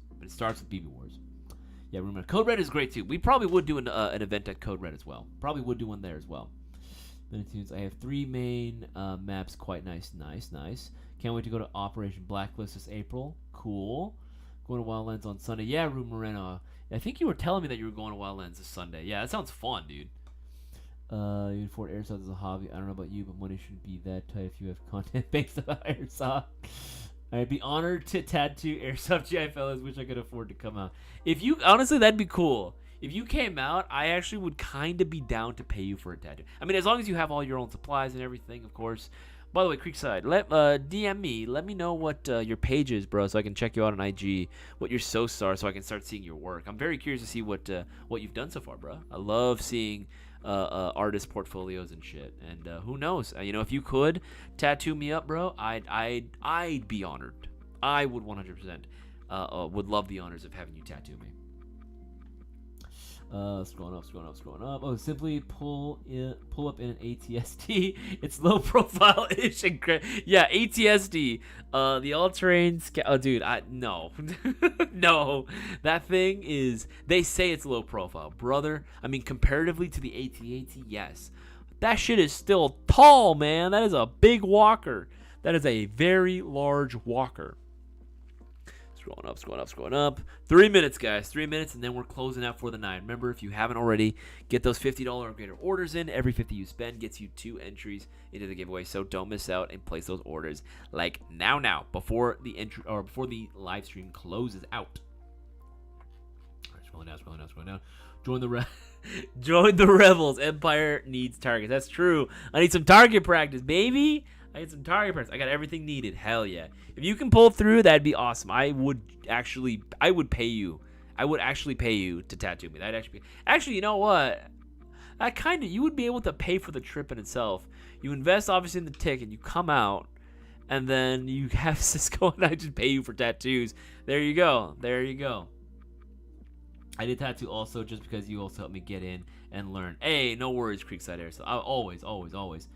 A: Yeah, remember Code Red is great too. We probably would do an event at Code Red as well. Probably would do one there as well. I have 3 main maps. Quite nice. Can't wait to go to Operation Blacklist this April. Cool. Going to Wildlands on Sunday. Yeah, Rue Moreno. I think you were telling me that you were going to Wildlands this Sunday. Yeah, that sounds fun, dude. You afford Airsoft as a hobby. I don't know about you, but money shouldn't be that tight if you have content based on Airsoft. I'd be honored to tattoo Airsoft GI fellas. Wish I could afford to come out. If you, honestly, that'd be cool. If you came out, I actually would kind of be down to pay you for a tattoo. I mean, as long as you have all your own supplies and everything, of course. By the way, Creekside, DM me. Let me know what your page is, bro, so I can check you out on IG. What your SOS are, so I can start seeing your work. I'm very curious to see what you've done so far, bro. I love seeing artist portfolios and shit. And who knows? If you could tattoo me up, bro, I'd be honored. I would 100% would love the honors of having you tattoo me. Scrolling up. Oh, simply pull up in an ATSD. It's low profile ish and yeah, ATSD. The all-terrain oh, dude, no. No. That thing is, they say it's low profile, brother. I mean, comparatively to the AT-AT, yes. That shit is still tall, man. That is a big walker. That is a very large walker. Scrolling up. 3 minutes, guys. 3 minutes, and then we're closing out for the night. Remember, if you haven't already, get those $50 or greater orders in. Every 50 you spend gets you 2 entries into the giveaway, so don't miss out and place those orders like now, before the entry or before the live stream closes out. All right, scrolling down. Join the Rebels. Empire needs targets. That's true. I need some target practice, baby. I got everything needed. Hell yeah. If you can pull through, that'd be awesome. I would pay you. I would actually pay you to tattoo me. Actually, you know what? You would be able to pay for the trip in itself. You invest obviously in the ticket, you come out, and then you have Cisco and I just pay you for tattoos. There you go. I did tattoo also just because you also helped me get in and learn. Hey, no worries, Creekside Airsoft. Always.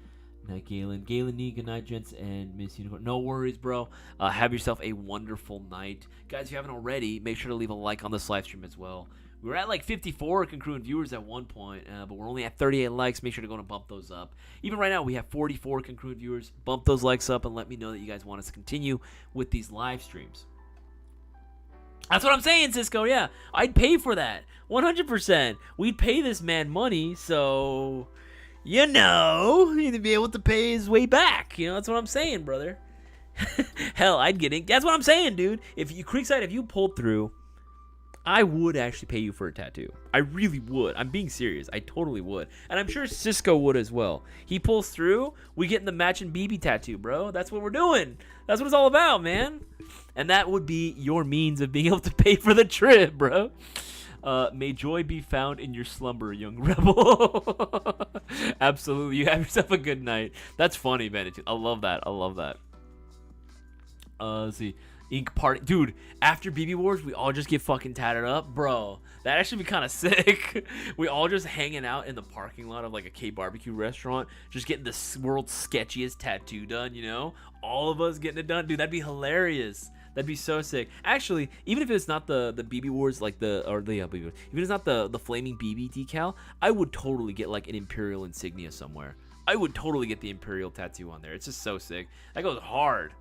A: Night, Galen, good night, gents, and Miss Unicorn. No worries, bro. Have yourself a wonderful night. Guys, if you haven't already, make sure to leave a like on this live stream as well. We were at like 54 congruent viewers at one point, but we're only at 38 likes. Make sure to go and bump those up. Even right now, we have 44 congruent viewers. Bump those likes up and let me know that you guys want us to continue with these live streams. That's what I'm saying, Cisco. Yeah, I'd pay for that. 100%. We'd pay this man money, so... he'd be able to pay his way back. That's what I'm saying, brother. Hell, I'd get it. That's what I'm saying, dude. If you pulled through, I would actually pay you for a tattoo. I really would. I'm being serious. I totally would. And I'm sure Cisco would as well. He pulls through, we get in the matching BB tattoo, bro. That's what we're doing. That's what it's all about, man. And that would be your means of being able to pay for the trip, bro. May joy be found in your slumber, young rebel. Absolutely. You have yourself a good night. That's funny, man. I love that. Let's see. Ink party. Dude, after BB Wars, we all just get fucking tatted up. Bro, that actually be kind of sick. We all just hanging out in the parking lot of like a K-barbecue restaurant, just getting the world's sketchiest tattoo done, All of us getting it done. Dude, that'd be hilarious. That'd be so sick. Actually, even if it's not the BB Wars, like BB Wars, even if it's not the flaming BB decal, I would totally get like an Imperial insignia somewhere. I would totally get the Imperial tattoo on there. It's just so sick. That goes hard.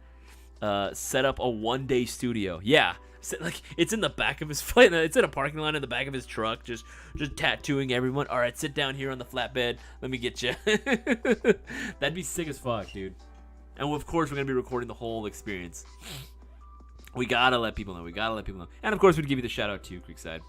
A: Set up a one-day studio. Yeah. Like, it's in the back of his flight. It's in a parking lot in the back of his truck, just tattooing everyone. All right, sit down here on the flatbed. Let me get you. That'd be sick as fuck, dude. And of course, we're gonna be recording the whole experience. We gotta let people know. And of course, we'd give you the shout out to Creekside.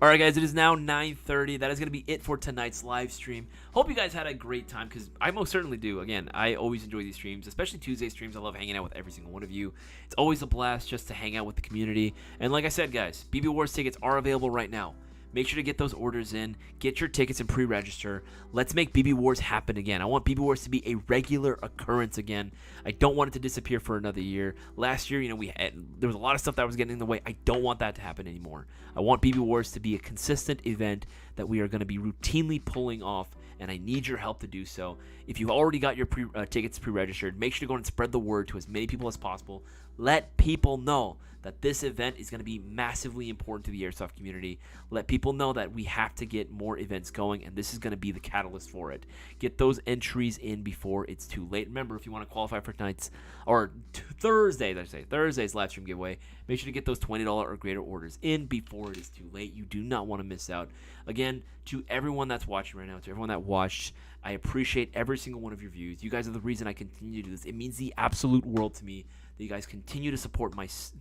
A: All right, guys, it is now 9:30. That is going to be it for tonight's live stream. Hope you guys had a great time, because I most certainly do. Again, I always enjoy these streams, especially Tuesday streams. I love hanging out with every single one of you. It's always a blast just to hang out with the community. And like I said, guys, BB Wars tickets are available right now. Make sure to get those orders in. Get your tickets and pre-register. Let's make BB Wars happen again. I want BB Wars to be a regular occurrence again. I don't want it to disappear for another year. Last year, there was a lot of stuff that was getting in the way. I don't want that to happen anymore. I want BB Wars to be a consistent event that we are going to be routinely pulling off, and I need your help to do so. If you already got your tickets pre-registered, make sure to go and spread the word to as many people as possible. Let people know that this event is going to be massively important to the airsoft community. Let people know that we have to get more events going, and this is going to be the catalyst for it. Get those entries in before it's too late. Remember, if you want to qualify for tonight's or Thursday's live stream giveaway, make sure to get those $20 or greater orders in before it is too late. You do not want to miss out. Again, to everyone that's watching right now, to everyone that watched, I appreciate every single one of your views. You guys are the reason I continue to do this. It means the absolute world to me that you guys continue to support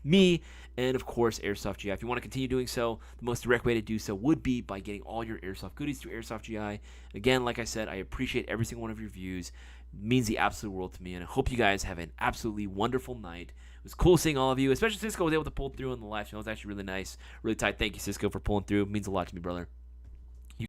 A: me and, of course, Airsoft GI. If you want to continue doing so, the most direct way to do so would be by getting all your Airsoft goodies through Airsoft GI. Again, like I said, I appreciate every single one of your views. It means the absolute world to me, and I hope you guys have an absolutely wonderful night. It was cool seeing all of you, especially Cisco was able to pull through on the live stream. It was actually really nice, really tight. Thank you, Cisco, for pulling through. It means a lot to me, brother.